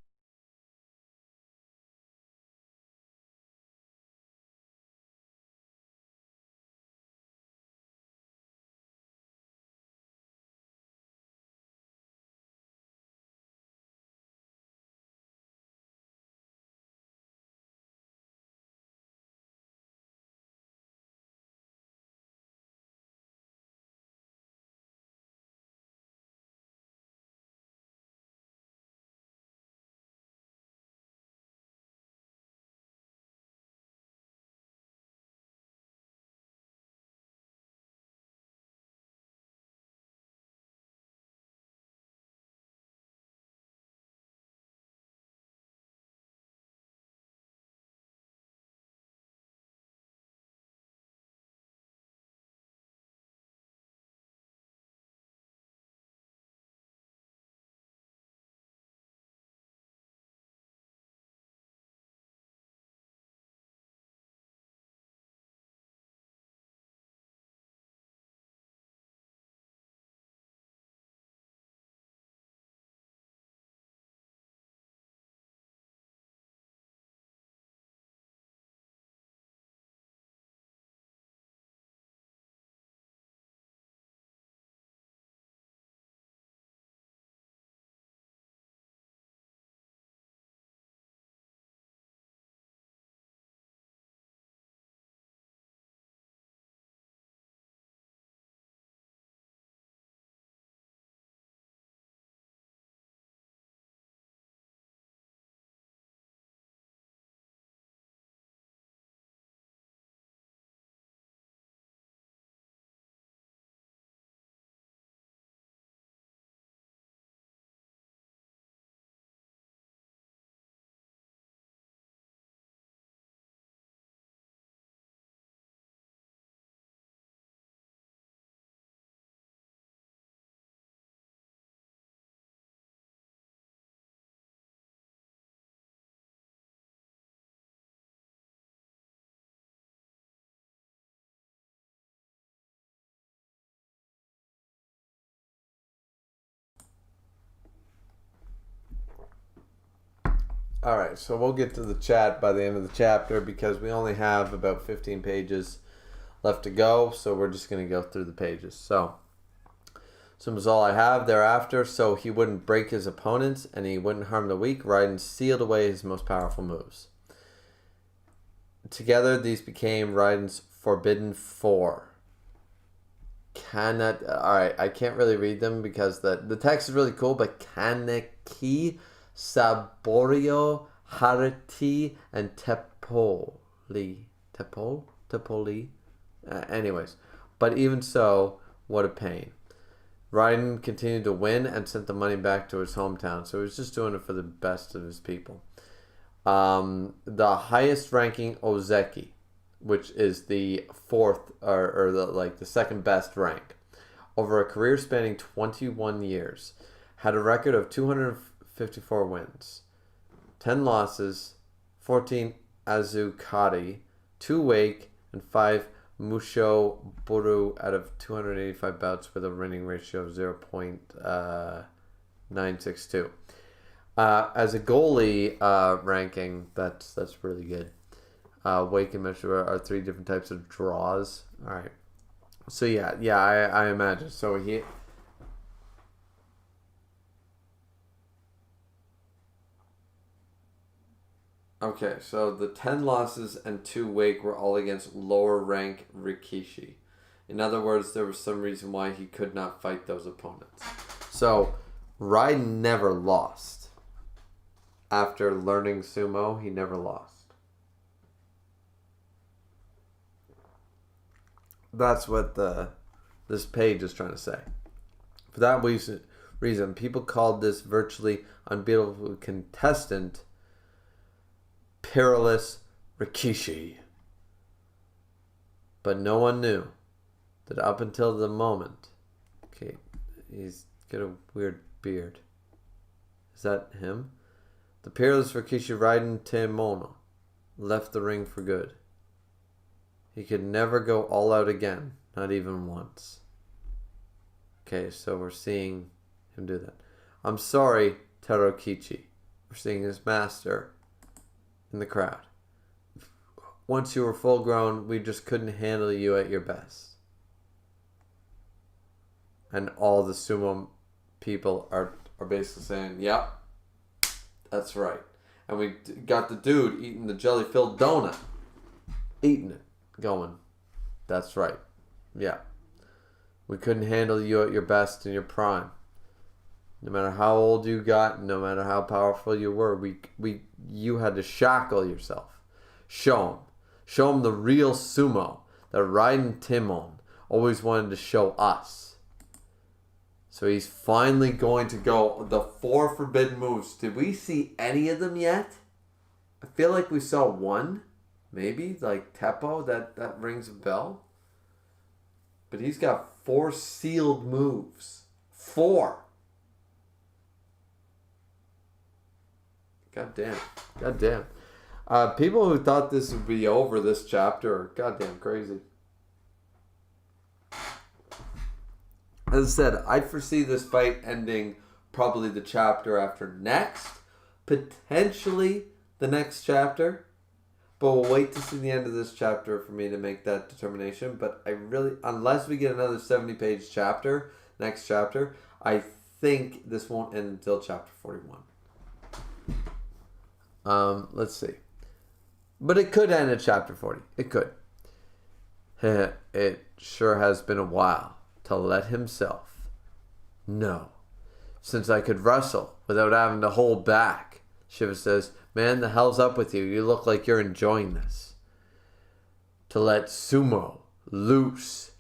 All right, so we'll get to the chat by the end of the chapter because we only have about 15 pages left to go, so we're just going to go through the pages. So was all I have thereafter, so he wouldn't break his opponents and he wouldn't harm the weak. Raiden sealed away his most powerful moves. Together, these became Raiden's Forbidden Four. Alright, I can't really read them because the text is really cool, but Kaneki, Saborio, Harati, and Tepoli. Tepoli? Anyways, but even so, what a pain. Raiden continued to win and sent the money back to his hometown, so he was just doing it for the best of his people. The highest ranking Ozeki, which is the fourth or the second best rank, over a career spanning 21 years, had a record of 254 wins, 10 losses, 14 Azukari, 2 Wake, and 5 Musho Boru out of 285 bouts with a winning ratio of 0.962. As a goalie ranking, that's really good. Wake and Musho are 3 different types of draws. All right. So I imagine. So he. Okay, so the 10 losses and 2 Wake were all against lower rank Rikishi. In other words, there was some reason why he could not fight those opponents. So, Raiden never lost. After learning sumo, he never lost. That's what this page is trying to say. For that reason, people called this virtually unbeatable contestant Perilous Rikishi. But no one knew that up until the moment... Okay, he's got a weird beard. Is that him? The Perilous Rikishi Raiden Teimono left the ring for good. He could never go all out again, not even once. Okay, so we're seeing him do that. I'm sorry, Terokichi, for seeing his master in the crowd. Once you were full grown, we just couldn't handle you at your best. And all the sumo people are basically saying, yep, that's right. And we got the dude eating the jelly-filled donut. Eating it. Going, that's right. Yeah. We couldn't handle you at your best in your prime. No matter how old you got, no matter how powerful you were, you had to shackle yourself. Show him the real sumo that Raiden Timon always wanted to show us. So he's finally going to go the 4 forbidden moves. Did we see any of them yet? I feel like we saw one, maybe, like Teppo, that rings a bell. But he's got 4 sealed moves. 4. God damn. People who thought this would be over this chapter are goddamn crazy. As I said, I foresee this fight ending probably the chapter after next. Potentially the next chapter. But we'll wait to see the end of this chapter for me to make that determination. But I really, unless we get another 70-page chapter, next chapter, I think this won't end until chapter 41. Let's see. But it could end at chapter 40. It could. It sure has been a while to let himself know. Since I could wrestle without having to hold back. Shiva says, man, the hell's up with you? You look like you're enjoying this. To let sumo loose.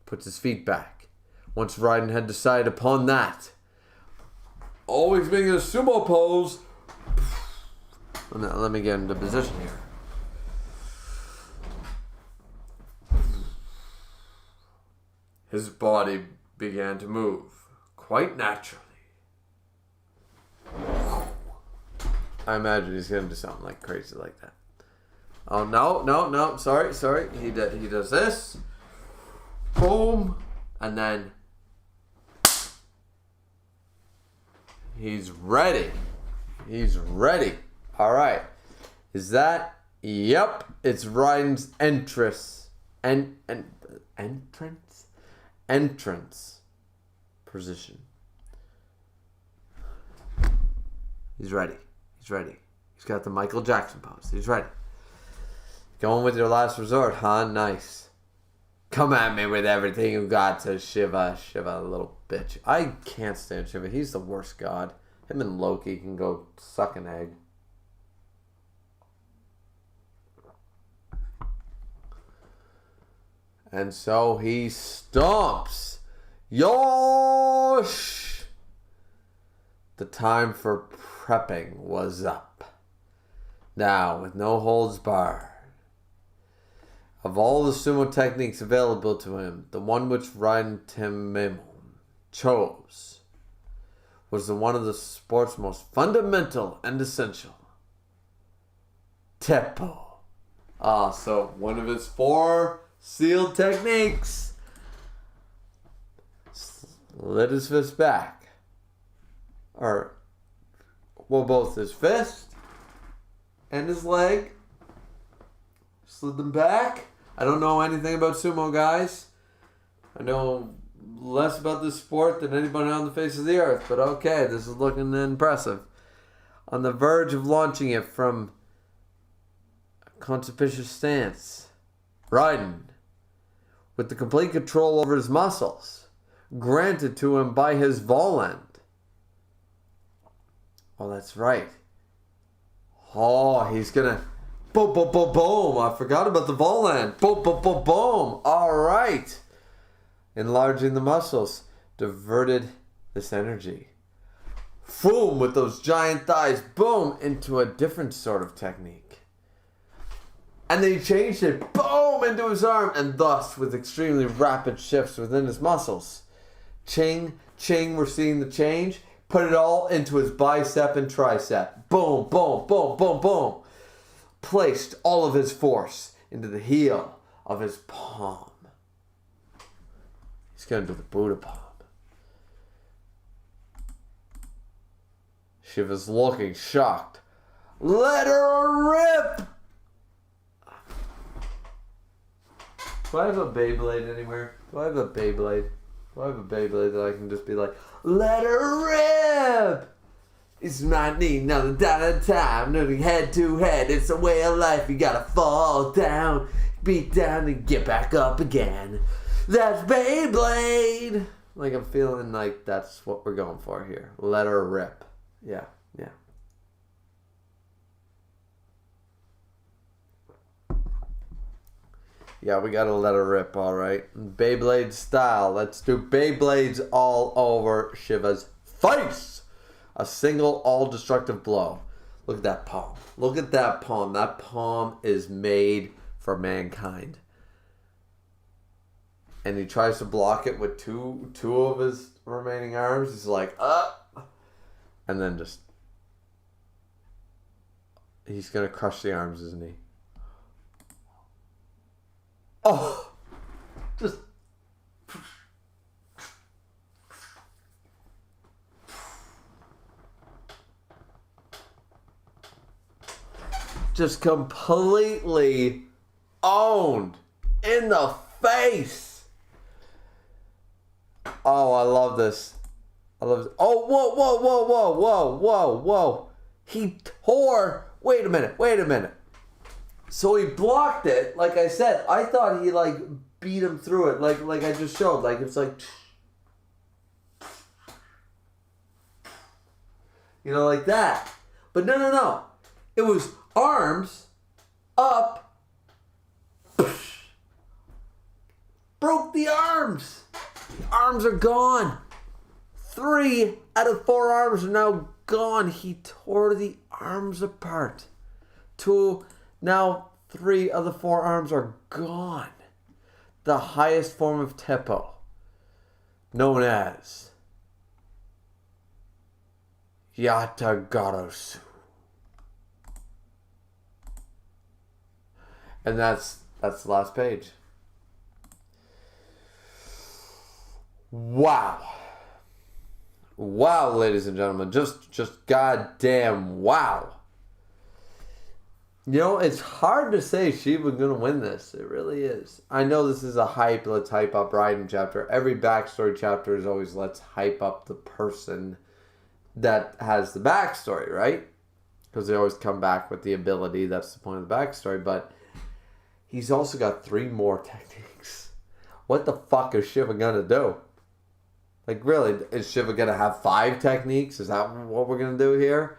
Puts his feet back. Once Raiden had decided upon that. Always being in a sumo pose. Let me get into position here. His body began to move quite naturally. I imagine he's going to do something like crazy like that. Oh, no. Sorry. He does this. Boom. And then he's ready. All right. Is that? Yep. It's Raiden's entrance. Entrance position. He's ready. He's got the Michael Jackson pose. He's ready. Going with your last resort, huh? Nice. Come at me with everything you got, says Shiva. Shiva, little bitch. I can't stand Shiva. He's the worst god. Him and Loki can go suck an egg. And so he stomps. Yosh! The time for prepping was up. Now, with no holds barred. Of all the sumo techniques available to him, the one which Raiden Timon chose was the one of the sport's most fundamental and essential. Teppo. So one of his 4 sealed techniques. Slid his fist back. Both his fist and his leg. Slid them back. I don't know anything about sumo, guys. I know less about this sport than anybody on the face of the earth. But okay, this is looking impressive. On the verge of launching it from a conspicuous stance. Raiden, with the complete control over his muscles, granted to him by his Voland. Oh, that's right. Oh, he's gonna... Boom, boom, boom, boom. I forgot about the Voland. Boom, boom, boom, boom. All right. Enlarging the muscles. Diverted this energy. Boom, with those giant thighs. Boom, into a different sort of technique. And then he changed it. Boom, into his arm. And thus, with extremely rapid shifts within his muscles. Ching, ching, we're seeing the change. Put it all into his bicep and tricep. Boom, boom, boom, boom, boom. Placed all of his force into the heel of his palm. He's going to do the Buddha palm. Shiva's looking shocked. Let her rip! Do I have a Beyblade anywhere? Do I have a Beyblade? Do I have a Beyblade that I can just be like, let her rip! It's not need another dollar time, moving head to head. It's a way of life. You gotta fall down, beat down, and get back up again. That's Beyblade. Like I'm feeling like that's what we're going for here. Let her rip. Yeah. Yeah, we gotta let her rip, alright. Beyblade style. Let's do Beyblades all over Shiva's face. A single all-destructive blow. Look at that palm. Look at that palm. That palm is made for mankind. And he tries to block it with two of his remaining arms. He's like, and then just... He's going to crush the arms, isn't he? Oh! Just completely owned in the face. Oh, I love this. Oh, whoa. He tore. Wait a minute. So he blocked it. Like I said, I thought he like beat him through it. Like I just showed. Like it's like, you know, like that. But no. It was arms up. Broke the arms. The arms are gone. 3 out of 4 arms are now gone. He tore the arms apart. now 3 of the 4 arms are gone. The highest form of Teppo, known as Yatagarasu. And that's the last page. Wow. Wow, ladies and gentlemen. Just goddamn wow. You know, it's hard to say Shiva's going to win this. It really is. I know this is a hype, let's hype up Raiden chapter. Every backstory chapter is always let's hype up the person that has the backstory, right? Because they always come back with the ability. That's the point of the backstory. But he's also got 3 more techniques. What the fuck is Shiva going to do? Like, really, is Shiva going to have 5 techniques? Is that what we're going to do here?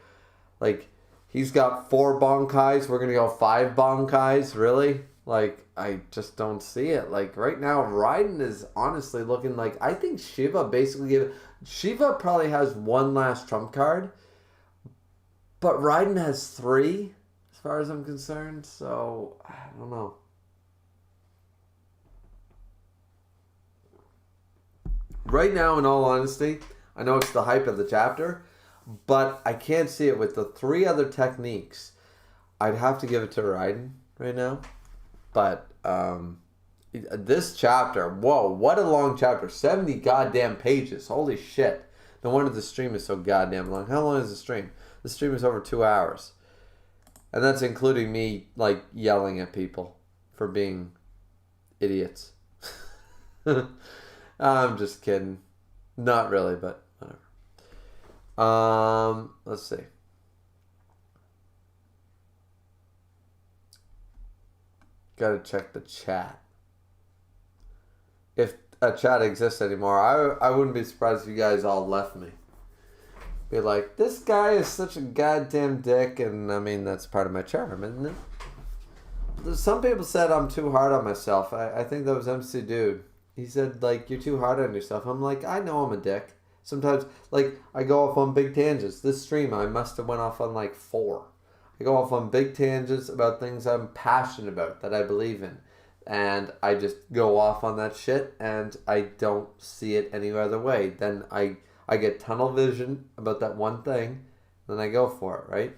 Like, he's got 4 Bankais. We're going to go 5 Bankais? Really? Like, I just don't see it. Like, right now, Raiden is honestly looking like... I think Shiva basically gave... Shiva probably has 1 last trump card. But Raiden has 3, as far as I'm concerned. So, I don't know. Right now, in all honesty, I know it's the hype of the chapter, but I can't see it with the 3 other techniques. I'd have to give it to Raiden right now. But this chapter, whoa, what a long chapter. 70 goddamn pages. Holy shit. No wonder the stream is so goddamn long. How long is the stream? The stream is over 2 hours. And that's including me, like, yelling at people for being idiots. I'm just kidding. Not really, but whatever. Let's see. Gotta check the chat. If a chat exists anymore, I wouldn't be surprised if you guys all left me. Be like, this guy is such a goddamn dick, and I mean, that's part of my charm, isn't it? Some people said I'm too hard on myself. I think that was MC Dude. He said, like, you're too hard on yourself. I'm like, I know I'm a dick. Sometimes, like, I go off on big tangents. This stream, I must have went off on, like, 4. I go off on big tangents about things I'm passionate about, that I believe in. And I just go off on that shit, and I don't see it any other way. Then I get tunnel vision about that one thing, then I go for it, right?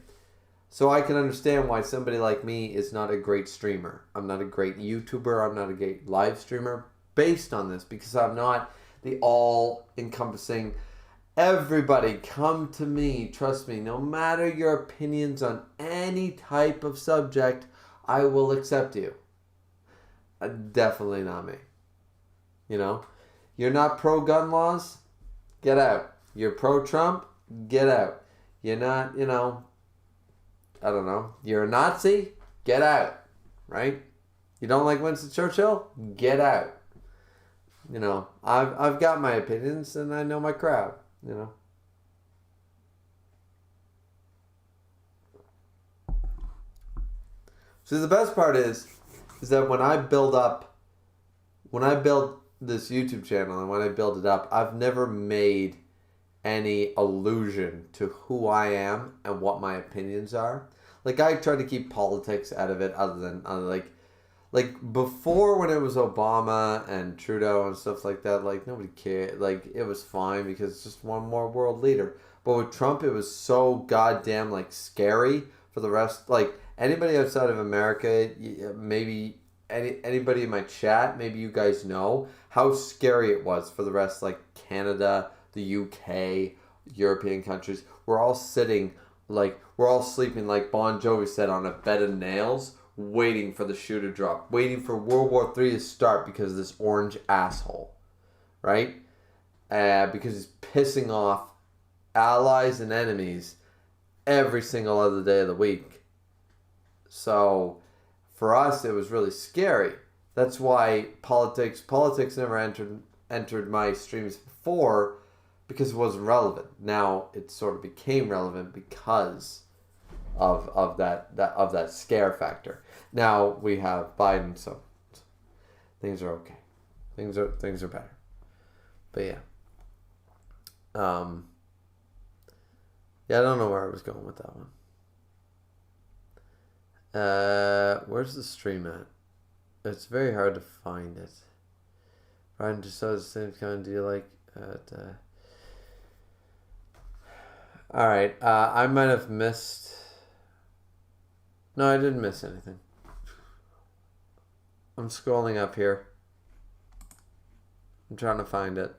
So I can understand why somebody like me is not a great streamer. I'm not a great YouTuber. I'm not a great live streamer based on this, because I'm not the all-encompassing Everybody come to me. Trust me, no matter your opinions on any type of subject, I will accept you. Definitely not me. You know? You're not pro-gun laws? Get out. You're pro-Trump? Get out. You're not, I don't know. You're a Nazi? Get out. Right? You don't like Winston Churchill? Get out. I've got my opinions and I know my crowd. So the best part is that when I build this YouTube channel and when I build it up, I've never made any allusion to who I am and what my opinions are. Like, I try to keep politics out of it, other than like before, when it was Obama and Trudeau and stuff like that, like, nobody cared. Like, it was fine because it's just one more world leader. But with Trump, it was so goddamn, like, scary for the rest. Like, anybody outside of America, maybe anybody in my chat, maybe you guys know how scary it was for the rest, like Canada, the UK, European countries. We're all sleeping, like Bon Jovi said, on a bed of nails, waiting for the shoe to drop, waiting for World War III to start because of this orange asshole, right? Because he's pissing off allies and enemies every single other day of the week. So for us, it was really scary. That's why politics never entered my streams before, because it wasn't relevant. Now it sort of became relevant because of that scare factor. Now we have Biden, so things are okay. Things are better. But yeah. Yeah, I don't know where I was going with that one. Where's the stream at? It's very hard to find it. Ryan just says the same kind. Do you like it? Alright, I might have missed... No, I didn't miss anything. I'm scrolling up here. I'm trying to find it.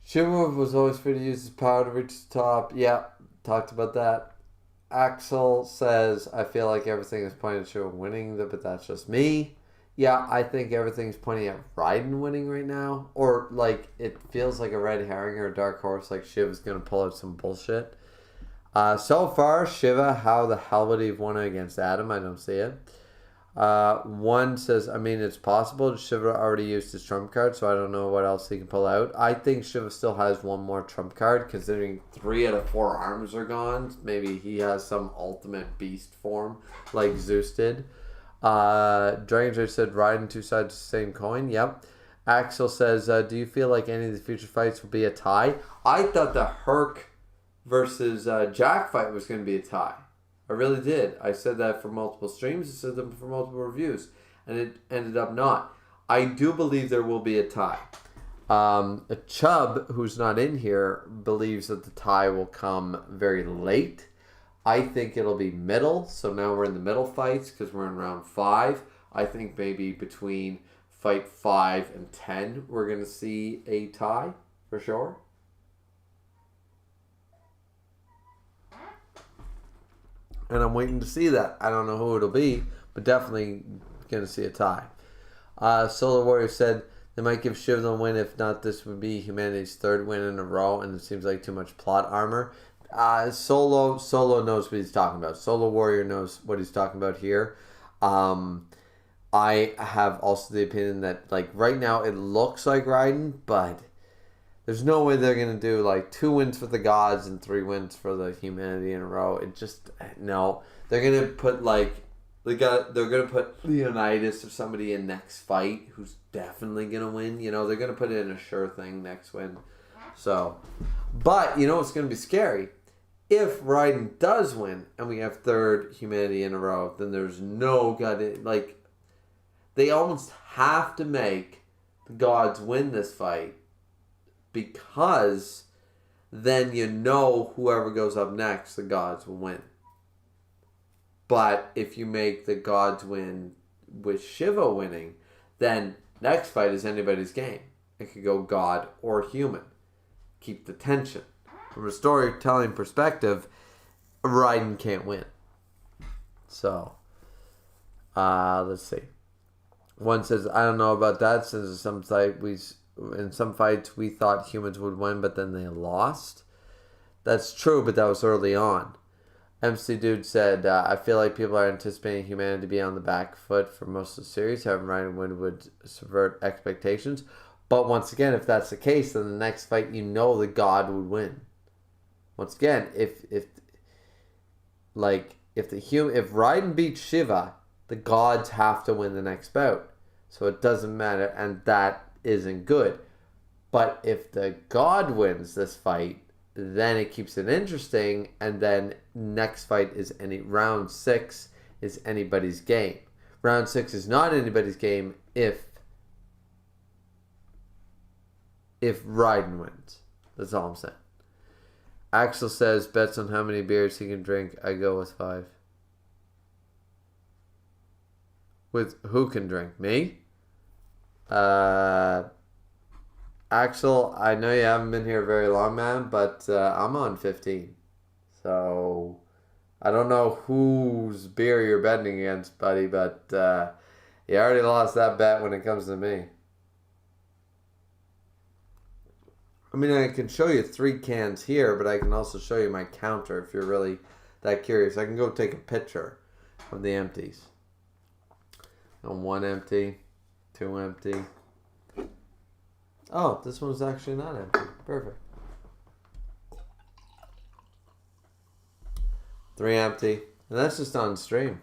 Shiva was always free to use his power to reach the top. Yeah, talked about that. Axel says, I feel like everything is pointing to Shiva winning, but that's just me. Yeah, I think everything's pointing at Raiden winning right now. Or, like, it feels like a red herring or a dark horse, like Shiva's going to pull out some bullshit. So far, Shiva, how the hell would he have won against Adam? I don't see it. One says, I mean, it's possible. Shiva already used his trump card, so I don't know what else he can pull out. I think Shiva still has one more trump card, considering 3 out of 4 arms are gone. Maybe he has some ultimate beast form, like Zeus did. Dragon Judge said, riding 2 sides of the same coin. Yep. Axel says, do you feel like any of the future fights will be a tie? I thought the Herc versus Jack fight was going to be a tie. I really did. I said that for multiple streams. I said them for multiple reviews. And it ended up not. I do believe there will be a tie. Chubb, who's not in here, believes that the tie will come very late. I think it'll be middle. So now we're in the middle fights because we're in round 5. I think maybe between fight 5 and 10, we're going to see a tie for sure. And I'm waiting to see that. I don't know who it'll be, but definitely going to see a tie. Solar Warrior said they might give Shiv the win. If not, this would be humanity's 3rd win in a row, and it seems like too much plot armor. Solo knows what he's talking about. Solar Warrior knows what he's talking about here. I have also the opinion that, like, right now it looks like Raiden, but there's no way they're going to do, like, 2 wins for the gods and 3 wins for the humanity in a row. It just, no. They're going to put, like, they're going to put Leonidas or somebody in next fight who's definitely going to win. You know, they're going to put in a sure thing next win. So, but, you know what's going to be scary? If Raiden does win and we have 3rd humanity in a row, then there's no god, like, they almost have to make the gods win this fight, because then you know whoever goes up next, the gods will win. But if you make the gods win with Shiva winning, then next fight is anybody's game. It could go god or human. Keep the tension. From a storytelling perspective, Raiden can't win. So, let's see. One says, I don't know about that, since in some fights we thought humans would win, but then they lost. That's true, but that was early on. MC Dude said, I feel like people are anticipating humanity to be on the back foot for most of the series. However, Raiden would subvert expectations. But once again, if that's the case, then the next fight, you know the god would win. Once again, if Raiden beats Shiva, the gods have to win the next bout. So it doesn't matter, and that isn't good. But if the god wins this fight, then it keeps it interesting, and then next fight is round 6 is anybody's game. Round 6 is not anybody's game if Raiden wins. That's all I'm saying. Axel says bets on how many beers he can drink. I go with 5. With who can drink? Me? Axel, I know you haven't been here very long, man, but I'm on 15. So, I don't know whose beer you're betting against, buddy, but you already lost that bet when it comes to me. I mean, I can show you 3 cans here, but I can also show you my counter if you're really that curious. I can go take a picture of the empties. And 1 empty, 2 empty. Oh, this one's actually not empty. Perfect. 3 empty. And that's just on stream.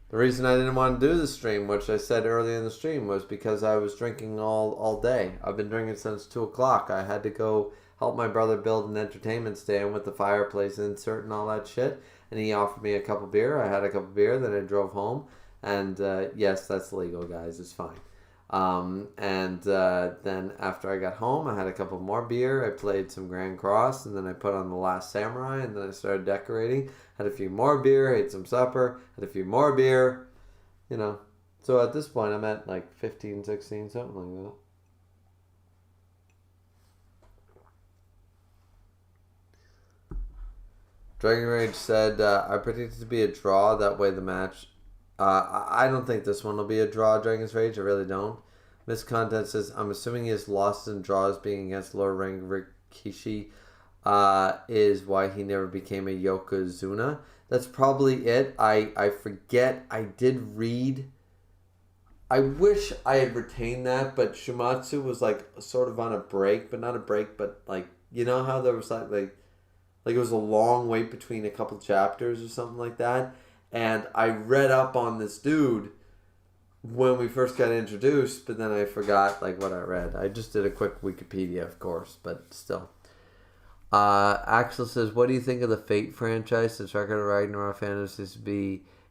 The reason I didn't want to do the stream, which I said earlier in the stream, was because I was drinking all day. I've been drinking since 2 o'clock. I had to go help my brother build an entertainment stand with the fireplace insert and all that shit. And he offered me a cup of beer. I had a cup of beer. Then I drove home. And yes, that's legal, guys. It's fine. Then after I got home, I had a couple more beer. I played some Grand Cross, and then I put on The Last Samurai, and then I started decorating. Had a few more beer, ate some supper, had a few more beer, you know. So at this point, I'm at like 15, 16, something like that. Dragon Rage said, I predict it to be a draw. That way the match... I don't think this one will be a draw, Dragon's Rage. I really don't. Miss Content says, I'm assuming his losses and draws being against lower rank Rikishi is why he never became a Yokozuna. That's probably it. I forget. I did read. I wish I had retained that, but Shuumatsu was like sort of on a break, but not a break, but like, you know how there was like it was a long wait between a couple chapters or something like that. And I read up on this dude when we first got introduced, but then I forgot like what I read. I just did a quick Wikipedia, of course, but still. Axel says, what do you think of the Fate franchise? It's record of Ragnarok fans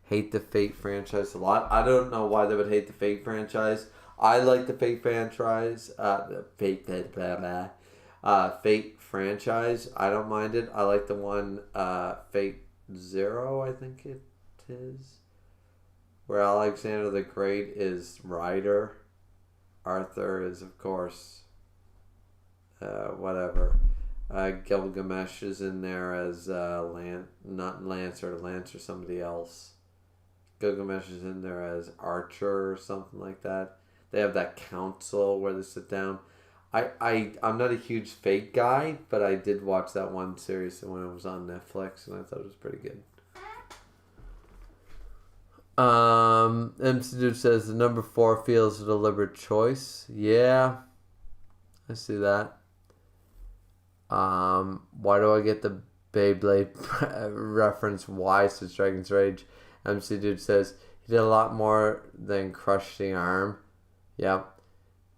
hate the Fate franchise a lot. I don't know why they would hate the Fate franchise. I like the Fate franchise. Fate franchise. I don't mind it. I like the one Fate Zero, I think it is, where Alexander the Great is Ryder. Arthur is, of course, whatever. Gilgamesh is in there as not Lancer or somebody else. Gilgamesh is in there as Archer or something like that. They have that council where they sit down. I'm not a huge Fate guy, but I did watch that one series when it was on Netflix, and I thought it was pretty good. MC Dude says the number 4 feels a deliberate choice. Yeah, I see that. Why do I get the Beyblade reference? Why? Says Dragon's Rage. MC Dude says he did a lot more than crush the arm. Yep.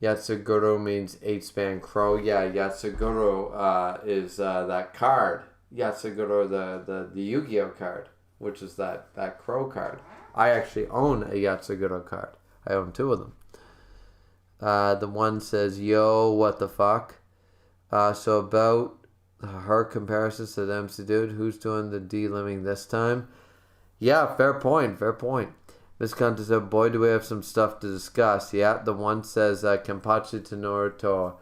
Yatsuguro means 8-span crow. Yeah, Yatsuguro is that card. Yatsuguro, the Yu-Gi-Oh card, which is that crow card. I actually own a Yatsuguro card. I own 2 of them. The one says, yo, what the fuck? So about her comparisons to the MC Dude, who's doing the D-limbing this time? Yeah, fair point. Fair point. Miss Cunt said, boy, do we have some stuff to discuss. Yeah, the one says, Kenpachi to Naruto.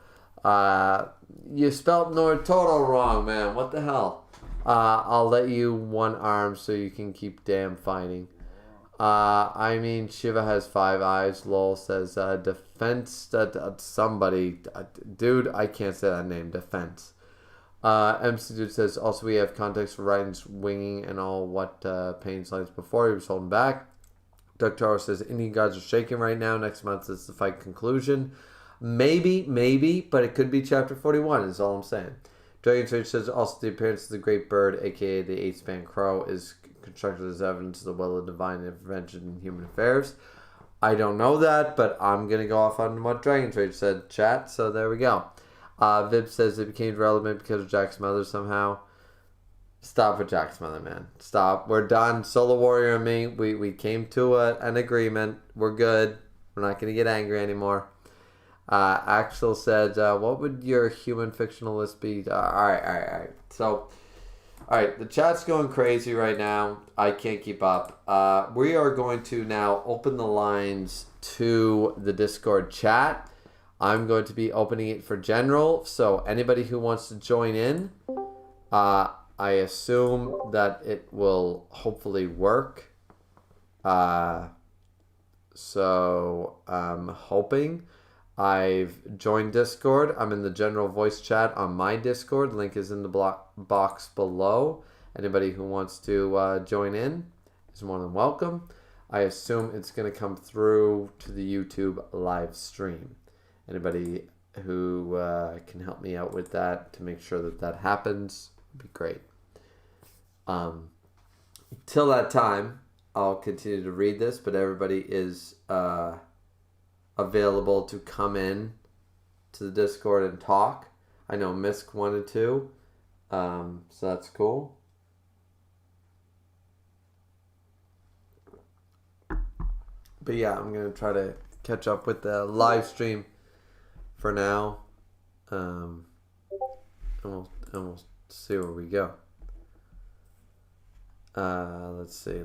You spelled Naruto wrong, man. What the hell? I'll let you one arm so you can keep damn fighting. I mean, Shiva has 5 eyes. Lol says, defense, somebody. Dude, I can't say that name. Defense. MC Dude says, also we have context for Raiden's winging and all what Pain's lines before he was holding back. Doug Taro says, Indian gods are shaking right now. Next month is the fight conclusion. Maybe, but it could be chapter 41 is all I'm saying. Dragon Rage says, also the appearance of the Great Bird, aka the 8-span crow, is constructed as evidence of the will of divine intervention in human affairs. I don't know that, but I'm going to go off on what Dragon Rage said, chat, so there we go. Vib says it became relevant because of Jack's mother somehow. Stop with Jack's mother, man. Stop. We're done. Solo Warrior and me, we came to an agreement. We're good. We're not going to get angry anymore. Axel said, what would your human fictionalist be? Alright. So, alright, the chat's going crazy right now. I can't keep up. We are going to now open the lines to the Discord chat. I'm going to be opening it for general, so anybody who wants to join in, I assume that it will hopefully work. So I'm hoping. I've joined Discord. I'm in the general voice chat on my Discord. Link is in the box below. Anybody who wants to join in is more than welcome. I assume it's going to come through to the YouTube live stream. Anybody who can help me out with that to make sure that happens would be great. Till that time, I'll continue to read this, but everybody is available to come in to the Discord and talk. I know Misk wanted to, so that's cool. But yeah, I'm going to try to catch up with the live stream for now, and we'll see where we go. Let's see.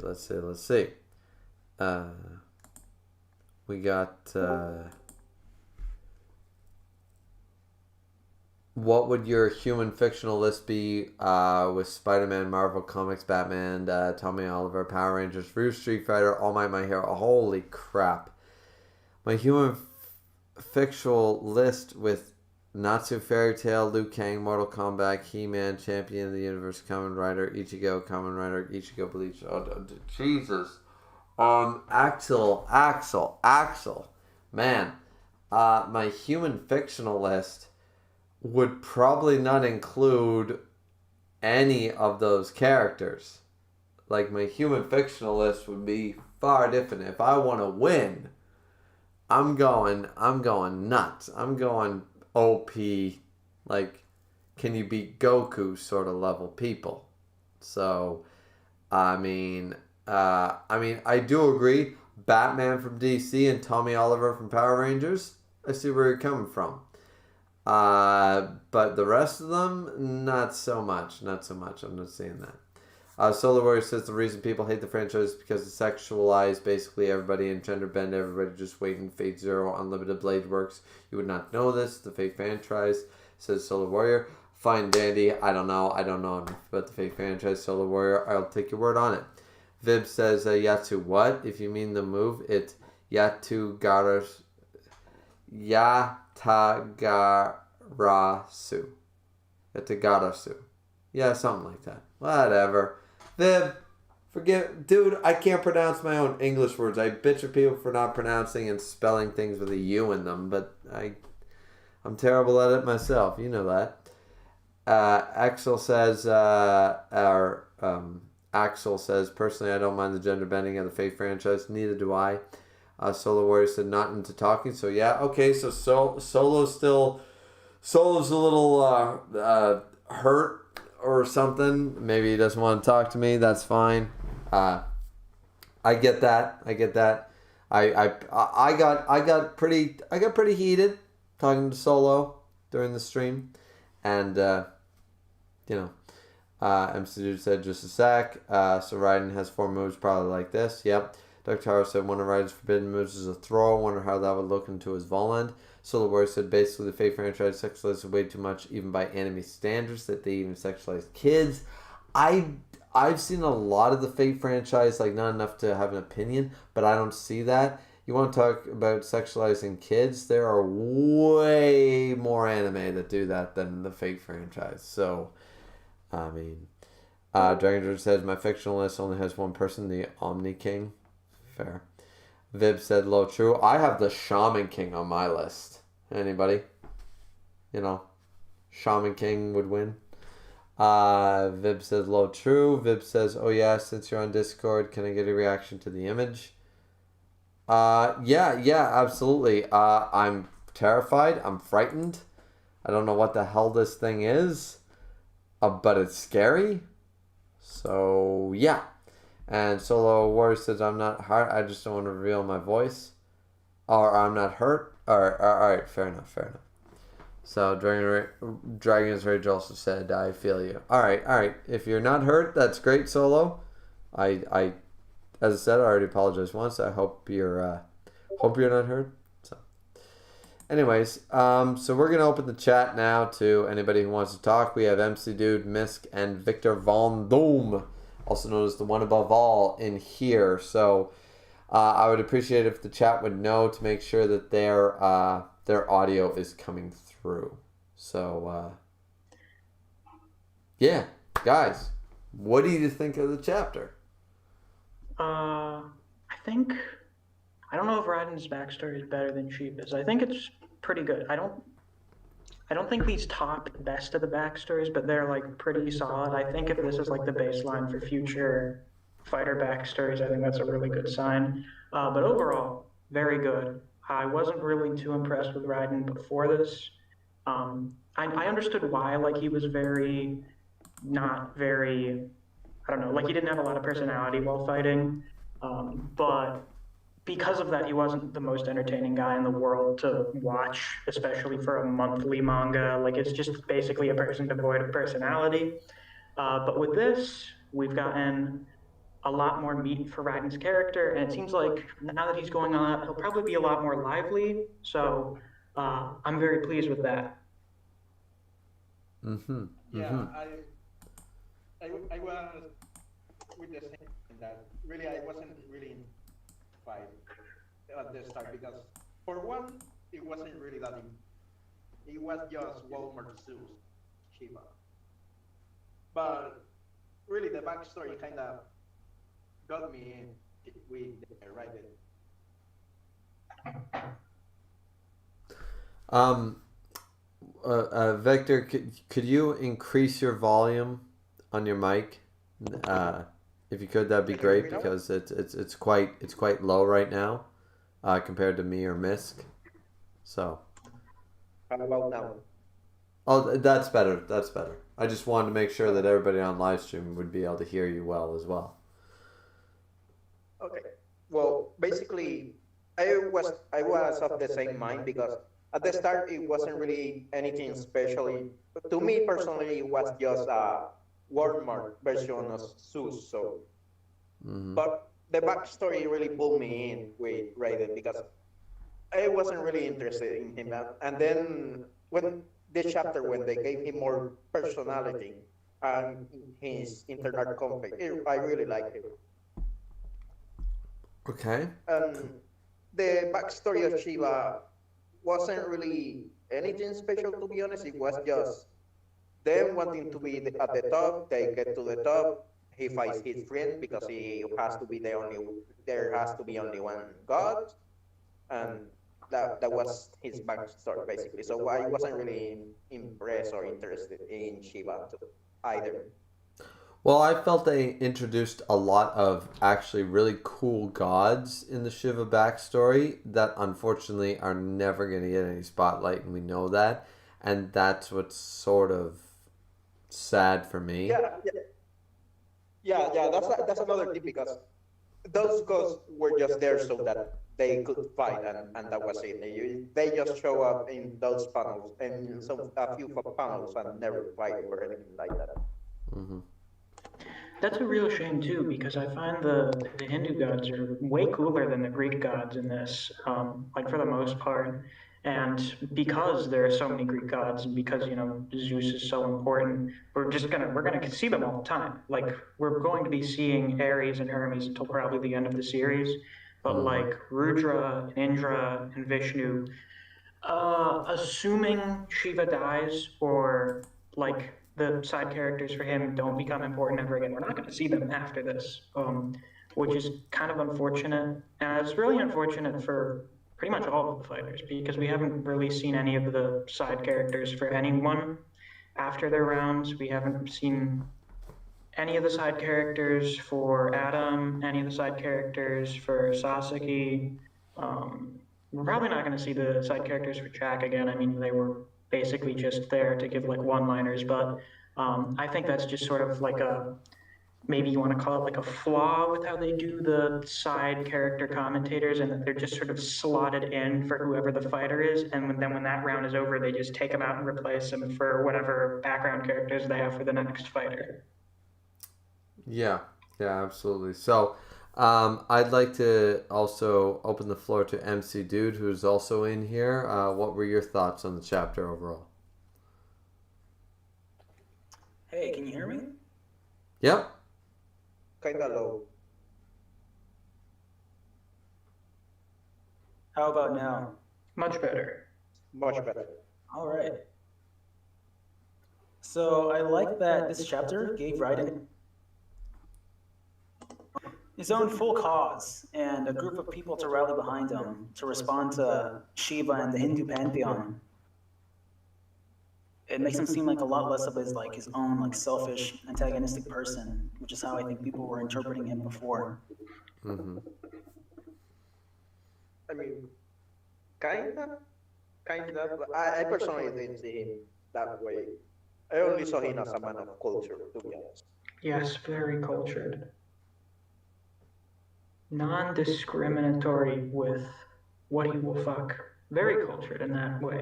We got, what would your human fictional list be with Spider-Man, Marvel Comics, Batman, Tommy Oliver, Power Rangers, Roof Street Fighter, All Might, My Hero? Holy crap. My human fictional list with Natsu, Fairy Tail, Liu Kang, Mortal Kombat, He-Man, Champion of the Universe, Kamen Rider, Ichigo, Bleach. Oh, Jesus. Axel. Man, my human fictional list would probably not include any of those characters. Like, my human fictional list would be far different. If I want to win, I'm going nuts. I'm going OP, like, can you beat Goku sort of level people. So, I do agree. Batman from DC and Tommy Oliver from Power Rangers, I see where you're coming from. But the rest of them, not so much. I'm not seeing that. Solar Warrior says the reason people hate the franchise is because it sexualized basically everybody and gender bend everybody. Just waiting. Fate Zero, Unlimited Blade Works. You would not know this. The Fate franchise, says Solar Warrior. Fine, dandy. I don't know enough about the Fate franchise. Solar Warrior, I'll take your word on it. Vib says, Yatsu what? If you mean the move, it's Yatagarasu. Yatagarasu. Yeah, something like that. Whatever. Vib, dude, I can't pronounce my own English words. I bitch at people for not pronouncing and spelling things with a U in them, but I'm terrible at it myself. You know that. Axel says, personally, I don't mind the gender bending of the Fate franchise. Neither do I. Solo Warrior said not into talking. So yeah, okay. So Solo's a little hurt or something. Maybe he doesn't want to talk to me. That's fine. I get that. I got pretty heated talking to Solo during the stream, and MC Dude said just a sec. So Raiden has 4 moves probably like this. Yep. Dr. Taro said one of Raiden's forbidden moves is a throw. Wonder how that would look into his Voland. Solar Warrior said basically the Fate franchise sexualizes way too much even by anime standards that they even sexualize kids. I've seen a lot of the Fate franchise, like not enough to have an opinion, but I don't see that. You want to talk about sexualizing kids? There are way more anime that do that than the Fate franchise. So, I mean, Dragon George says my fictional list only has one person, the Omni King. Fair. Vib said low true. I have the Shaman King on my list. Anybody? You know, Shaman King would win. Vib says low true. Vib says, oh yeah, since you're on Discord, can I get a reaction to the image? Yeah, absolutely. I'm terrified. I'm frightened. I don't know what the hell this thing is. But it's scary. So, yeah. And Solo Warrior says, I'm not hurt. I just don't want to reveal my voice. Or I'm not hurt. Alright, fair enough. So, Dragon's Rage also said, I feel you. Alright. If you're not hurt, that's great, Solo. As I said, I already apologized once. I hope you're not hurt. So, anyways, so we're gonna open the chat now to anybody who wants to talk. We have MC Dude, Misk, and Victor Von Doom, also known as the one above all, in here. So, I would appreciate if the chat would know to make sure that their audio is coming through. So, yeah, guys, what do you think of the chapter? I don't know if Raiden's backstory is better than Sheepa's. I think it's pretty good. I don't think these top the best of the backstories, but they're like pretty solid. I think if this is like the baseline for future fighter backstories, I think that's a really good sign. But overall, very good. I wasn't really too impressed with Raiden before this. I understood why, like he was not very, I don't know, like he didn't have a lot of personality while fighting. But because of that, he wasn't the most entertaining guy in the world to watch, especially for a monthly manga. Like it's just basically a person devoid of personality. But with this, we've gotten a lot more meat for Raiden's character, and it seems like now that he's going on that, he'll probably be a lot more lively. So I'm very pleased with that. Yeah, I was with the same that really I wasn't really in fight at the start because for one it wasn't really that it was just Walmart Zeus Shiva, but really the backstory kind of got me in with the Raiden. Victor, could you increase your volume on your mic? If you could, that'd be great because it's quite low right now, compared to me or Misk. So. How about now? Oh, that's better. I just wanted to make sure that everybody on live stream would be able to hear you well as well. Okay. Well, basically, I was of the same mind because at the start it wasn't really anything special. To me personally, it was just a Walmart version of Zeus. So, but the backstory really pulled me in with Raiden because I wasn't really interested in him. And then when this chapter, when they gave him more personality and his internal conflict, I really liked it. Okay. The backstory of Shiva wasn't really anything special, to be honest. It was just them wanting to be at the top. They get to the top. He fights his friend because he has to be the only. There has to be only one God, and that was his backstory basically. So I wasn't really impressed or interested in Shiva either. Well, I felt they introduced a lot of actually really cool gods in the Shiva backstory that unfortunately are never going to get any spotlight, and we know that. And that's what's sort of sad for me. Yeah. That's another thing because those gods were just there so that they could fight, and that was it. They just show up in those panels and a few panels and never fight or anything like that. That's a real shame too, because I find the Hindu gods are way cooler than the Greek gods in this, like for the most part. And because there are so many Greek gods, and because Zeus is so important, we're gonna see them all the time. Like we're going to be seeing Ares and Hermes until probably the end of the series. But Mm-hmm. like Rudra and Indra and Vishnu, assuming Shiva dies or like the side characters for him don't become important ever again, we're not going to see them after this, which is kind of unfortunate. And it's really unfortunate for pretty much all of the fighters because we haven't really seen any of the side characters for anyone after their rounds. We haven't seen any of the side characters for Adam, any of the side characters for Sasaki. Um, we're probably not going to see the side characters for Jack again. I mean, they were basically just there to give like one-liners, but I think that's just sort of like a maybe you want to call it like a flaw with how they do the side character commentators, and that they're just sort of slotted in for whoever the fighter is, and then when that round is over, they just take them out and replace them for whatever background characters they have for the next fighter. Yeah, yeah, absolutely. So, I'd like to also open the floor to MC Dude, who's also in here. What were your thoughts on the chapter overall? Hey, can you hear me? Yep. Kinda low. How about now? Much better. Much better. All right. So I like that this chapter gave Raiden his own full cause and a group of people to rally behind him to respond to Shiva and the Hindu pantheon. It makes him seem like a lot less of his own selfish antagonistic person, which is how I think people were interpreting him before. Mm-hmm. I mean, kinda. But I personally didn't see him that way. I only saw him as a man of culture, to be honest. Yes, very cultured. Non-discriminatory with what he will fuck. Very cultured in that way.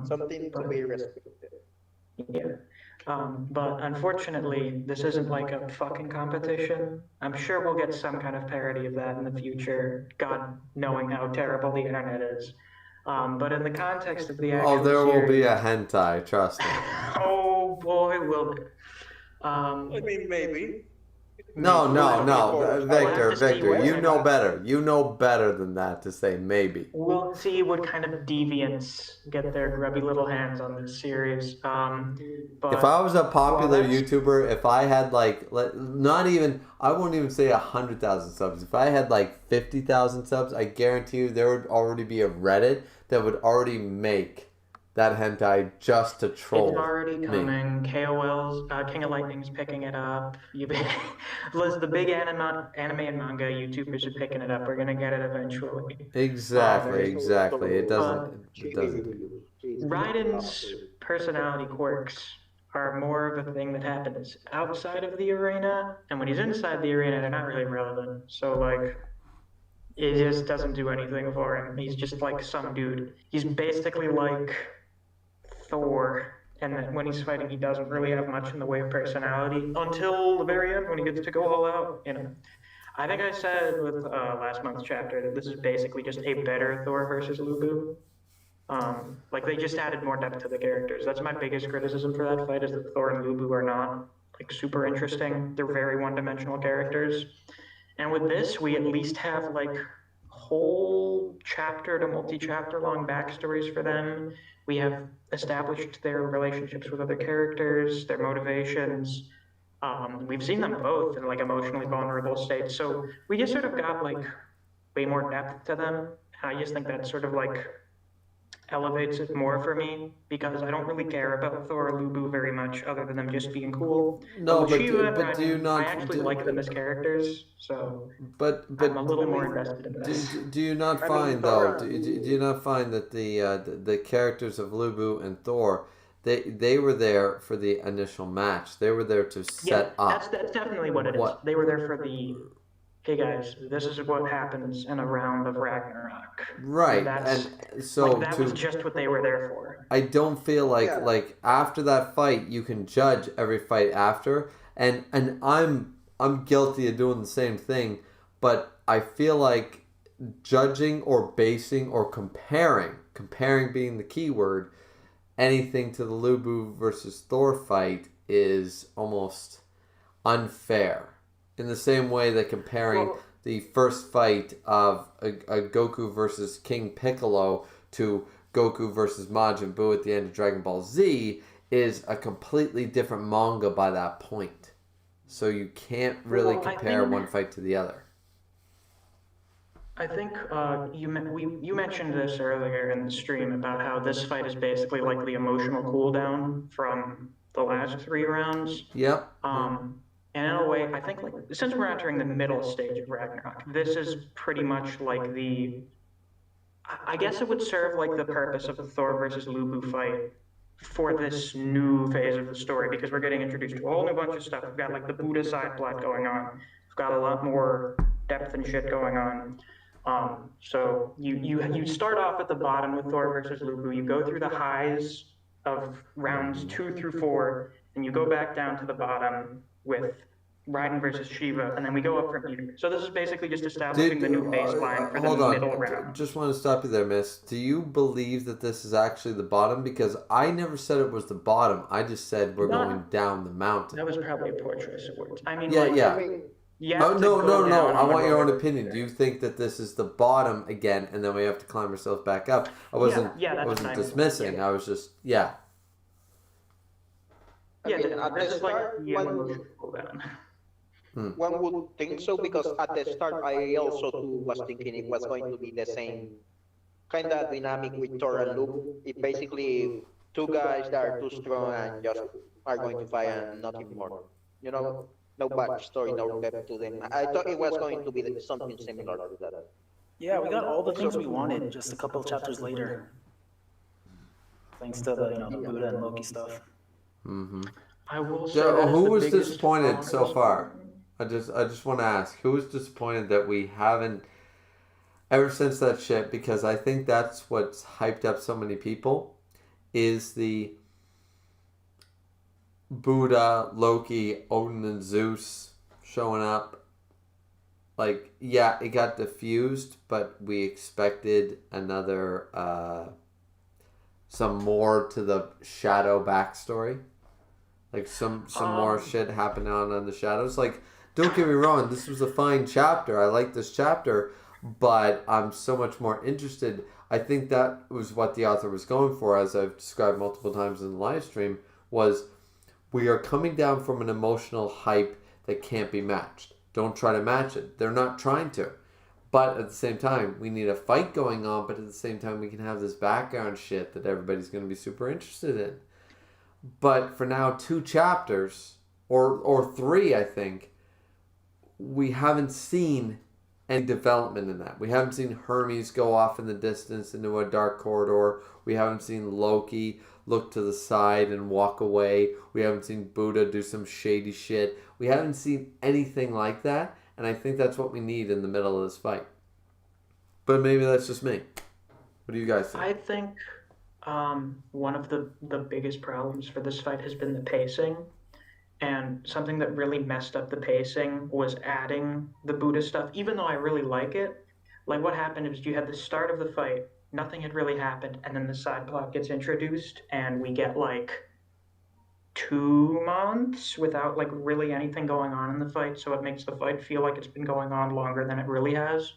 Something to be respected. Yeah. But unfortunately, this isn't like a fucking competition. I'm sure we'll get some kind of parody of that in the future, God knowing how terrible the internet is. But in the context of the actual Oh, there will be series, a hentai, trust me. oh boy, will there. I mean, maybe. No, have to see Victor, what- you know better. You know better than that to say maybe. We'll see what kind of deviants get their grubby little hands on this series. But If I was a popular that's- YouTuber, if I had not even, I won't even say 100,000 subs. If I had 50,000 subs, I guarantee you there would already be a Reddit that would already make that hentai just to troll It's already me. coming. KOL's King of Lightning's picking it up. Liz, the big anime and manga YouTubers are picking it up. We're gonna get it eventually. Exactly. It doesn't. Raiden's personality quirks are more of a thing that happens outside of the arena, and when he's inside the arena, they're not really relevant. So it just doesn't do anything for him. He's just like some dude. He's basically like Thor, and then when he's fighting, he doesn't really have much in the way of personality until the very end when he gets to go all out. I think I said with last month's chapter that this is basically just a better Thor versus Lubu. They just added more depth to the characters. That's my biggest criticism for that fight is that Thor and Lubu are not super interesting. They're very one-dimensional characters. And with this, we at least have whole chapter to multi-chapter long backstories for them. We have established their relationships with other characters, their motivations. We've seen them both in emotionally vulnerable states. So we just sort of got way more depth to them. And I just think that sort of elevates it more for me because I don't really care about Thor or Lubu very much other than them just being cool. No, with but Shiva and do you Raiden, not? I actually like them as characters, so But I'm a little more invested in this. do you not find though? Do you not find that the characters of Lubu and Thor, they were there for the initial match. They were there to set up. That's definitely what it is. They were there for the, hey guys, this is what happens in a round of Ragnarok. Right, That's, and so that was just what they were there for. I don't feel like after that fight you can judge every fight after, and I'm guilty of doing the same thing, but I feel like judging or basing or comparing being the key word, anything to the Lubu versus Thor fight is almost unfair. In the same way that comparing the first fight of a Goku versus King Piccolo to Goku versus Majin Buu at the end of Dragon Ball Z is a completely different manga by that point. So you can't really compare one fight to the other. I think you mentioned this earlier in the stream about how this fight is basically like the emotional cooldown from the last 3 rounds. Yep. And in a way, I think like since we're entering the middle stage of Ragnarok, this is pretty much like I guess it would serve like the purpose of the Thor versus Lubu fight for this new phase of the story, because we're getting introduced to a whole new bunch of stuff. We've got like the Buddha side plot going on. We've got a lot more depth and shit going on. So you start off at the bottom with Thor versus Lubu. You go through the highs of rounds 2 through 4, and you go back down to the bottom with Raiden versus Shiva, and then we go up from here. So this is basically just establishing the new baseline for the middle round. Just want to stop you there, miss. Do you believe that this is actually the bottom? Because I never said it was the bottom. I just said we're going down the mountain. That was probably a poor choice of words. I mean, no. I want your own opinion. Do you think that this is the bottom again, and then we have to climb ourselves back up? I wasn't dismissing. Yeah. I was just at the start, one would think so, because at the start I also too was thinking it was going to be the same kind of dynamic with Thor and Luke. It basically two guys that are too strong and just are going to fight and nothing more. No backstory, no depth to them. I thought it was going to be something similar to that. Yeah, we got all the things we wanted just a couple of chapters later, thanks to the Buddha and Loki stuff. Mm-hmm. I will say who was disappointed so far? I just want to ask, who was disappointed that we haven't ever since that shit? Because I think that's what's hyped up so many people is the Buddha, Loki, Odin, and Zeus showing up. Like, yeah, it got diffused, but we expected another, some more to the Shadow backstory. Like some more shit happening on the Shadows. Like, don't get me wrong, this was a fine chapter. I like this chapter, but I'm so much more interested. I think that was what the author was going for, as I've described multiple times in the live stream, was we are coming down from an emotional hype that can't be matched. Don't try to match it. They're not trying to. But at the same time, we need a fight going on, but at the same time, we can have this background shit that everybody's going to be super interested in. But for now, 2 chapters, or 3, I think, we haven't seen any development in that. We haven't seen Hermes go off in the distance into a dark corridor. We haven't seen Loki look to the side and walk away. We haven't seen Buddha do some shady shit. We haven't seen anything like that, and I think that's what we need in the middle of this fight. But maybe that's just me. What do you guys think? I think one of the biggest problems for this fight has been the pacing. And something that really messed up the pacing was adding the Buddha stuff, even though I really like it. Like, what happened is you had the start of the fight, nothing had really happened, and then the side plot gets introduced, and we get like 2 months without like really anything going on in the fight, so it makes the fight feel like it's been going on longer than it really has.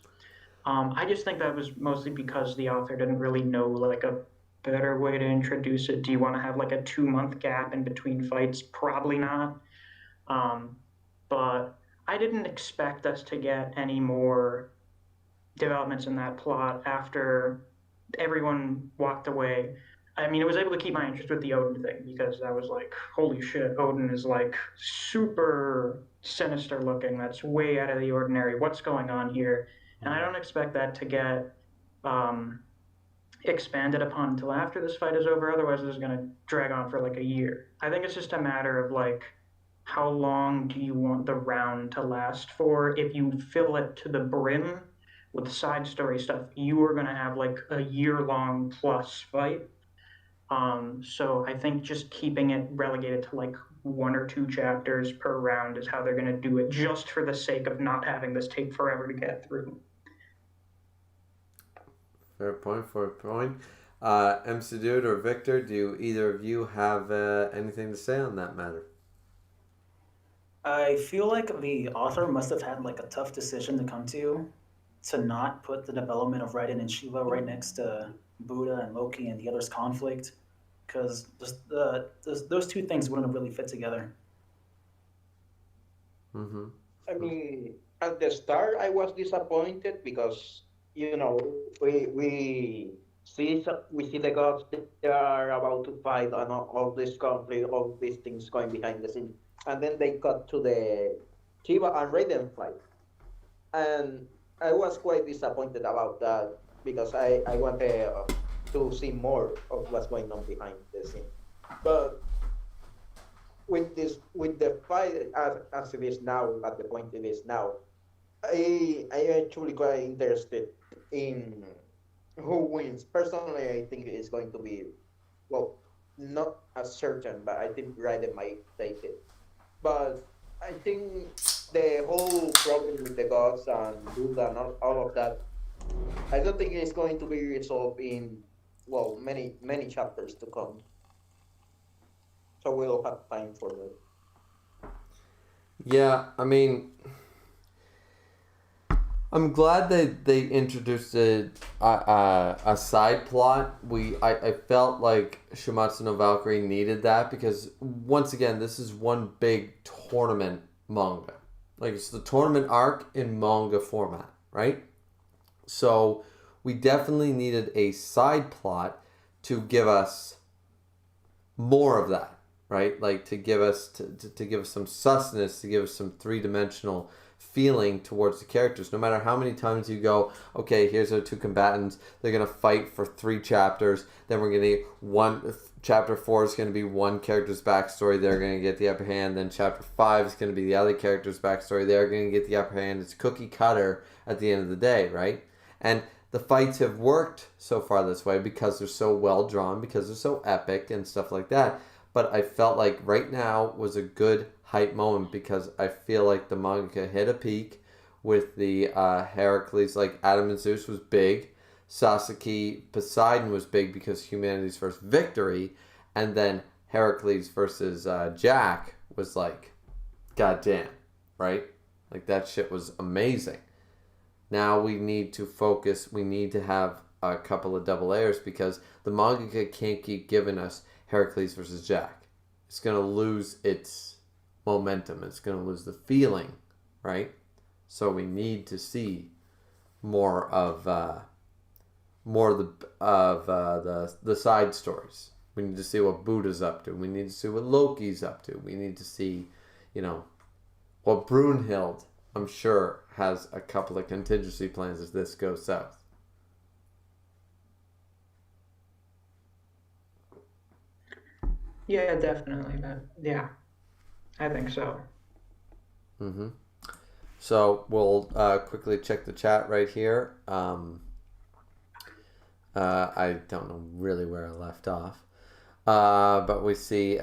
I just think that was mostly because the author didn't really know like a better way to introduce it. Do you want to have like a 2-month gap in between fights? Probably not. But I didn't expect us to get any more developments in that plot after everyone walked away. I mean, it was able to keep my interest with the Odin thing, because that was like, holy shit, Odin is like super sinister looking. That's way out of the ordinary. What's going on here? And I don't expect that to get expanded upon until after this fight is over. Otherwise, this is going to drag on for like a year. I think it's just a matter of like, how long do you want the round to last for? If you fill it to the brim with side story stuff, you are going to have like a year-long plus fight. So I think just keeping it relegated to like 1 or 2 chapters per round is how they're going to do it, just for the sake of not having this take forever to get through. Fair point. MC Dude or Victor, do either of you have anything to say on that matter? I feel like the author must have had like a tough decision to come to not put the development of Raiden and Shiva right next to Buddha and Loki and the others' conflict, because those two things wouldn't have really fit together. Mm-hmm. I mean, at the start, I was disappointed because we see the gods they are about to fight and all this conflict, all these things going behind the scenes, and then they got to the Shiva and Raiden fight, and I was quite disappointed about that because I wanted to see more of what's going on behind the scene, but with the fight as it is now, at the point it is now, I actually quite interested in who wins. Personally, I think it's going to be, well, not as certain, but I think Raiden might take it. But I think the whole problem with the gods and Buddha and all of that, I don't think it's going to be resolved in, well, many chapters to come. So we'll have time for it. Yeah, I mean, I'm glad that they introduced a side plot. I felt like Shuumatsu no Valkyrie needed that because, once again, this is one big tournament manga. Like, it's the tournament arc in manga format, right? So we definitely needed a side plot to give us more of that, right? Like, to give us to give us some sustenance, to give us some three-dimensional feeling towards the characters. No matter how many times you go, okay, here's our two combatants, they're gonna fight for 3 chapters, then we're gonna get chapter 4 is gonna be one character's backstory, they're gonna get the upper hand, then chapter 5 is gonna be the other character's backstory, they're gonna get the upper hand. It's cookie cutter at the end of the day, right? And the fights have worked so far this way because they're so well drawn, because they're so epic and stuff like that. But I felt like right now was a good hype moment because I feel like the manga hit a peak with the Heracles, like Adam and Zeus was big, Sasuke Poseidon was big because humanity's first victory, and then Heracles versus Jack was like, goddamn, right? Like, that shit was amazing. Now we need to focus, we need to have a couple of double layers because the manga can't keep giving us Heracles versus Jack. It's going to lose its momentum. It's going to lose the feeling, right? So we need to see more of the side stories. We need to see what Buddha's up to. We need to see what Loki's up to. We need to see, what Brunhild, I'm sure, has a couple of contingency plans if this goes south. Yeah, definitely. Yeah, I think so. Mm-hmm. So we'll quickly check the chat right here. I don't know really where I left off. But we see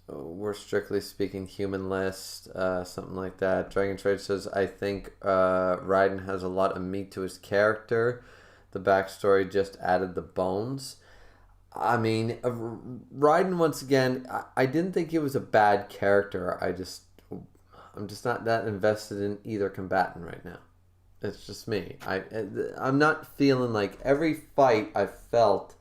we're strictly speaking human list, something like that. Dragon Trade says, I think Raiden has a lot of meat to his character. The backstory just added the bones. I mean, Raiden, once again, I didn't think he was a bad character. I'm just not that invested in either combatant right now. It's just me. I'm not feeling like every fight I felt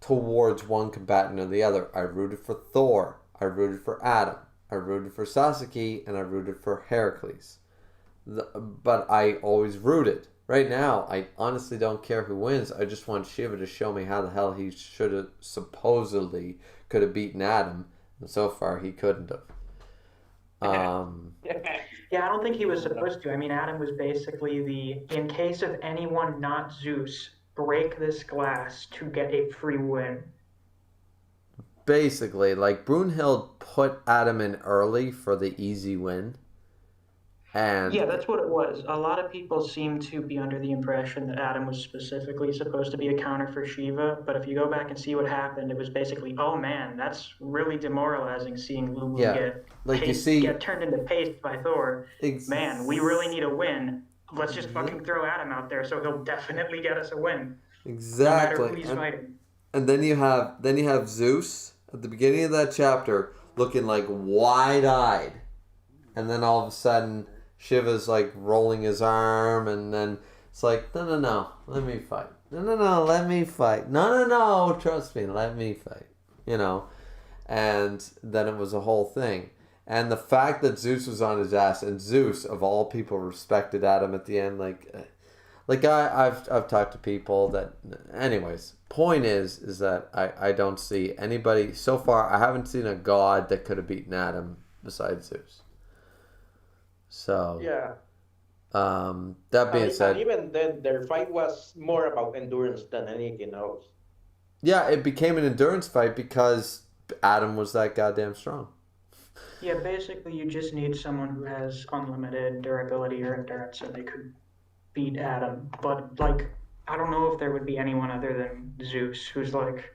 towards one combatant or the other. I rooted for Thor. I rooted for Adam. I rooted for Sasuke, and I rooted for Heracles. But I always rooted. Right now, I honestly don't care who wins. I just want Shiva to show me how the hell he should have supposedly could have beaten Adam. And so far, he couldn't have. Yeah, I don't think he was supposed to. I mean, Adam was basically in case of anyone not Zeus, break this glass to get a free win. Basically, like, Brunhild put Adam in early for the easy win. And Yeah, that's what it was. A lot of people seem to be under the impression that Adam was specifically supposed to be a counter for Shiva, but if you go back and see what happened, it was basically, oh man, that's really demoralizing seeing Lulu yeah, like you see, get turned into paste by Thor. Man, we really need a win. Let's just fucking throw Adam out there so he'll definitely get us a win, no matter exactly. who he's fighting. And then you have Zeus at the beginning of that chapter looking like wide-eyed, and then all of a sudden Shiva's like rolling his arm, and then it's like, no, let me fight. No, let me fight. No, trust me, let me fight. You know, and then it was a whole thing. And the fact that Zeus was on his ass, and Zeus of all people respected Adam at the end, like I've talked to people that, anyways. Point is that I don't see anybody so far. I haven't seen a god that could have beaten Adam besides Zeus. So Yeah. that being And said, even then, their fight was more about endurance than anything else. yeah, it became an endurance fight because Adam was that goddamn strong. Yeah, basically you just need someone who has unlimited durability or endurance and they could beat Adam. But like, I don't know if there would be anyone other than Zeus who's like,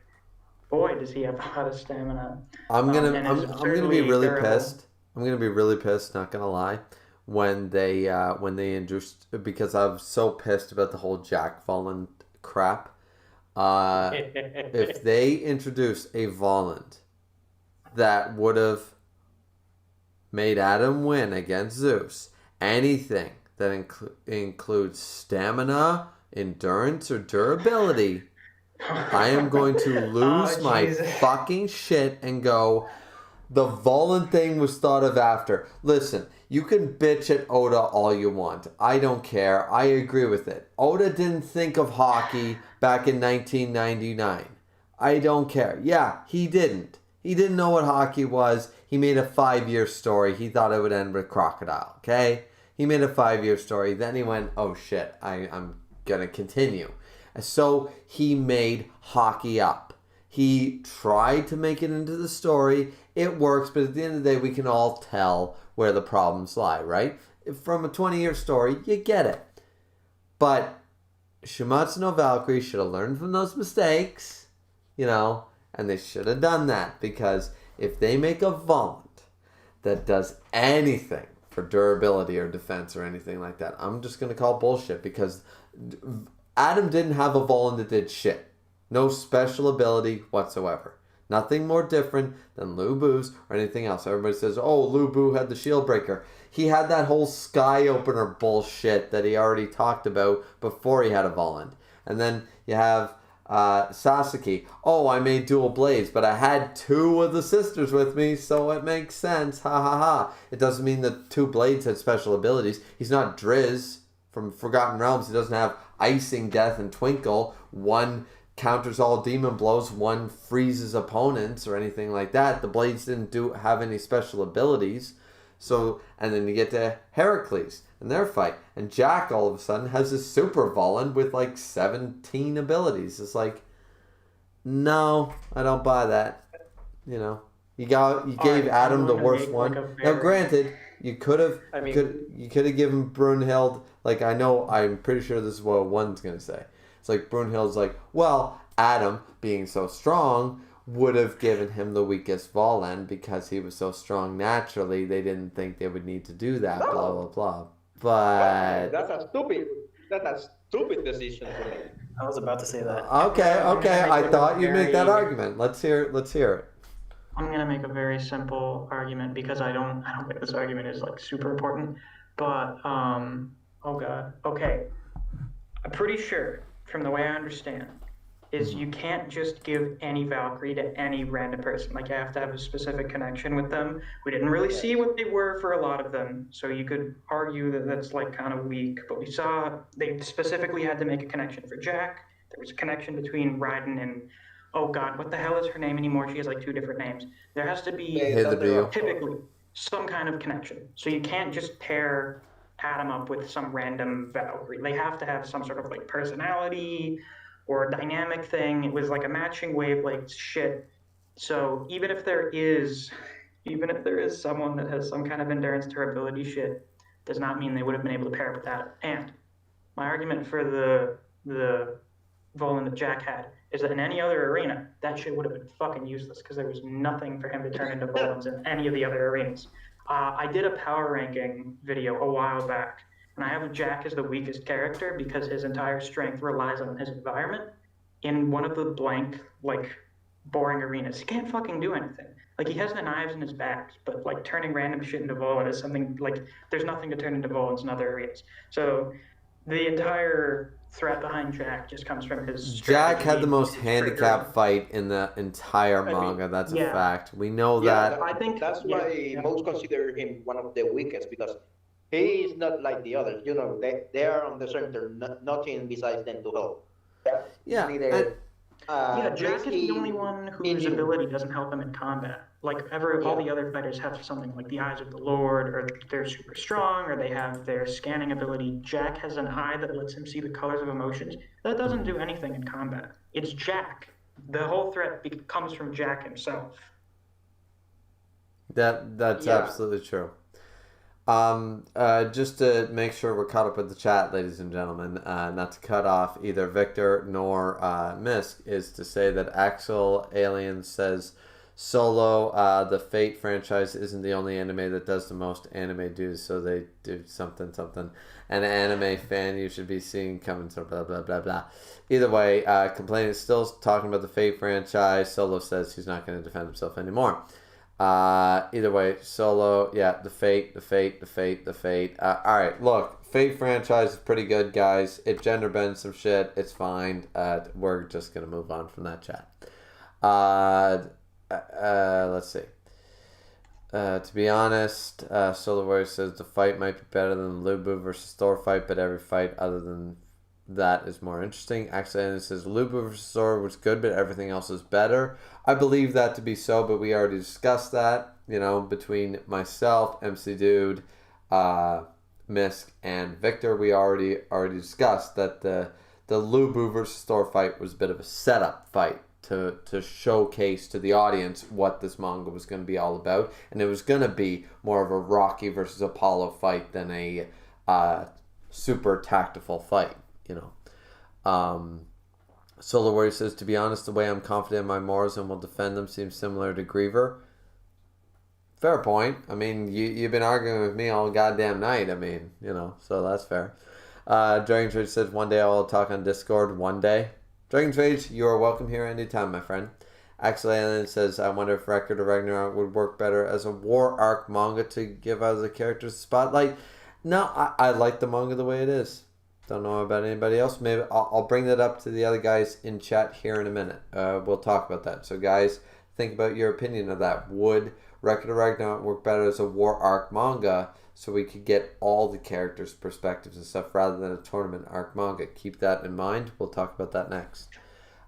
boy, does he have a lot of stamina. I'm gonna And I'm, is I'm gonna be certainly really durable. pissed. I'm gonna be really pissed. Not gonna lie, when they introduced, because I was so pissed about the whole Jack Volland crap. If they introduced a Volland that would have made Adam win against Zeus, anything that includes stamina, endurance, or durability, I am going to lose Oh, my Jesus. fucking shit and go, the Volland thing was thought of after. Listen, you can bitch at Oda all you want. I don't care. I agree with it. Oda didn't think of hockey back in 1999. I don't care. Yeah, he didn't. He didn't know what hockey was. He made a 5-year story. He thought it would end with crocodile, okay? He made a 5-year story. Then he went, oh shit, I'm going to continue. So he made hockey up. He tried to make it into the story. It works, but at the end of the day, we can all tell where the problems lie, right? From a 20-year story, you get it. But Shuumatsu no Valkyrie should have learned from those mistakes, you know, and they should have done that, because if they make a Volland that does anything for durability or defense or anything like that, I'm just going to call bullshit, because Adam didn't have a Volland that did shit. No special ability whatsoever. Nothing more different than Lu Bu's or anything else. Everybody says, oh, Lu Bu had the shield breaker. He had that whole sky opener bullshit that he already talked about before he had a Volland. And then you have Sasuke. Oh, I made dual blades, but I had 2 of the sisters with me, so it makes sense. Ha ha ha. It doesn't mean that 2 blades had special abilities. He's not Driz from Forgotten Realms. He doesn't have icing, death, and twinkle. One counters all demon blows, one freezes opponents or anything like that. The blades didn't have any special abilities. So, and then you get to Heracles and their fight, and Jack all of a sudden has this super Volland with like 17 abilities. It's like, no, I don't buy that. You know, you gave Adam the worst one. Now, granted, you could have given Brunhild, like, I'm pretty sure this is what one's gonna say. It's like Brunhild's like, well, Adam, being so strong, would have given him the weakest Volland because he was so strong naturally. They didn't think they would need to do that, No. blah, blah, blah. But That's a stupid decision to make. I was about to say that. okay, I thought you'd make that argument. Let's hear it. I'm gonna make a very simple argument because I don't think this argument is like super important. But oh god. Okay. I'm pretty sure, from the way I understand, is you can't just give any Valkyrie to any random person. Like, you have to have a specific connection with them. We didn't really see what they were for a lot of them, so you could argue that that's like kind of weak. But we saw they specifically had to make a connection for Jack. There was a connection between Raiden and, oh god, what the hell is her name anymore? She has like 2 different names. There has to be typically some kind of connection. So you can't just pair Adam up with some random Valkyrie. They have to have some sort of like personality or dynamic thing. It was like a matching wavelength shit. So even if there is someone that has some kind of endurance durability shit, does not mean they would have been able to pair up with Adam. And my argument for the Volan that Jack had is that in any other arena, that shit would have been fucking useless because there was nothing for him to turn into Volans in any of the other arenas. I did a power ranking video a while back, and I have Jack as the weakest character because his entire strength relies on his environment. In one of the blank, like, boring arenas, he can't fucking do anything. Like, he has the knives in his back, but, like, turning random shit into Volan is something, like, there's nothing to turn into Volans in other arenas. So the entire threat behind Jack just comes from his strategy. Jack had the most his handicapped triggering. fight in the entire I mean, manga. That's a yeah. fact. We know Yeah, that. I think that's why most consider him one of the weakest because he is not like the others. You know, they are on the center, nothing besides them to help. Yeah, Neither, Jack is the only one whose ability doesn't help him in combat. Like all the other fighters have something like the Eyes of the Lord, or they're super strong, or they have their scanning ability. Jack has an eye that lets him see the colors of emotions. That doesn't do anything in combat. It's Jack. The whole threat comes from Jack himself. That's Yeah. absolutely true. Just to make sure we're caught up with the chat, ladies and gentlemen, not to cut off either Victor nor Misk, is to say that Axel Alien says Solo, the Fate franchise isn't the only anime that does the most anime dues, so they do something. An anime fan you should be seeing coming, so blah blah blah blah. Either way, complaining still talking about the Fate franchise. Solo says he's not going to defend himself anymore. Either way, Solo, yeah, the Fate. Alright, look, Fate franchise is pretty good, guys. It gender bends some shit. It's fine. We're just gonna move on from that chat. Let's see. To be honest, Solar Warrior says the fight might be better than the Lubu versus Thor fight, but every fight other than that is more interesting. Actually, it says Lubu versus Thor was good, but everything else is better. I believe that to be so, but we already discussed that. You know, between myself, MC Dude, Misk, and Victor, we already discussed that the Lubu versus Thor fight was a bit of a setup fight to showcase to the audience what this manga was going to be all about, and it was going to be more of a Rocky versus Apollo fight than a super tactful fight. You know, Solar Warrior says, to be honest, the way I'm confident in my morals and will defend them seems similar to Griever. Fair point. I mean, you've been arguing with me all goddamn night. I mean, you know, so that's fair. Dragon Trade says, one day I'll talk on Discord. One day. Dragon Trade, you are welcome here anytime, my friend. Axel Alien says, I wonder if Record of Ragnarok would work better as a war arc manga to give other characters a spotlight. No, I like the manga the way it is. Don't know about anybody else. Maybe I'll bring that up to the other guys in chat here in a minute. We'll talk about that. So guys, think about your opinion of that. Would Record of Ragnarok work better as a war arc manga so we could get all the characters' perspectives and stuff rather than a tournament arc manga? Keep that in mind. We'll talk about that next.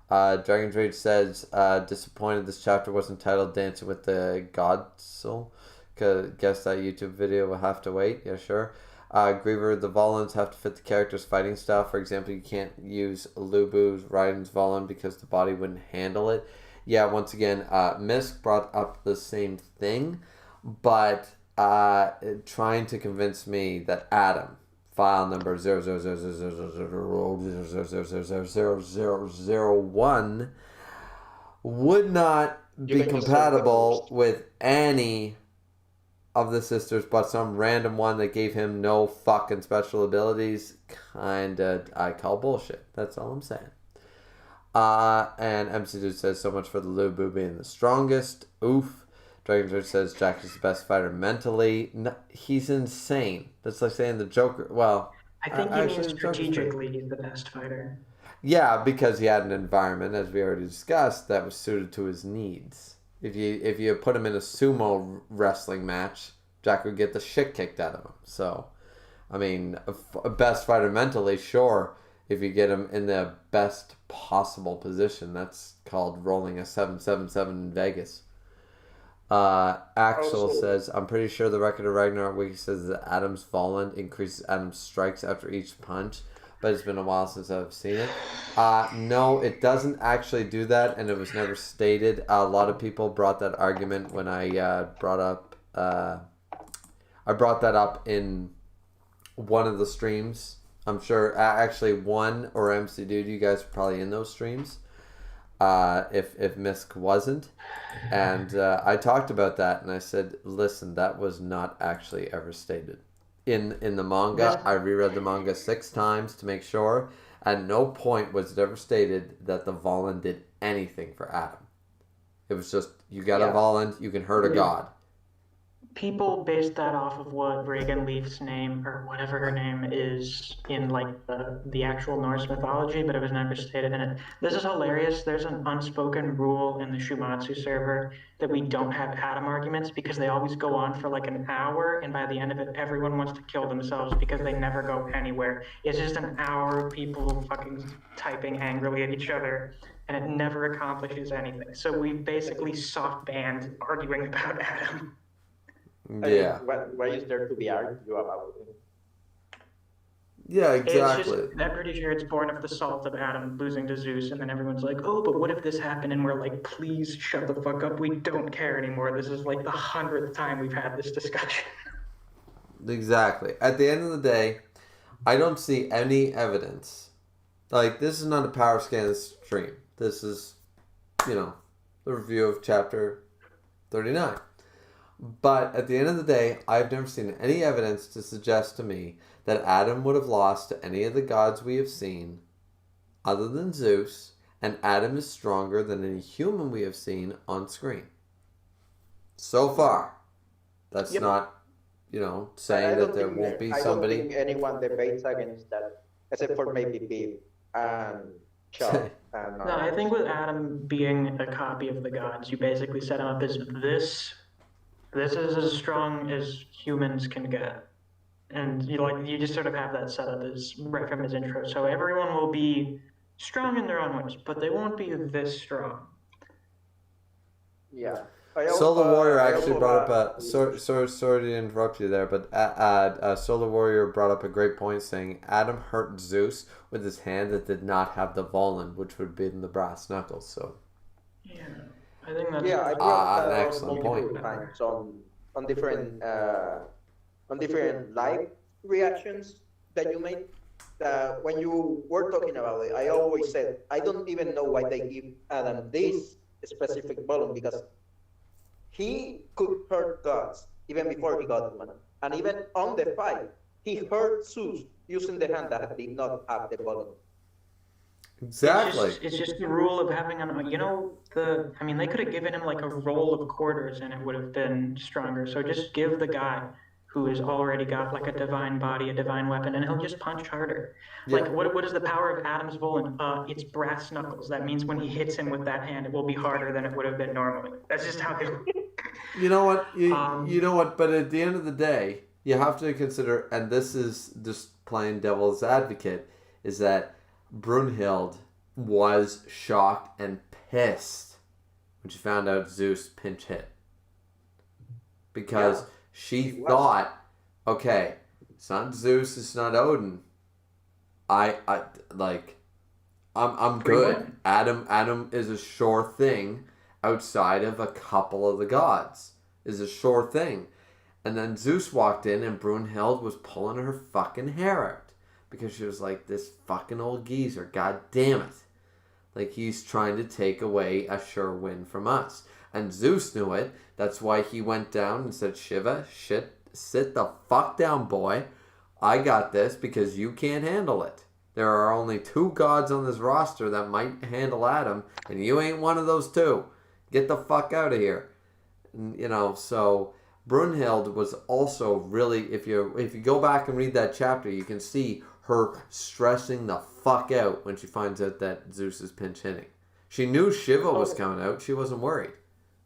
Dragon Trade says, disappointed this chapter wasn't titled Dancing with the Godsel. Guess that YouTube video will have to wait. Yeah, sure. Griever, the Volans have to fit the character's fighting style. For example, you can't use Lubu's Raiden's Volan because the body wouldn't handle it. Yeah, once again, Misk brought up the same thing, but trying to convince me that Adam, file number 0000000000001, would not be compatible with any of the sisters but some random one that gave him no fucking special abilities, kinda I call bullshit. That's all I'm saying. And MC Dude says, so much for the Lubu being the strongest. Oof. Dragon Dude says Jack is the best fighter mentally. No, he's insane. That's like saying the Joker. Well, I think he means strategically he's the best fighter. Yeah, because he had an environment, as we already discussed, that was suited to his needs. If you put him in a sumo wrestling match, Jack would get the shit kicked out of him. So, I mean, a best fighter mentally, sure. If you get him in the best possible position, that's called rolling a 777 in Vegas. Axel says, I'm pretty sure the Record of Ragnarok wiki says that Adam's Volan increases Adam's strikes after each punch, but it's been a while since I've seen it. No, it doesn't actually do that, and it was never stated. A lot of people brought that argument when I brought that up in one of the streams. I'm sure actually one or MC Dude, you guys were probably in those streams. If Misk wasn't, and I talked about that, and I said, listen, that was not actually ever stated in the manga. I reread the manga 6 times to make sure. At no point was it ever stated that the Valen did anything for Adam. It was just, you got a Valen, you can hurt a god. People based that off of what Regan Leaf's name, or whatever her name is, in like the actual Norse mythology, but it was never stated in it. This is hilarious. There's an unspoken rule in the Shuumatsu server that we don't have Adam arguments because they always go on for like an hour, and by the end of it, everyone wants to kill themselves because they never go anywhere. It's just an hour of people fucking typing angrily at each other, and it never accomplishes anything. So we basically soft banned arguing about Adam. Yeah. Why is there to be argued about it? Yeah, It's exactly. just, I'm pretty sure it's born of the salt of Adam losing to Zeus, and then everyone's like, oh, but what if this happened? And we're like, please shut the fuck up. We don't care anymore. This is like the 100th time we've had this discussion. Exactly. At the end of the day, I don't see any evidence. Like, this is not a power scan stream. This is, the review of chapter 39. But at the end of the day, I've never seen any evidence to suggest to me that Adam would have lost to any of the gods we have seen other than Zeus, and Adam is stronger than any human we have seen on screen. So far. That's not, saying that there won't be somebody. I don't think anyone debates against that, except for maybe Beef and Chuck. No, I think with Adam being a copy of the gods, you basically set him up as this. This is as strong as humans can get. And you just sort of have that set up as right from his intro. So everyone will be strong in their own ways, but they won't be this strong. Yeah. Solar Warrior actually brought up a sorry to interrupt you there, but Solar Warrior brought up a great point, saying Adam hurt Zeus with his hand that did not have the Valen, which would be in the brass knuckles. So yeah, I think that's I brought an excellent point. Times on different live reactions that you made. When you were talking about it, I always said I don't even know why they give Adam this specific balloon, because he could hurt gods even before he got one, and even on the fight, he hurt Zeus using the hand that did not have the balloon. exactly. It's just the rule of having they could have given him like a roll of quarters and it would have been stronger. So just give the guy who has already got like a divine body, a divine weapon, and he'll just punch harder. Yeah. Like what is the power of Adam's Volan? It's brass knuckles. That means when he hits him with that hand, it will be harder than it would have been normally. That's just how they. You know what? You know what? But at the end of the day, you have to consider, and this is just playing devil's advocate, is that Brunhild was shocked and pissed when she found out Zeus pinch hit. Because she thought, okay, it's not Zeus, it's not Odin. I'm good. Adam is a sure thing outside of a couple of the gods. Is a sure thing. And then Zeus walked in and Brunhild was pulling her fucking hair out. Because she was like, this fucking old geezer, god damn it. Like, he's trying to take away a sure win from us. And Zeus knew it. That's why he went down and said, Shiva, sit the fuck down, boy. I got this because you can't handle it. There are only 2 gods on this roster that might handle Adam, and you ain't one of those 2. Get the fuck out of here. So Brunhild was also really, if you go back and read that chapter, you can see her stressing the fuck out when she finds out that Zeus is pinch hitting. She knew Shiva was coming out. She wasn't worried.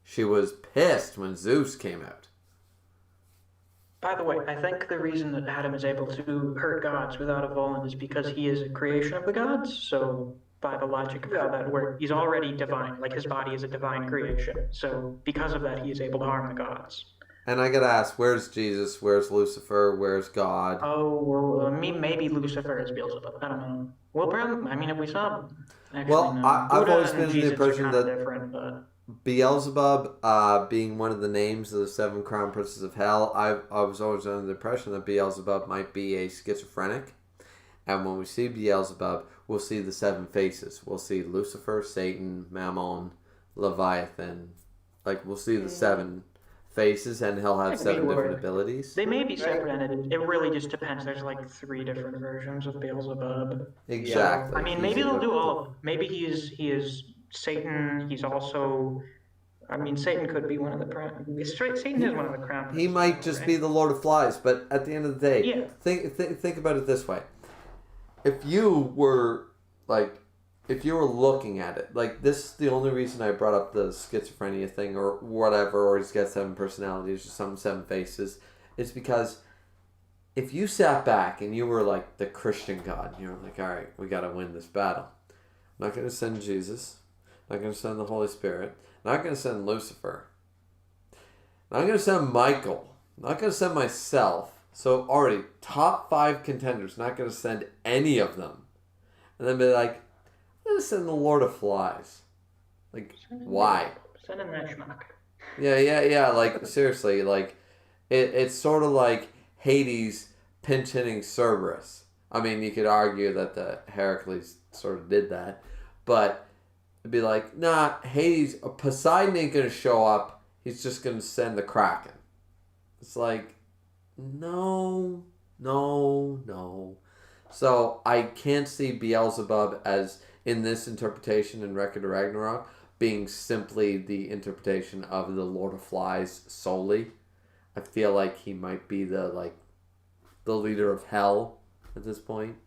She was pissed when Zeus came out. By the way, I think the reason that Adam is able to hurt gods without a Volan is because he is a creation of the gods. So by the logic of how that works, he's already divine. Like, his body is a divine creation. So because of that, he is able to harm the gods. And I gotta ask, where's Jesus? Where's Lucifer? Where's God? Oh, well, maybe Lucifer is Beelzebub. I don't know. Well, probably, if we saw... Actually, Well, no. I've Buddha always and been the Jesus impression are kinda that... different, but... Beelzebub being one of the names of the 7 crown princes of hell, I was always under the impression that Beelzebub might be a schizophrenic. And when we see Beelzebub, we'll see the 7 faces. We'll see Lucifer, Satan, Mammon, Leviathan. Like, we'll see the 7 faces, and he'll have 7 different abilities. They may be separate entities. It really just depends. There's like 3 different versions of Beelzebub. Exactly. I mean, maybe they'll do all of them. Maybe he is Satan. He's also... I mean, Satan could be one of the crown. Satan is one of the crown. He might just be the Lord of Flies, but at the end of the day, Yeah. think about it this way: if you were looking at it, like, this is the only reason I brought up the schizophrenia thing or whatever, or he's got 7 personalities or some 7 faces, is because if you sat back and you were like the Christian God, and you were like, all right, we got to win this battle. I'm not going to send Jesus. I'm not going to send the Holy Spirit. I'm not going to send Lucifer. I'm not going to send Michael. I'm not going to send myself. So already, top 5 contenders, not going to send any of them. And then be like, I'm going to send the Lord of Flies. Like, why? Send in that schmuck. Yeah. Like, seriously, like, it's sort of like Hades pinch hitting Cerberus. I mean, you could argue that the Heracles sort of did that. But it'd be like, nah, Hades, Poseidon ain't going to show up. He's just going to send the Kraken. It's like, no. So I can't see Beelzebub as, in this interpretation in Record of Ragnarok, being simply the interpretation of the Lord of Flies solely. I feel like he might be the leader of hell at this point.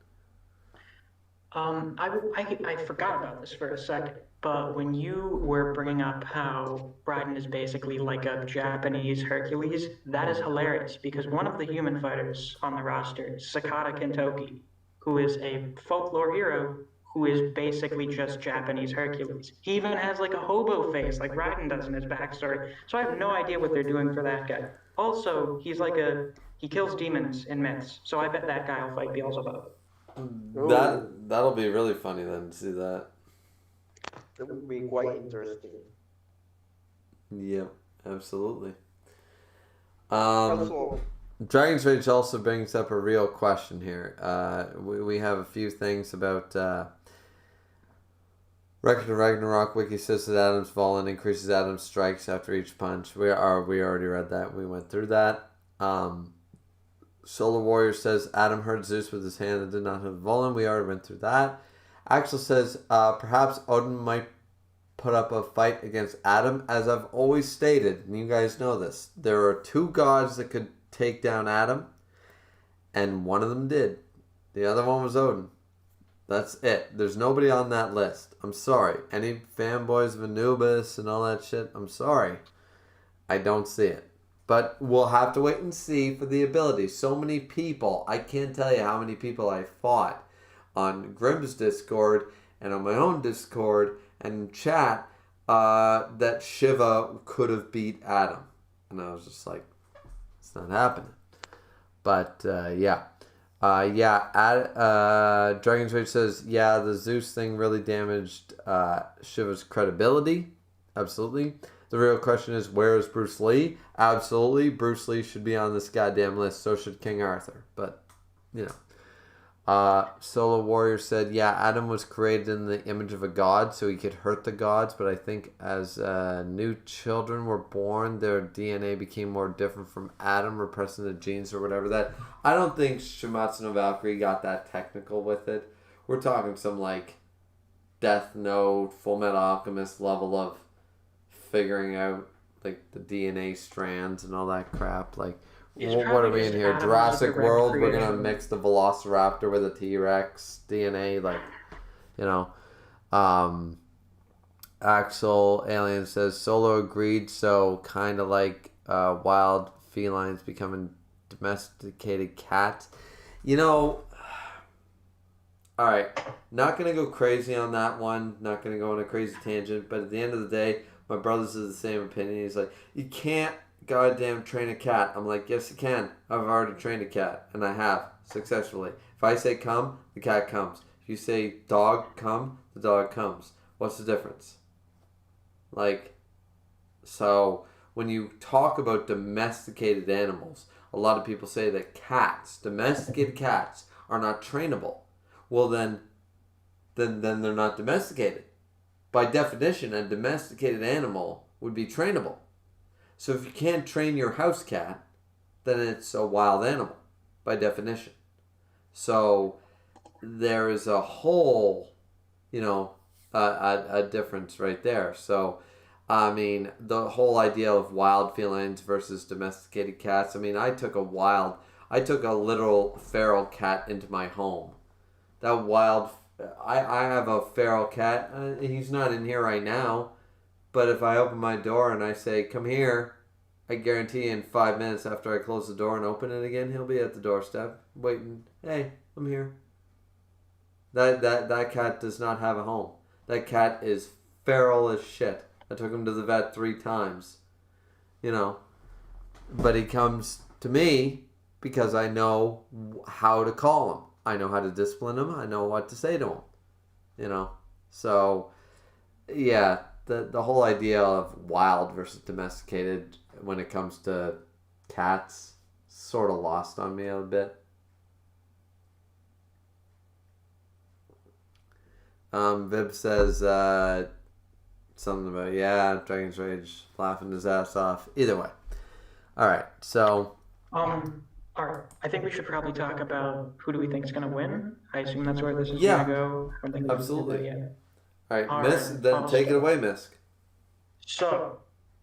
I forgot about this for a second, but when you were bringing up how Raiden is basically like a Japanese Hercules, that is hilarious because one of the human fighters on the roster, Sakata Kentoki, who is a folklore hero who is basically just Japanese Hercules. He even has like a hobo face like Raiden does in his backstory, so I have no idea what they're doing for that guy. Also, he kills demons in myths, so I bet that guy will fight Beelzebub. That'll be really funny then to see that. That would be quite interesting. Yep, absolutely. Also, Dragon's Rage also brings up a real question here. We have a few things about Record of Ragnarok. Wiki says that Adam's Fallen increases Adam's strikes after each punch. We already read that. We went through that. Solar Warrior says Adam hurt Zeus with his hand and did not hit Volin. We already went through that. Axel says perhaps Odin might put up a fight against Adam. As I've always stated, and you guys know this, there are 2 gods that could take down Adam, and one of them did. The other one was Odin. That's it. There's nobody on that list. I'm sorry. Any fanboys of Anubis and all that shit, I'm sorry. I don't see it. But we'll have to wait and see for the ability. So many people, I can't tell you how many people I fought on Grimm's Discord and on my own Discord and in chat that Shiva could have beat Adam. And I was just like, it's not happening. But Dragon's Rage says, yeah, the Zeus thing really damaged Shiva's credibility. Absolutely. The real question is, where is Bruce Lee? Absolutely. Bruce Lee should be on this goddamn list. So should King Arthur. But, you know. Solo Warrior said, yeah, Adam was created in the image of a god, so he could hurt the gods. But I think as new children were born, their DNA became more different from Adam, repressing the genes or whatever. That I don't think Shuumatsu no Valkyrie got that technical with it. We're talking some, like, Death Note, Full Metal Alchemist level of figuring out, like, the DNA strands and all that crap. Like, what are we in here? Jurassic World? We're going to mix the Velociraptor with a T-Rex DNA? Like, you know. Axel Alien says, Solo agreed, so kind of like wild felines becoming domesticated cats. You know, alright, not going to go crazy on that one. Not going to go on a crazy tangent, but at the end of the day, my brother's is the same opinion. He's like, you can't goddamn train a cat. I'm like, yes you can. I've already trained a cat, and I have successfully. If I say come, the cat comes. If you say dog come, the dog comes. What's the difference? Like, So when you talk about domesticated animals, a lot of people say that domesticated cats, are not trainable. Well, then they're not domesticated. By definition, a domesticated animal would be trainable. So if you can't train your house cat, then it's a wild animal by definition. So there is a whole, a difference right there. So, I mean, the whole idea of wild felines versus domesticated cats. I mean, I took a literal feral cat into my home. I have a feral cat. He's not in here right now. But if I open my door and I say, come here, I guarantee in 5 minutes after I close the door and open it again, he'll be at the doorstep waiting. Hey, I'm here. That cat does not have a home. That cat is feral as shit. I took him to the vet 3 times. But he comes to me because I know how to call him. I know how to discipline him. I know what to say to him. So, yeah, the whole idea of wild versus domesticated when it comes to cats sort of lost on me a bit. Vib says something about Dragon's Rage laughing his ass off. Either way. Alright, so alright. I think we should probably talk about who do we think is gonna win. I assume that's where this is Yeah, gonna go. I don't think absolutely. Alright, All Miss, right, then take it away, Misk. So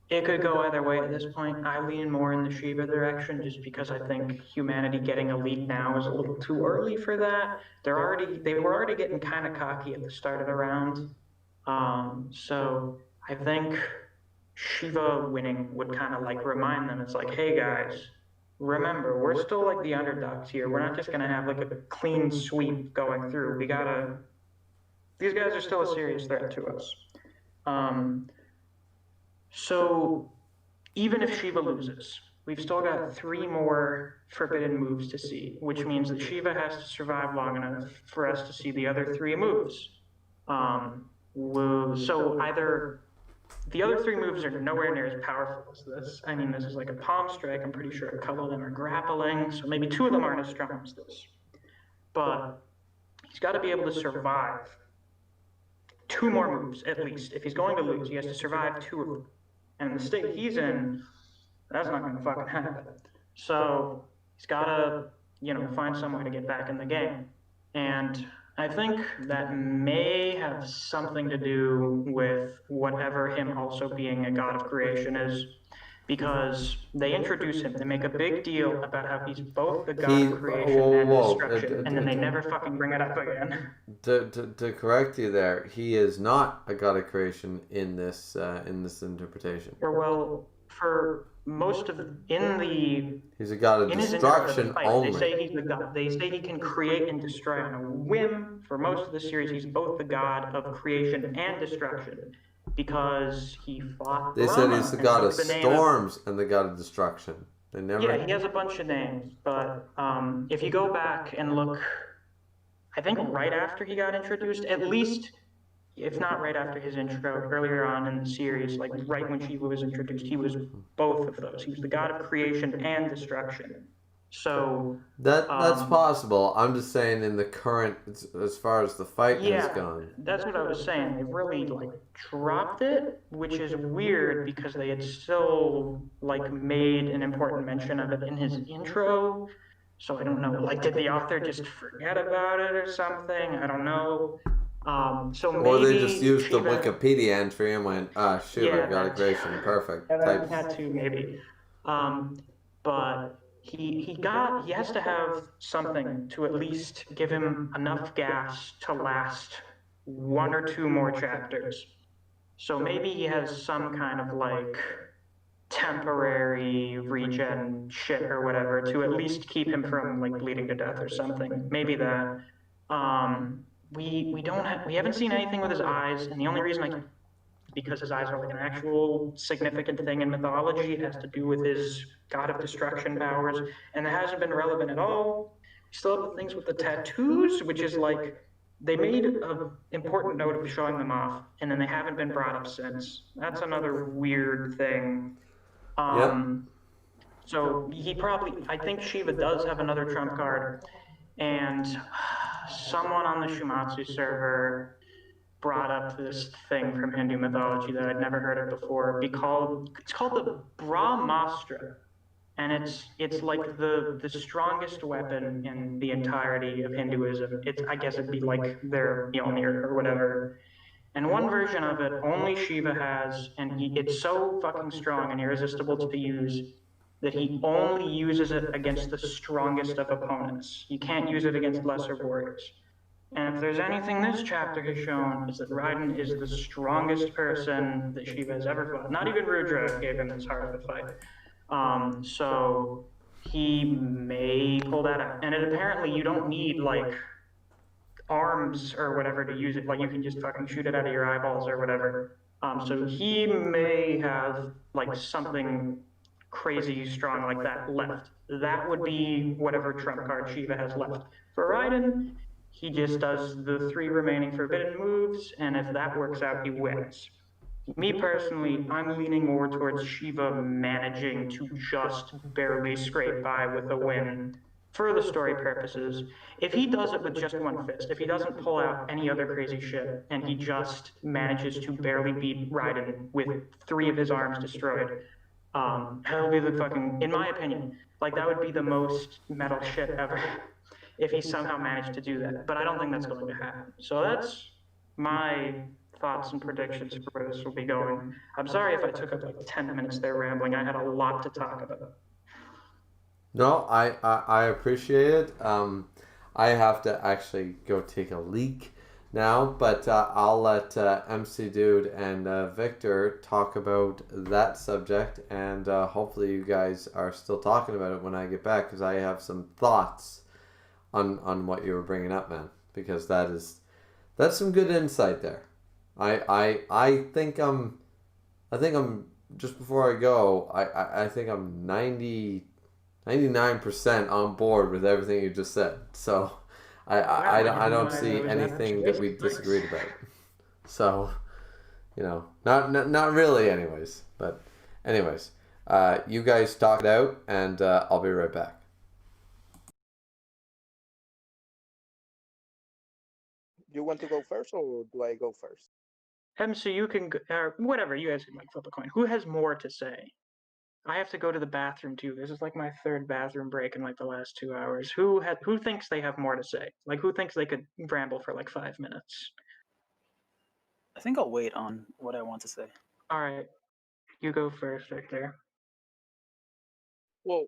it could go either way at this point. I lean more in the Shiva direction just because I think humanity getting elite now is a little too early for that. They were already getting kind of cocky at the start of the round. So I think Shiva winning would kind of like remind them, it's like, hey guys, remember, we're still like the underdogs here. We're not just gonna have like a clean sweep going through. These guys are still a serious threat to us. So even if Shiva loses, we've still got 3 more forbidden moves to see, which means that Shiva has to survive long enough for us to see the other 3 moves. So either the other 3 moves are nowhere near as powerful as this. I mean, this is like a palm strike. I'm pretty sure a couple of them are grappling, so maybe 2 of them aren't as strong as this. But he's got to be able to survive 2 more moves at least. If he's going to lose, he has to survive 2 of them. And the state he's in, that's not going to fucking happen. So he's got to, find some way to get back in the game. And I think that may have something to do with whatever him also being a god of creation is, because they introduce him, they make a big deal about how he's both the god of creation and destruction, and then they never fucking bring it up again. To correct you there, he is not a god of creation in this interpretation. Well, for most of he's a god of destruction only. They say he's the god. They say he can create and destroy on a whim. For most of the series, he's both the god of creation and destruction because he fought. They said he's the god of storms and the god of destruction. They never. Yeah, he has a bunch of names, but if you go back and look, I think right after he got introduced, at least. If not right after his intro, earlier on in the series, like right when Shiva was introduced, he was both of those. He was the god of creation and destruction. So that's possible. I'm just saying in the current, as far as the fight has gone. That's what I was saying. They really dropped it, which is weird because they had still made an important mention of it in his intro. So I don't know. Did the author just forget about it or something? I don't know. So maybe or they just used the Wikipedia entry and went, Shiva, god of creation, perfect. That too, maybe. But he has to have something to at least give him enough gas to last 1 or 2 more chapters. So maybe he has some kind of temporary regen shit or whatever to at least keep him from bleeding to death or something. Maybe that. We haven't seen anything with his eyes, and the only reason because his eyes are an actual significant thing in mythology. It has to do with his god of destruction powers, and it hasn't been relevant at all. We still have the things with the tattoos, which is they made an important note of showing them off, and then they haven't been brought up since. That's another weird thing. Yep. Um, so I think Shiva does have another trump card, and someone on the Shuumatsu server brought up this thing from Hindu mythology that I'd never heard of before. It's called the Brahmastra, and it's like the strongest weapon in the entirety of Hinduism. It's I guess it'd be like their Mjolnir or whatever. And one version of it only Shiva has, and it's so fucking strong and irresistible to use that he only uses it against the strongest of opponents. You can't use it against lesser warriors. And if there's anything this chapter has shown, is that Raiden is the strongest person that Shiva has ever fought. Not even Rudra gave him this hard of a fight. So he may pull that out. And apparently you don't need like arms or whatever to use it. Like you can just fucking shoot it out of your eyeballs or whatever. So he may have like something crazy strong like that left. That would be whatever trump card Shiva has left. For Raiden, he just does the 3 remaining forbidden moves, and if that works out, he wins. Me personally, I'm leaning more towards Shiva managing to just barely scrape by with a win for the story purposes. If he does it with just one fist, if he doesn't pull out any other crazy shit, and he just manages to barely beat Raiden with 3 of his arms destroyed, that'll be the fucking, in my opinion, like that would be the most metal shit ever if he somehow managed to do that. But I don't think that's going to happen. So that's my thoughts and predictions for where this will be going. I'm sorry if I took up like 10 minutes there rambling. I had a lot to talk about. No, I appreciate it. I have to actually go take a leak now, but I'll let MC Dude and Victor talk about that subject, and hopefully you guys are still talking about it when I get back, because I have some thoughts on what you were bringing up, man. Because that's some good insight there. I think I'm just before I go. I think I'm 99% on board with everything you just said. So I don't see anything that we disagreed about. So, not really anyways. But anyways, you guys talk it out, and I'll be right back. You want to go first, or do I go first? MC, you can go, or whatever, you guys can like flip a coin. Who has more to say? I have to go to the bathroom too. This is like my 3rd bathroom break in like the last 2 hours. Who thinks they have more to say? Like who thinks they could ramble for like 5 minutes? I think I'll wait on what I want to say. All right, you go first, Victor. Well,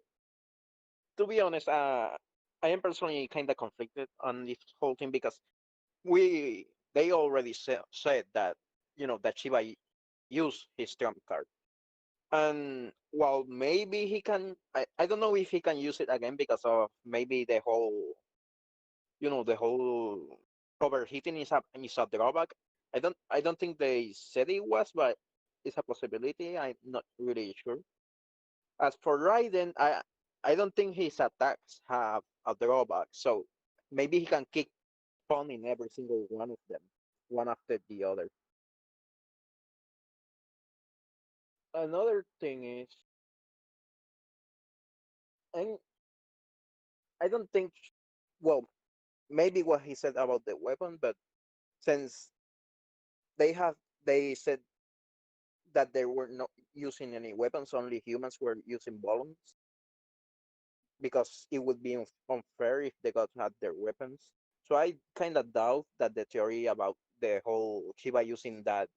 to be honest, I am personally kind of conflicted on this whole thing because they already said that that Shiba used his trump card, and while maybe I don't know if he can use it again because of maybe the whole overheating is a drawback. I don't think they said it was, but it's a possibility. I'm not really sure. As for Raiden, I don't think his attacks have a drawback, so maybe he can kick fun in every single one of them, one after the other. Another thing is, and I don't think, well, maybe what he said about the weapon, but since they have, they said that they were not using any weapons, only humans were using balloons, because it would be unfair if the gods had their weapons. So I kind of doubt that the theory about the whole Shiva using that,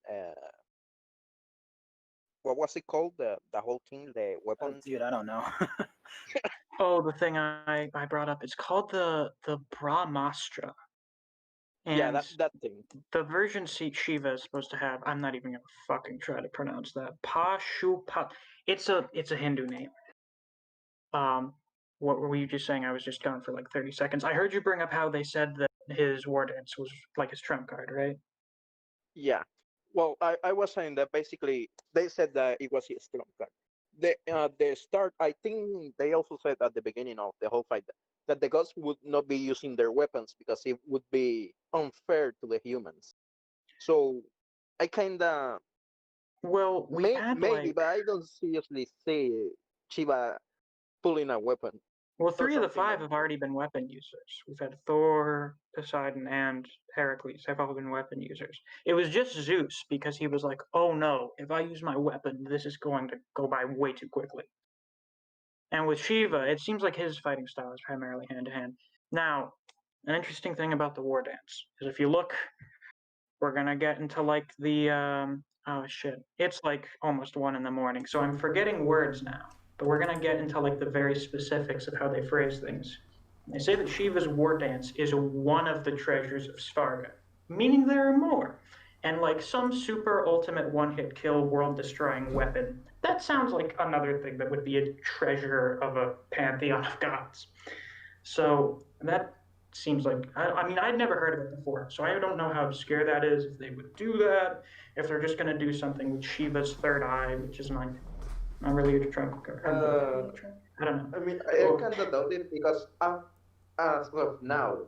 what was it called, the whole thing, the weapon. Dude, I don't know. Oh, the thing I brought up. It's called the Brahmastra, Yeah, and that thing. the version Shiva is supposed to have. I'm not even gonna fucking try to pronounce that. Pashupat. It's a Hindu name. What were you just saying? I was just gone for like 30 seconds. I heard you bring up how they said that his war dance was like his trump card, right? Yeah. Well, I was saying that basically they said that it was his trump card. The start, I think they also said at the beginning of the whole fight that the gods would not be using their weapons because it would be unfair to the humans. So I kind of Well, we've had maybe, like, but I don't seriously see Shiva pulling a weapon well, or three of the something five like have that. already been weapon users. We've had Thor, Poseidon, and Heracles have all been weapon users. It was just Zeus because he was like, oh no, if I use my weapon, this is going to go by way too quickly. And with Shiva, it seems like his fighting style is primarily hand to hand. Now, an interesting thing about the war dance is if you look, we're gonna get into like the oh shit, it's like almost 1 in the morning, so I'm forgetting words now. But we're gonna get into like the very specifics of how they phrase things. They say that Shiva's war dance is one of the treasures of Svarga, meaning there are more. And like some super ultimate one-hit kill, world-destroying weapon. That sounds like another thing that would be a treasure of a pantheon of gods. So that seems like I mean I'd never heard of it before, so I don't know how obscure that is. If they would do that, if they're just going to do something with Shiva's third eye, which is not really a trunk. I don't know. I mean, I kind of doubt it because as of now,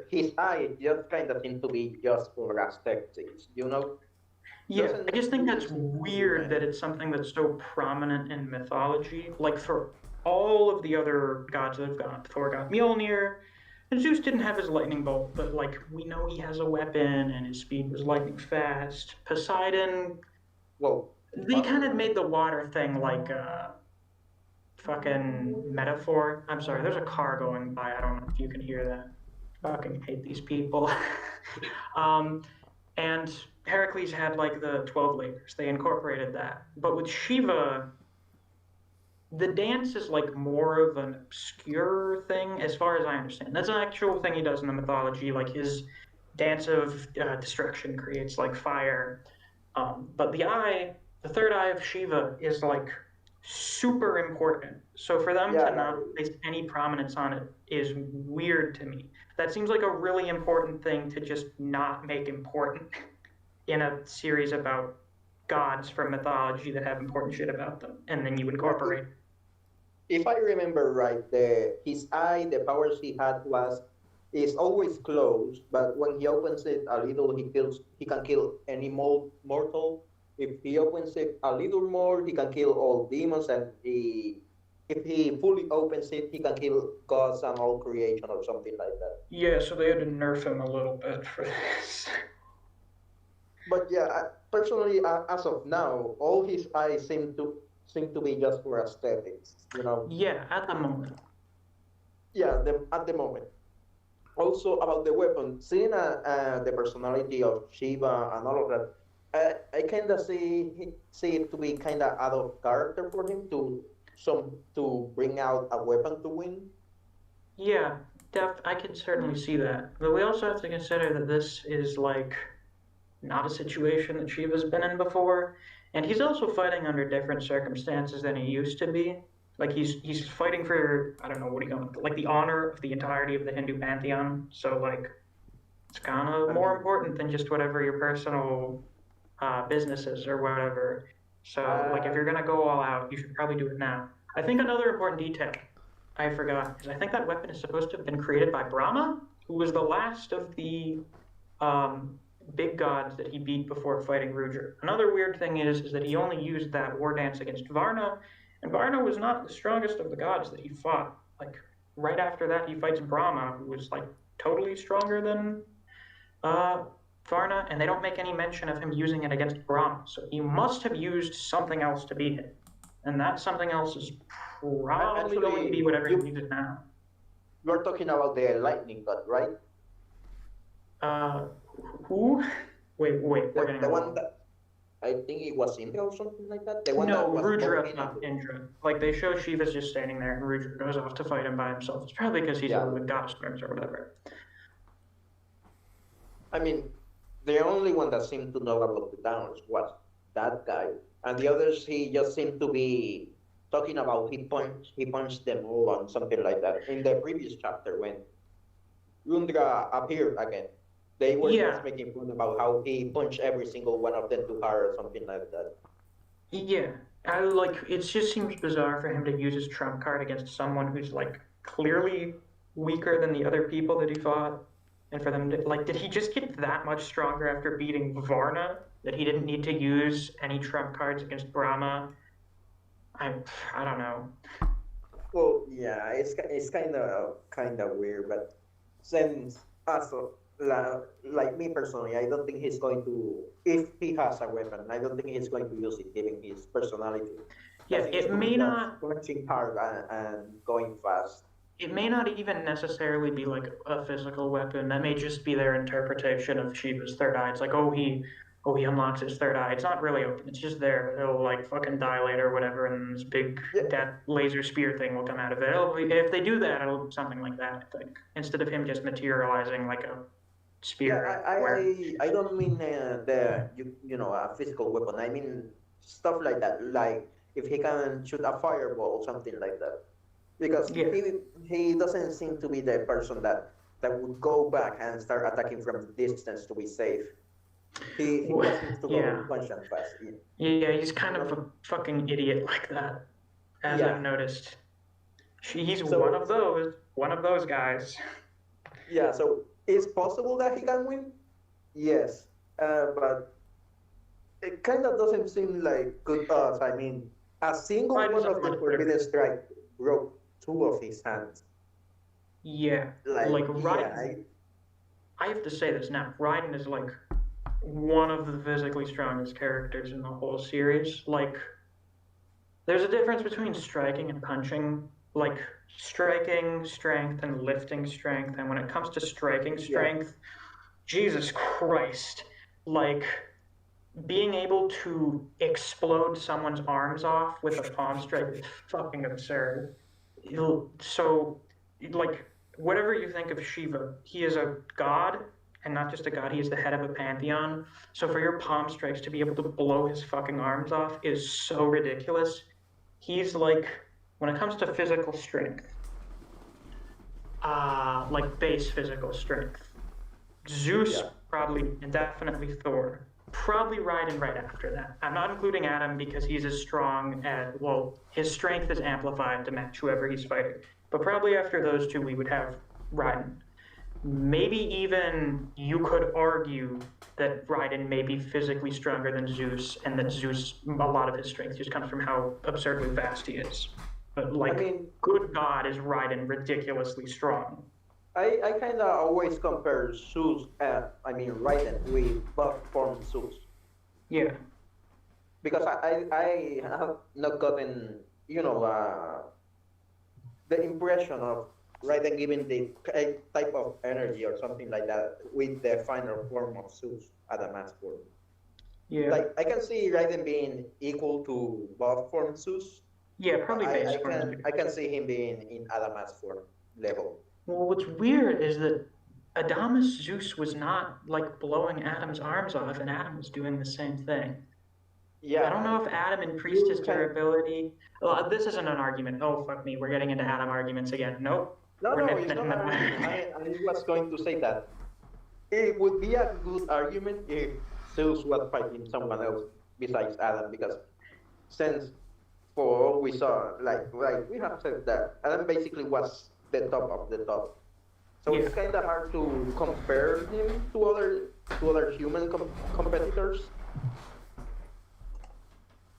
his eye just kind of seems to be just for aesthetics, you know? Yeah, I Doesn't just think really that's seem to do weird that anything. it's something that's so prominent in mythology. Like for all of the other gods that have gone, Thor got Mjolnir, and Zeus didn't have his lightning bolt, but like we know he has a weapon and his speed was lightning fast. Poseidon, Well, they kind of fast. made the water thing like a fucking metaphor. I'm sorry, there's a car going by. I don't know if you can hear that. Fucking hate these people. um, and Heracles had like the 12 labors. They incorporated that. But with Shiva, the dance is like more of an obscure thing as far as I understand. That's an actual thing he does in the mythology. Like his dance of destruction creates like fire. But the third eye of Shiva is like super important. So for them to Yeah, not place any prominence on it is weird to me. That seems like a really important thing to just not make important in a series about gods from mythology that have important shit about them, and then you yeah. incorporate. If I remember right, his eye, the powers he had was is always closed, but when he opens it a little, he can kill any mortal. If he opens it a little more, he can kill all demons, and if he fully opens it, he can kill gods and all creation or something like that. Yeah, so they had to nerf him a little bit for this. But yeah, personally, as of now, all his eyes seem to be just for aesthetics. You know. Yeah, at the moment. Yeah, at the moment. Also about the weapon, seeing the personality of Shiva and all of that, I kind of see it to be kind of out of character for him to bring out a weapon to win. Yeah, I can certainly see that. But we also have to consider that this is like not a situation that Shiva's been in before, and he's also fighting under different circumstances than he used to be. Like he's fighting for I don't know what he going like the honor of the entirety of the Hindu pantheon. So like it's kind of I more mean, important than just whatever your personal businesses or whatever. So like if uh, you're gonna go all out, you should probably do it now. I think another important detail I forgot because I think that weapon is supposed to have been created by Brahma, who was the last of the um, big gods that he beat before fighting Rudra. Another weird thing is that he only used that war dance against Varna, and Varna was not the strongest of the gods that he fought. Like right after that, he fights Brahma, who was like totally stronger than uh, Varna, and they don't make any mention of him using it against Brahma. So he must have used something else to beat him, and that something else is probably going to be actually, whatever he uses now. you're talking about the lightning god, right? Uh, who? Wait, we're The getting the a one little. that I think it was Indra or something like that. The one No, that was Rudra, walking not and Indra. Like they show Shiva's just standing there, and Rudra goes off to fight him by himself. It's probably because he's yeah. a goddess or whatever. I mean, the only one that seemed to know about the downs was that guy, and the others he just seemed to be talking about he punched them all on something like that. In the previous chapter when Lundra appeared again, they were just Yeah, making fun about how he punched every single one of them to her or something like that. yeah. I like. It just seems bizarre for him to use his trump card against someone who's like clearly weaker than the other people that he fought, and for them to like, did he just get that much stronger after beating Varna that he didn't need to use any trump cards against Brahma? I I don't know. Well, yeah, it's kind of weird, but since also like me personally, I don't think he's going to, if he has a weapon, I don't think he's going to use it given his personality. Yeah, Because he's it good may just not punching hard and going fast. it may not even necessarily be like a physical weapon. That may just be their interpretation of Shiva's third eye. It's like, he unlocks his third eye. It's not really open. It's just there. But it'll like fucking dilate or whatever, and this big Yeah, that laser spear thing will come out of it. If they do that, it'll be something like that. I think instead of him just materializing like a yeah, spear I, I, everywhere. I I don't mean a physical weapon. I mean stuff like that, like if he can shoot a fireball or something like that. Because Yeah, he doesn't seem to be the person that would go back and start attacking from the distance to be safe. He just needs to go yeah, punch and fast. Yeah. yeah. He's kind of a fucking idiot like that, as I've Yeah. noticed. He's So one of those guys. yeah. So it's possible that he can win. Yes. But it kind of doesn't seem like good odds. I mean, a single Biden's one a of the good forbidden player. strike broke two of his hands. Yeah, Like like yeah. Raiden. I have to say this now. Raiden is like one of the physically strongest characters in the whole series. Like, there's a difference between striking and punching. Like, striking strength and lifting strength. And when it comes to striking Yeah. strength, Jesus Christ. Like, being able to explode someone's arms off with a palm strike is fucking absurd. So, like, whatever you think of Shiva, he is a god, and not just a god, he is the head of a pantheon. So, for your palm strikes to be able to blow his fucking arms off is so ridiculous. He's like, when it comes to physical strength, like base physical strength, Zeus Yeah. probably, and definitely Thor. Probably Raiden right after that. I'm not including Adam because he's as strong as, well, his strength is amplified to match whoever he's fighting. But probably after those two, we would have Raiden. Maybe even you could argue that Raiden may be physically stronger than Zeus, and that Zeus, a lot of his strength just comes from how absurdly fast he is. But, I like, mean, good God, is Raiden ridiculously strong. I kind of always compare Zeus, Raiden with buff form Zeus. Yeah. Because I have not gotten, the impression of Raiden giving the type of energy or something like that with the final form of Zeus, Adamas form. Yeah. Like, I can see Raiden being equal to buff form Zeus, Yeah, but probably base I form is can good. I can see him being in Adamas form level. Well, what's weird is that Adamus Zeus was not like blowing Adam's arms off, and Adam was doing the same thing. I don't Yeah, know if Adam increased his you can. durability. Well, this isn't an argument. Oh, fuck me. We're getting into Adam arguments again. Nope. No, We're no, nipping it's it not in the an argument. bud. I was going to say that it would be a good argument if Zeus was fighting someone else besides Adam, because since for all we saw, like we have said that Adam basically was the top of the top. So Yeah. it's kind of hard to compare him to other human competitors.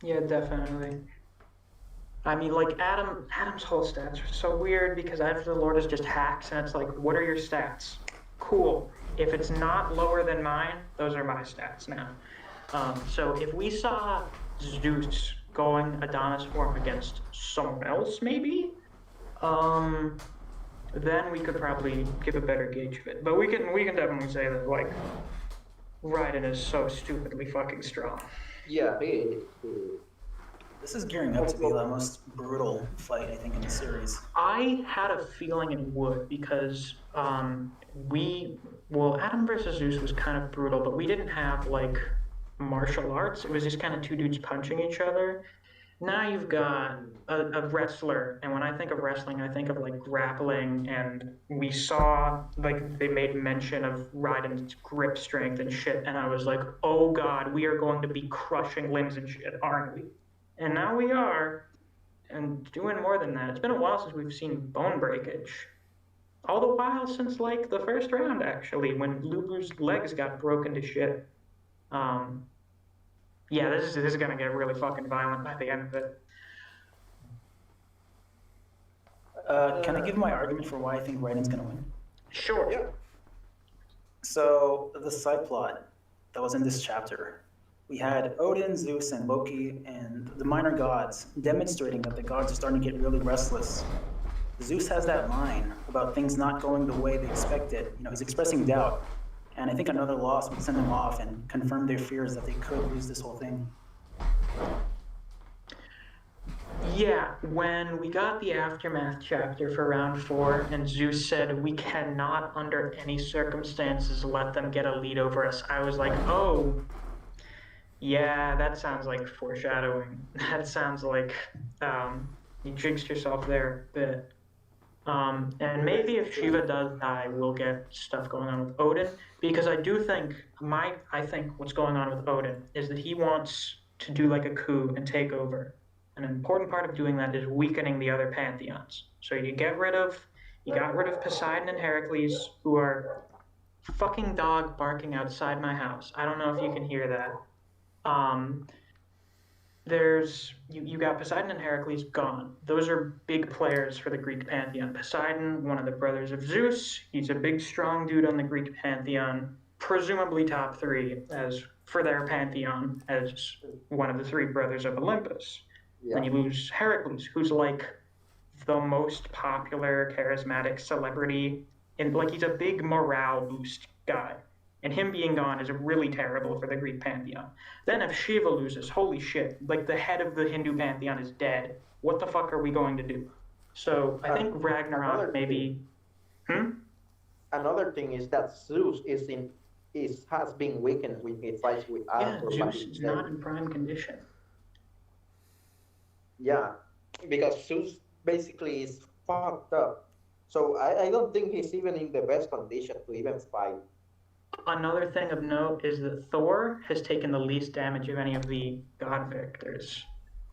Yeah, definitely. I mean, like Adam's whole stats are so weird because After the Lord is just hacks, and it's like, what are your stats? Cool. If it's not lower than mine, those are my stats now. So if we saw Zeus going Adonis form against someone else, maybe, then we could probably give a better gauge of it. But we can definitely say that like Raiden is so stupidly fucking strong. Yeah, This is gearing up to be the most brutal fight, I think, in the series. I had a feeling it would because Adam versus Zeus was kind of brutal, but we didn't have like martial arts. It was just kind of two dudes punching each other. Now you've got a wrestler, and when I think of wrestling, I think of like grappling, and we saw like they made mention of Raiden's grip strength and shit, and I was like, oh god, we are going to be crushing limbs and shit, aren't we? And now we are. and doing more than that. It's been a while since we've seen bone breakage. All the while since like the first round, actually, when Lulu's legs got broken to shit. Um, yeah, this is gonna get really fucking violent by the end of it. Can I give my argument for why I think Raiden's gonna win? Sure. Yeah. So the side plot that was in this chapter, we had Odin, Zeus, and Loki, and the minor gods demonstrating that the gods are starting to get really restless. Zeus has that line about things not going the way they expected. You know, he's expressing doubt, and I think another loss would send them off and confirm their fears that they could lose this whole thing. Yeah, when we got the aftermath chapter for round 4, and Zeus said we cannot, under any circumstances, let them get a lead over us, I was like, oh, yeah, that sounds like foreshadowing. That sounds like you jinxed yourself there a bit. And maybe if Shiva does die, we'll get stuff going on with Odin, because I do think I think what's going on with Odin is that he wants to do like a coup and take over. An important part of doing that is weakening the other pantheons. So you got rid of Poseidon and Heracles, who are fucking dog barking outside my house. I don't know if you can hear that. You got Poseidon and Heracles gone. Those are big players for the Greek pantheon. Poseidon, one of the brothers of Zeus, he's a big strong dude on the Greek pantheon, presumably top 3 as for their pantheon as one of the 3 brothers of Olympus. Yeah. Then you lose Heracles, who's like the most popular charismatic celebrity, and like he's a big morale boost guy. And him being gone is really terrible for the Greek pantheon. Then if Shiva loses, holy shit, like the head of the Hindu pantheon is dead. What the fuck are we going to do? So I think Ragnarok maybe. Another thing is that Zeus has been weakened when he fights with Yeah, Arthur. Zeus is not in prime condition. Yeah, because Zeus basically is fucked up. So I don't think he's even in the best condition to even fight. Another thing of note is that Thor has taken the least damage of any of the god victors.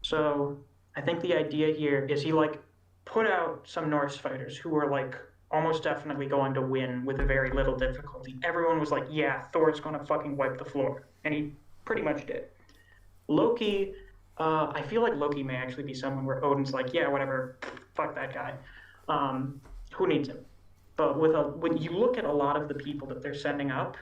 So I think the idea here is he like put out some Norse fighters who were like almost definitely going to win with very little difficulty. Everyone was like, yeah, Thor's gonna fucking wipe the floor. And he pretty much did. Loki, I feel like Loki may actually be someone where Odin's like, yeah, whatever, fuck that guy. Who needs him? But when you look at a lot of the people that they're sending up,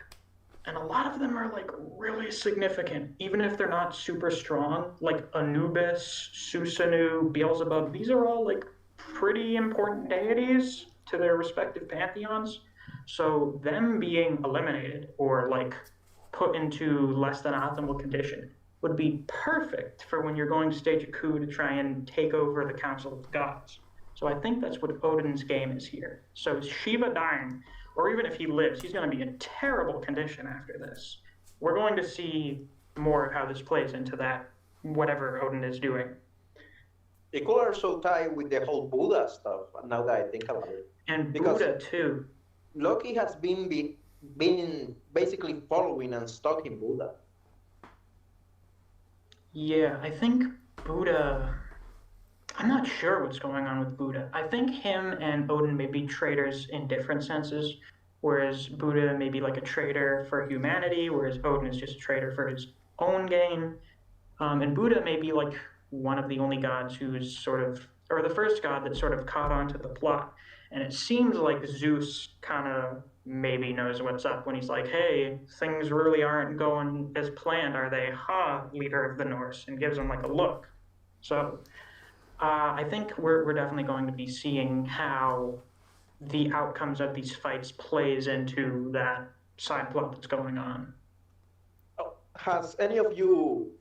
and a lot of them are like really significant, even if they're not super strong, like Anubis, Susanu, Beelzebub, these are all like pretty important deities to their respective pantheons. So them being eliminated or like put into less than optimal condition would be perfect for when you're going to stage a coup to try and take over the Council of the Gods. So I think that's what Odin's game is here. So Shiva dying, or even if he lives, he's going to be in terrible condition after this. We're going to see more of how this plays into that, whatever Odin is doing. It could also tie with the whole Buddha stuff, now that I think about it. And Because Buddha, too. Loki has been basically following and stalking Buddha. Yeah, I think Buddha. I'm not sure what's going on with Buddha. I think him and Odin may be traitors in different senses, whereas Buddha may be like a traitor for humanity, whereas Odin is just a traitor for his own gain. And Buddha may be like one of the only gods who's sort of, or the first god that sort of caught on to the plot. And it seems like Zeus kind of maybe knows what's up when he's like, hey, things really aren't going as planned, are they? Ha, leader of the Norse, and gives him like a look. So I think we're definitely going to be seeing how the outcomes of these fights plays into that side plot that's going on. Has any of you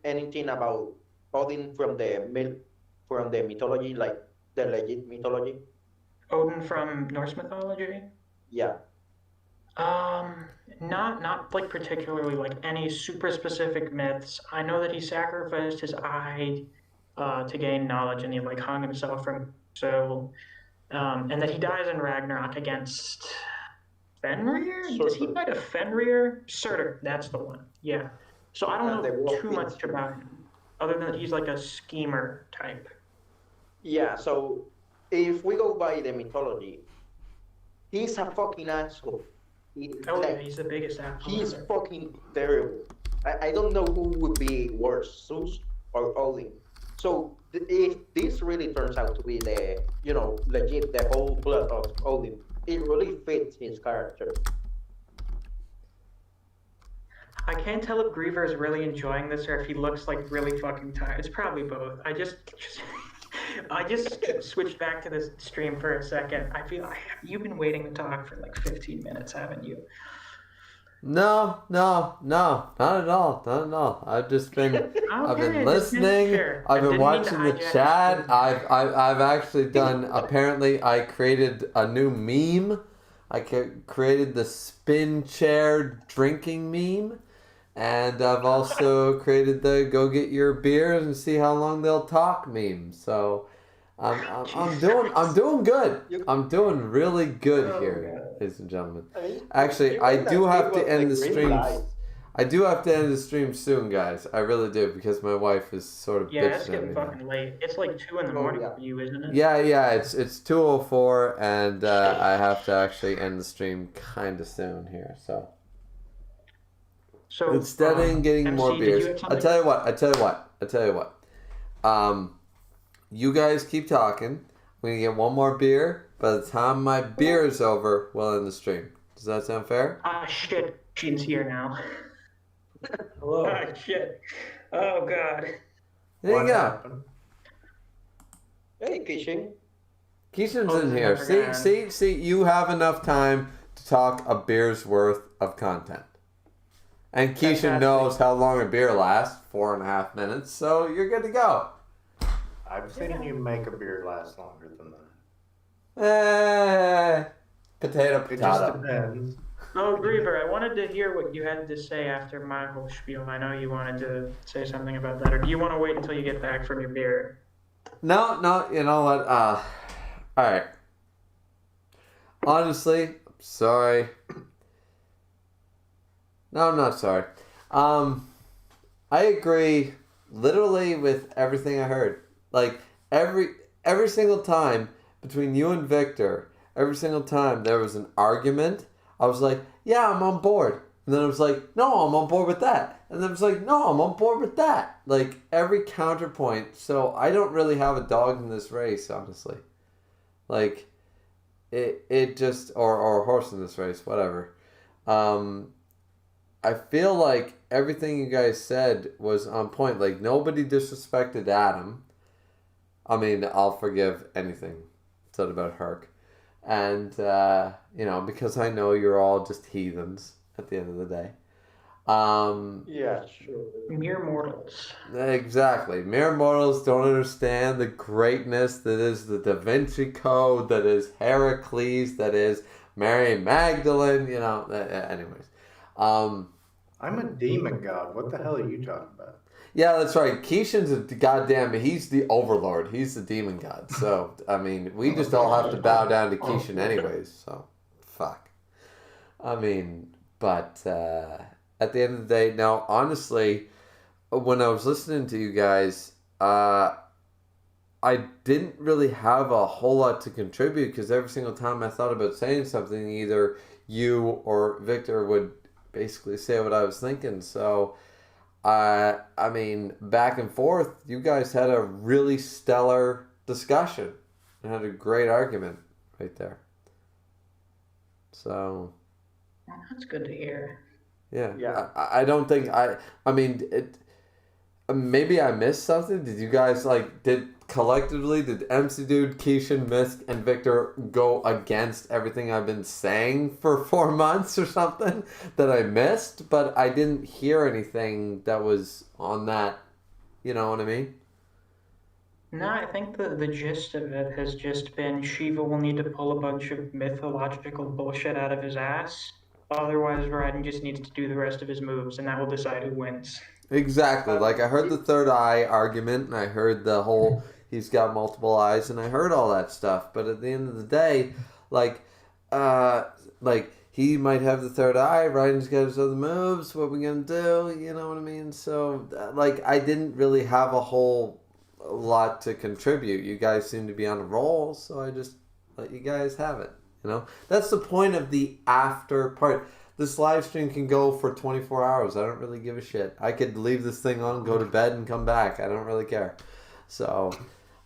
anything about Odin from the mythology, like the legit mythology? Odin from Norse mythology? Yeah. Not like particularly like any super specific myths. I know that he sacrificed his eye to gain knowledge, and he like hung himself from so, and that he dies in Ragnarok against Fenrir. Does he fight a Fenrir? Surtur, that's the one. Yeah. So I don't know too much about him. other than he's like a schemer type. Yeah, so if we go by the mythology, he's a fucking asshole. Oh yeah, Like, he's the biggest asshole he's ever. fucking terrible. I don't know who would be worse, Zeus or Odin. So if this really turns out to be the, legit, the whole plot of Odin, it really fits his character. I can't tell if Griever is really enjoying this or if he looks like really fucking tired. It's probably both. I just switched back to this stream for a second. You've been waiting to talk for like 15 minutes, haven't you? No, not at all. Not at all. I've been Okay, just making listening. sure. I've I been didn't mean to watching the hijack the chat. stream. I've actually done. Apparently, I created a new meme. I created the spin chair drinking meme, and I've also created the go get your beers and see how long they'll talk meme. So. I'm doing good. I'm doing really good here, ladies and gentlemen. Actually, I do have to end the stream. I do have to end the stream soon, guys. I really do, because my wife is sort of Yeah, bitching it's at getting me now. fucking late. It's like 2 in the morning for you, isn't it? Yeah. It's 2:04, and I have to actually end the stream kind of soon here. So instead of getting MC, more did you beers, have something? I tell you what. You guys keep talking. We're gonna get one more beer. By the time my beer is over, we'll end the stream. Does that sound fair? Ah, shit. She's here now. Hello. Ah, shit. Oh, God. There you go. Happened? Hey, Kishin. Keishan's Oh, in this is here. never gonna See, you have enough time to talk a beer's worth of content. And Keishan Fantastic. knows how long a beer lasts, 4.5 minutes, so you're good to go. I've seen you make a beer last longer than that. Potato. It just depends. Oh, Griever, I wanted to hear what you had to say after my whole spiel. I know you wanted to say something about that, or do you want to wait until you get back from your beer? No, you know what? Alright. Honestly, I'm sorry. No, I'm not sorry. I agree literally with everything I heard. Like, every single time between you and Victor, every single time there was an argument, I was like, yeah, I'm on board. And then I was like, no, I'm on board with that. And then I was like, no, I'm on board with that. Like, every counterpoint. So I don't really have a dog in this race, honestly. Like, it just, or a horse in this race, whatever. I feel like everything you guys said was on point. Like, nobody disrespected Adam. I mean, I'll forgive anything said about Herc. And, because I know you're all just heathens at the end of the day. Yeah, sure. Mere mortals. Exactly. Mere mortals don't understand the greatness that is the Da Vinci Code, that is Heracles, that is Mary Magdalene, anyways. I'm a demon god. What the hell are you talking about? Yeah, that's right. Keishan's he's the overlord. He's the demon god. So, I mean, we just all have to bow down to Keishan anyways. So, fuck. I mean, but at the end of the day, no, honestly, when I was listening to you guys, I didn't really have a whole lot to contribute, because every single time I thought about saying something, either you or Victor would basically say what I was thinking. So, I mean, back and forth, you guys had a really stellar discussion and had a great argument right there. So, That's good to hear. yeah. I don't think I mean, maybe I missed something. Did you guys did MC Dude, Keishan, Misk, and Victor go against everything I've been saying for 4 months or something that I missed? But I didn't hear anything that was on that, you know what I mean? No, I think the gist of it has just been Shiva will need to pull a bunch of mythological bullshit out of his ass. Otherwise, Raiden just needs to do the rest of his moves, and that will decide who wins. Exactly. I heard the third eye argument, and I heard the whole he's got multiple eyes, and I heard all that stuff. But at the end of the day, he might have the third eye. Ryan's got his other moves. What we gonna do? You know what I mean? So, like, I didn't really have a whole lot to contribute. You guys seem to be on a roll, so I just let you guys have it. You know, that's the point of the after part. This live stream can go for 24 hours. I don't really give a shit. I could leave this thing on, go to bed, and come back. I don't really care. So,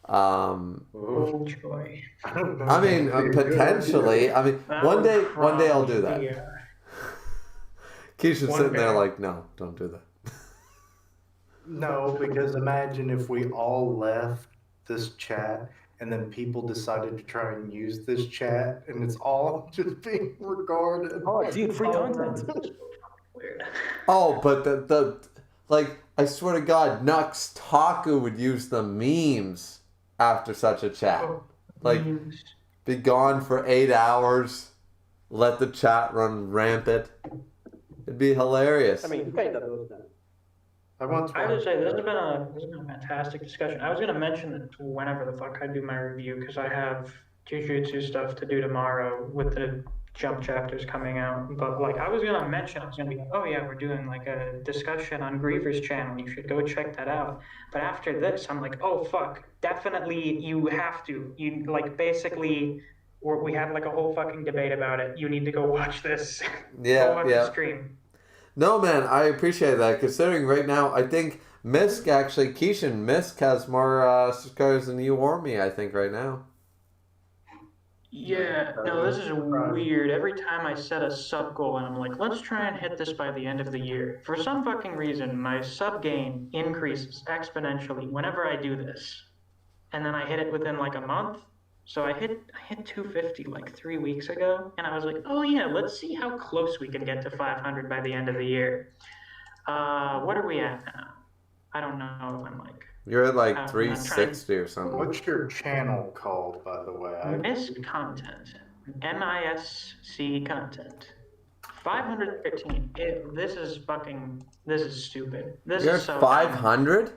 Oh joy. I mean, potentially. I mean, one day I'll do that. Keisha's One sitting there day. like, no, don't do that. No, because imagine if we all left this chat and then people decided to try and use this chat and it's all just being recorded. Oh, dude, free content. Weird. Oh, but the like, I swear to God, Nux Taku would use the memes after such a chat. Like, Memes. be gone for 8 hours, let the chat run rampant. It'd be hilarious. I mean, he kind of does that. I once I would say this has been a fantastic discussion. I was gonna mention that whenever the fuck I do my review, because I have Jujutsu stuff to do tomorrow with the jump chapters coming out. But like, I was gonna be like, oh yeah, we're doing like a discussion on Griever's channel. You should go check that out. But after this, I'm like, oh fuck, definitely you have to. You like basically, we had like a whole fucking debate about it. You need to go watch this. Yeah, go watch yeah. the stream. No, man, I appreciate that. Considering right now, I think Misk actually, Keishan, Misk has more subscribers than you or me, I think, right now. Yeah, no, this is weird. Every time I set a sub goal and I'm like, let's try and hit this by the end of the year. For some fucking reason, my sub gain increases exponentially whenever I do this. And then I hit it within like a month. So I hit 250 like 3 weeks ago, and I was like, oh yeah, let's see how close we can get to 500 by the end of the year. What are we at now? I don't know if I'm like You're at like I'm 360 or something. What's your channel called, by the way? MISC content. MISC content. 513. This is stupid. This You're is at so 500?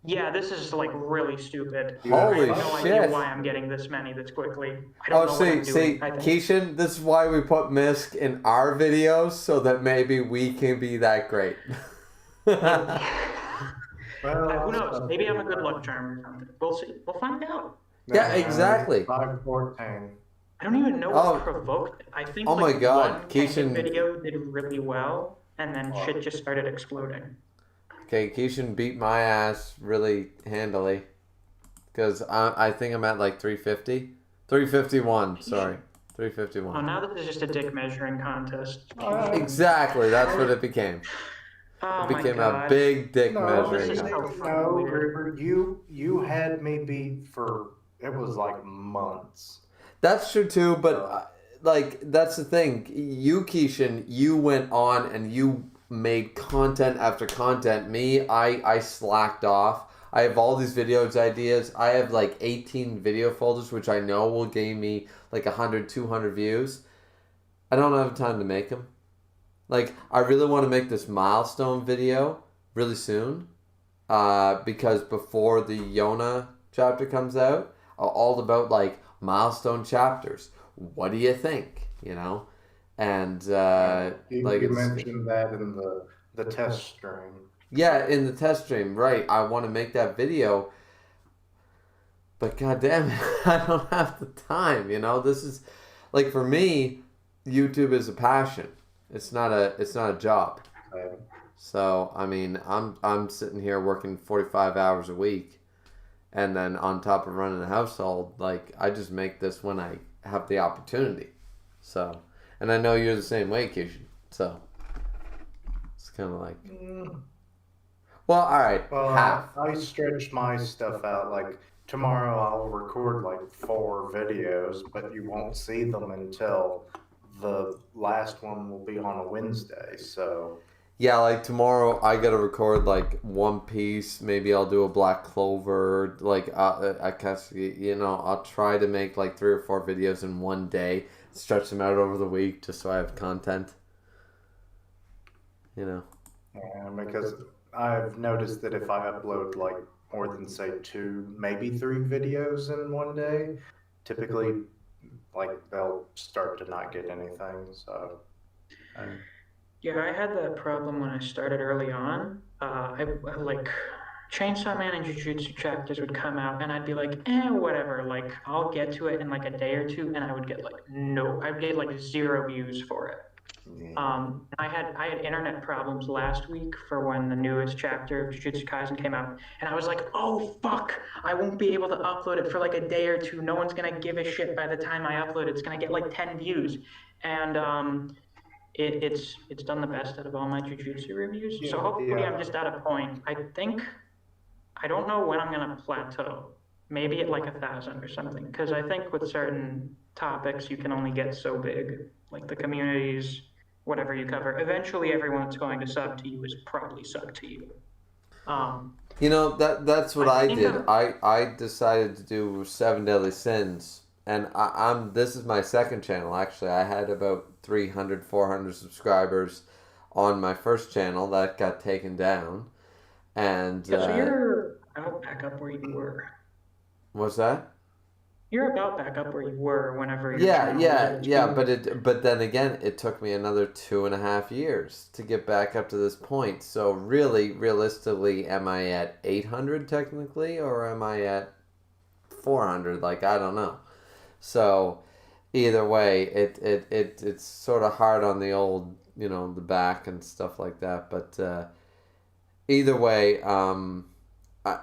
Yeah, this is like really stupid. Holy I have no shit. idea why I'm getting this many this quickly. I don't know what I'm see, doing. I think. Keishan, this is why we put Misk in our videos, so that maybe we can be that great. Who knows? Maybe I'm a good luck charm or something. We'll see. We'll find out. Yeah, exactly. 514. I don't even know what provoked it. I think Oh my like God, one Keishan- video did really well, and then shit just started exploding. Okay, Keishan beat my ass really handily. Because I think I'm at like 350. 351, sorry. 351. Oh, now this is just a dick measuring contest. Exactly, that's what it became. Oh It my became God. a big dick No, this measuring is contest. so no, fucking weird. Griever, you had me beat for, it was like months. That's true too, but like that's the thing. You, Keishan, you went on and you made content after content. Me, I slacked off. I have all these videos ideas. I have like 18 video folders, which I know will gain me like 100, 200 views. I don't have time to make them. Like, I really want to make this milestone video really soon. Because before the Yona chapter comes out, all about like milestone chapters. What do you think? You know? And You mentioned that in the test stream. yeah, in the test stream, right? I want to make that video, but goddamn it, I don't have the time. You know, this is like for me, YouTube is a passion. It's not a job. Okay. So I mean, I'm sitting here working 45 hours a week, and then on top of running a household, like I just make this when I have the opportunity. So, and I know you're the same way, Kishan. So it's kind of like. Well, all right. Well, half. I stretched my stuff out. Like tomorrow, I'll record like 4 videos, but you won't see them until the last one will be on a Wednesday. So Yeah, like tomorrow I gotta record like One Piece. Maybe I'll do a Black Clover. Like I guess I'll try to make like 3 or 4 videos in one day. Stretch them out over the week just so I have content. You know. yeah, because I've noticed that if I upload like more than say 2, maybe 3 videos in one day, typically like they'll start to not get anything. So, and Yeah, I had that problem when I started early on. I like Chainsaw Man and Jujutsu chapters would come out, and I'd be like, whatever. Like, I'll get to it in like a day or two, and I would get like no, I'd get like 0 views for it. yeah, I had internet problems last week for when the newest chapter of Jujutsu Kaisen came out, and I was like, oh fuck, I won't be able to upload it for like a day or two. No one's gonna give a shit by the time I upload it. It's gonna get like 10 views, and it's done the best out of all my Jujutsu reviews. So hopefully I'm just at a point. I don't know when I'm gonna plateau. Maybe at like 1,000 or something. Because I think with certain topics you can only get so big. Like the communities, whatever you cover. Eventually everyone that's going to sub to you is probably sub to you. You know, that's what I I think did. I'm- I decided to do Seven Deadly Sins, and I'm this is my second channel actually. I had about 300, 400 subscribers on my first channel that got taken down, and Yeah, so you're about back up where you were. what's that? You're about back up where you were whenever your Yeah, channel yeah, was yeah. HBO. But then again, it took me another 2.5 years to get back up to this point. So really, realistically, am I at 800 technically, or am I at 400? Like I don't know. So either way, it's sort of hard on the old, the back and stuff like that. But either way, I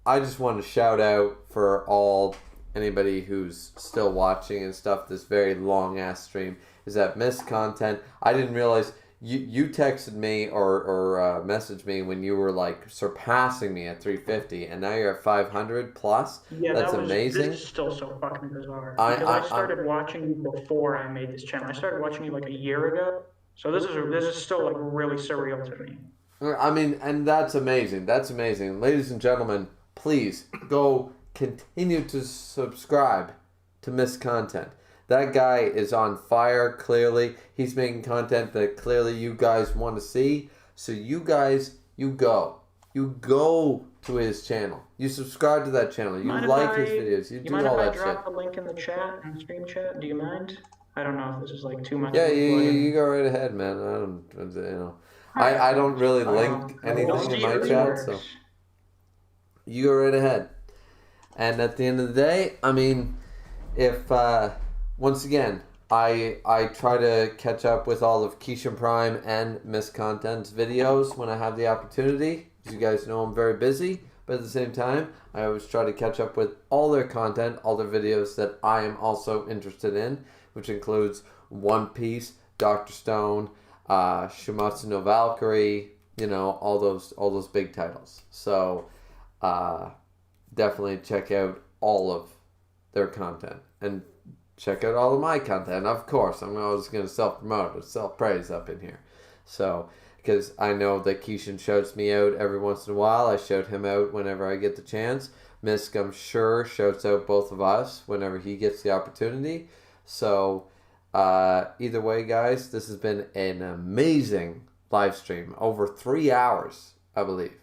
I just want to shout out for all anybody who's still watching and stuff. This very long ass stream is that missed content. I didn't realize you texted me or messaged me when you were like surpassing me at 350, and now you're at 500 plus. Yeah, That's this amazing. is still so fucking bizarre. I Because I I, started watching you before I made this channel. I started watching you like a year ago. So this is still like really surreal to me. I mean, and that's amazing. That's amazing. Ladies and gentlemen, please go continue to subscribe to Miss Content. That guy is on fire, clearly. He's making content that clearly you guys want to see. So you guys, you go. You go to his channel. You subscribe to that channel. You Mind if like his I- videos. You You do mind if all I that shit. drop the link in the chat and stream chat? Do you mind? I don't know if this is like too much. Yeah, of a you plug-in. go right ahead, man. I don't really link We'll anything see in my how this chat, so works. you go right ahead. And at the end of the day, I mean, if once again, I try to catch up with all of Keishan Prime and Miss Content's videos when I have the opportunity. As you guys know, I'm very busy, but at the same time, I always try to catch up with all their content, all their videos that I am also interested in, which includes One Piece, Doctor Stone, Shuumatsu no Valkyrie, all those big titles. So definitely check out all of their content and check out all of my content. Of course, I'm always going to self-promote or self-praise up in here. So, because I know that Keishan shouts me out every once in a while. I shout him out whenever I get the chance. Misk, I'm sure, shouts out both of us whenever he gets the opportunity. So, either way, guys, this has been an amazing live stream. Over 3 hours, I believe.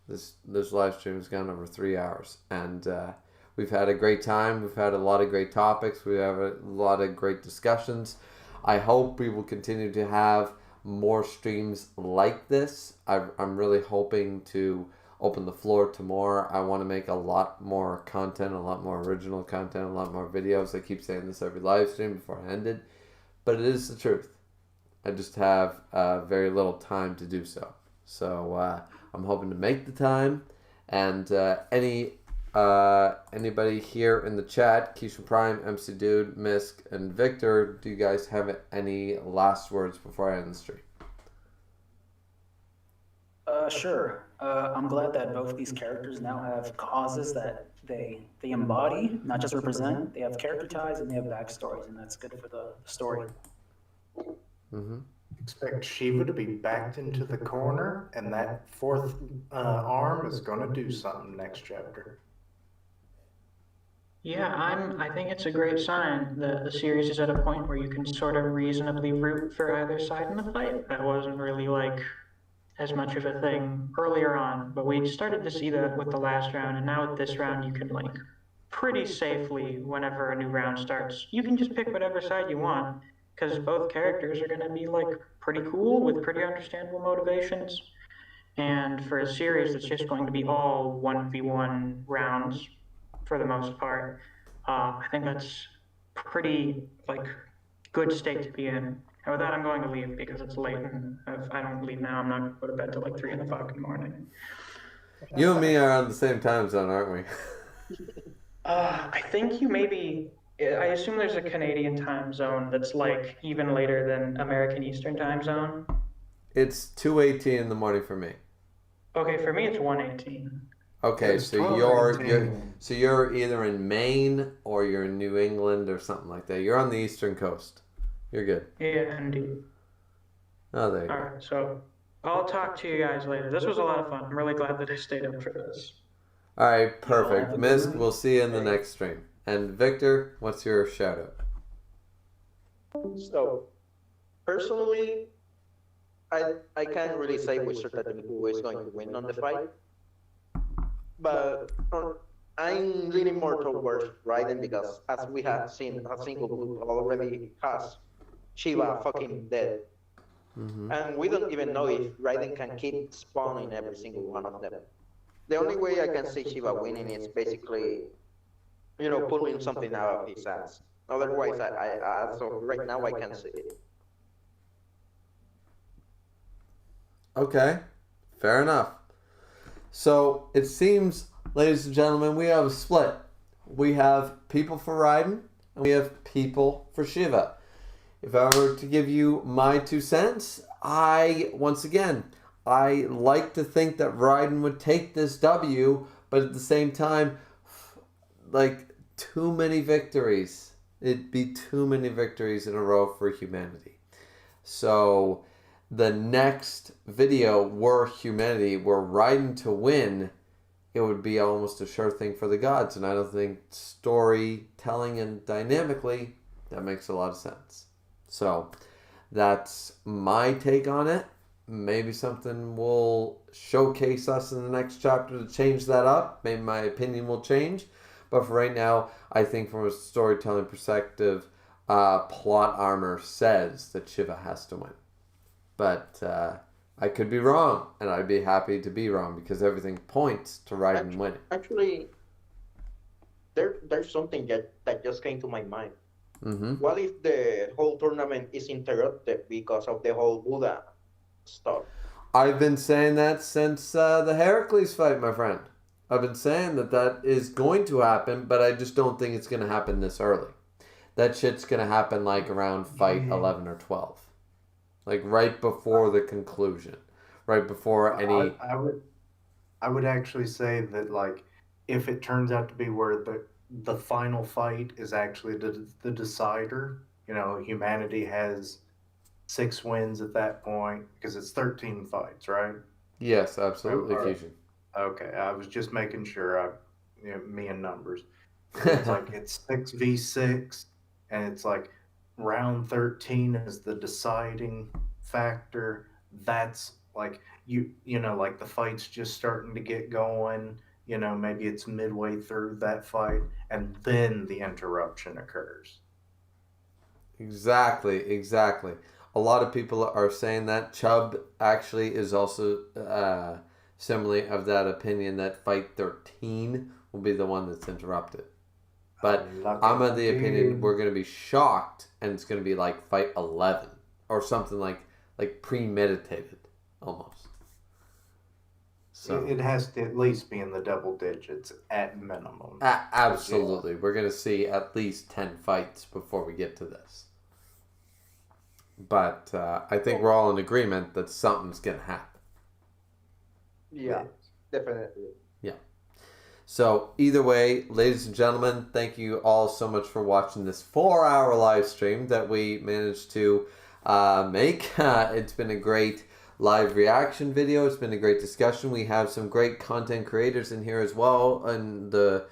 This live stream has gone over 3 hours. And we've had a great time. We've had a lot of great topics. We have a lot of great discussions. I hope we will continue to have more streams like this. I'm really hoping to open the floor to more. I want to make a lot more content, a lot more original content, a lot more videos. I keep saying this every live stream before I end it, but it is the truth. I just have very little time to do so. So I'm hoping to make the time. And anybody here in the chat, Keisha Prime, MC Dude, Misk, and Victor, do you guys have any last words before I end the stream? Sure. I'm glad that both these characters now have causes that they embody, not just represent. They have character ties and they have backstories, and that's good for the story. Mm-hmm. expect Shiva to be backed into the corner, and that fourth arm is going to do something next chapter. Yeah, I think it's a great sign that the series is at a point where you can sort of reasonably root for either side in the fight. That wasn't really like as much of a thing earlier on, but we started to see that with the last round, and now with this round you can like pretty safely whenever a new round starts. You can just pick whatever side you want because both characters are going to be like pretty cool with pretty understandable motivations. And for a series that's just going to be all 1v1 rounds for the most part, I think that's pretty like good state to be in. And with that, I'm going to leave because it's late, and if I don't leave now, I'm not going to go to bed till like 3 o'clock in the morning. You and me are on the same time zone, aren't we? I think you maybe. I assume there's a Canadian time zone that's like even later than American Eastern time zone. It's 2:18 in the morning for me. Okay, for me it's 1:18. Okay, It's so 12:18. you're either in Maine or you're in New England or something like that. You're on the eastern coast. You're good. Yeah, indeed. Oh, there you All go. right, so I'll talk to you guys later. This was a lot of fun. I'm really glad that I stayed up for this. All right, have perfect. a Misk, good one. we'll see you in the next stream. And Victor, what's your shout out? So, personally, I can't really say with certainty who is going to win on the fight, but I'm leaning more towards Raiden because, as we have seen, a single boot already has Shiva fucking dead. Mm-hmm. And we don't even know if Raiden can keep spawning every single one of them. The only way I can see Shiva winning is basically, pulling something out of his ass. Otherwise, as of right now, I can't see it. Okay, fair enough. So it seems, ladies and gentlemen, we have a split. We have people for Raiden and we have people for Shiva. If I were to give you my 2 cents, I like to think that Raiden would take this W, but at the same time, like, too many victories. It'd be too many victories in a row for humanity. So the next video were humanity, were Raiden to win, it would be almost a sure thing for the gods. And I don't think storytelling and dynamically, that makes a lot of sense. So that's my take on it. Maybe something will showcase us in the next chapter to change that up. Maybe my opinion will change. But for right now, I think from a storytelling perspective, plot armor says that Shiva has to win. But I could be wrong, and I'd be happy to be wrong because everything points to Raiden winning. Actually, there's something that just came to my mind. Mm-hmm. What if the whole tournament is interrupted because of the whole Buddha stuff? I've been saying that since the Heracles fight, my friend. I've been saying that is going to happen, but I just don't think it's going to happen this early. That shit's going to happen like around fight 11 or 12. Like right before the conclusion. Right before any... I would actually say that, like, if it turns out to be where the final fight is actually the decider, humanity has 6 wins at that point because it's 13 fights, right? Yes, absolutely, Or- Fusion. Okay, I was just making sure. Me and numbers. It's like it's 6v6, and it's like round 13 is the deciding factor. That's like like the fight's just starting to get going. Maybe it's midway through that fight, and then the interruption occurs. Exactly. A lot of people are saying that. Chubb actually is also similarly of that opinion that fight 13 will be the one that's interrupted. But I'm of the opinion we're going to be shocked and it's going to be like fight 11 or something like premeditated almost. So It has to at least be in the double digits at minimum. absolutely. We're going to see at least 10 fights before we get to this. But I think we're all in agreement that something's going to happen. Yeah, definitely. Yeah. So either way, ladies and gentlemen, thank you all so much for watching this 4-hour live stream that we managed to make. It's been a great live reaction video. It's been a great discussion. We have some great content creators in here as well, in the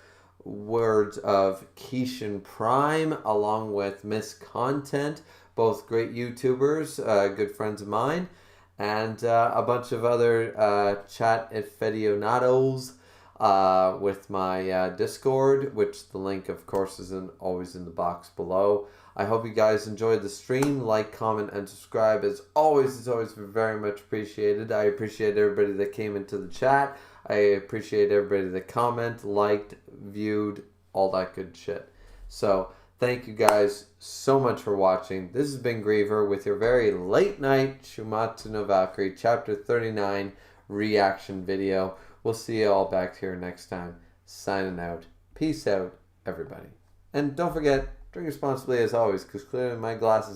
words of Keishan Prime, along with Miss Content, both great YouTubers, good friends of mine, and a bunch of other chat aficionados. with my Discord, which the link, of course, is always in the box below. I hope you guys enjoyed the stream. Like, comment, and subscribe. As always, it's always very much appreciated. I appreciate everybody that came into the chat. I appreciate everybody that commented, liked, viewed, all that good shit. So, thank you guys so much for watching. This has been Griever with your very late night Shuumatsu no Valkyrie Chapter 39 reaction video. We'll see you all back here next time. Signing out. Peace out, everybody. And don't forget, drink responsibly as always, because clearly my glasses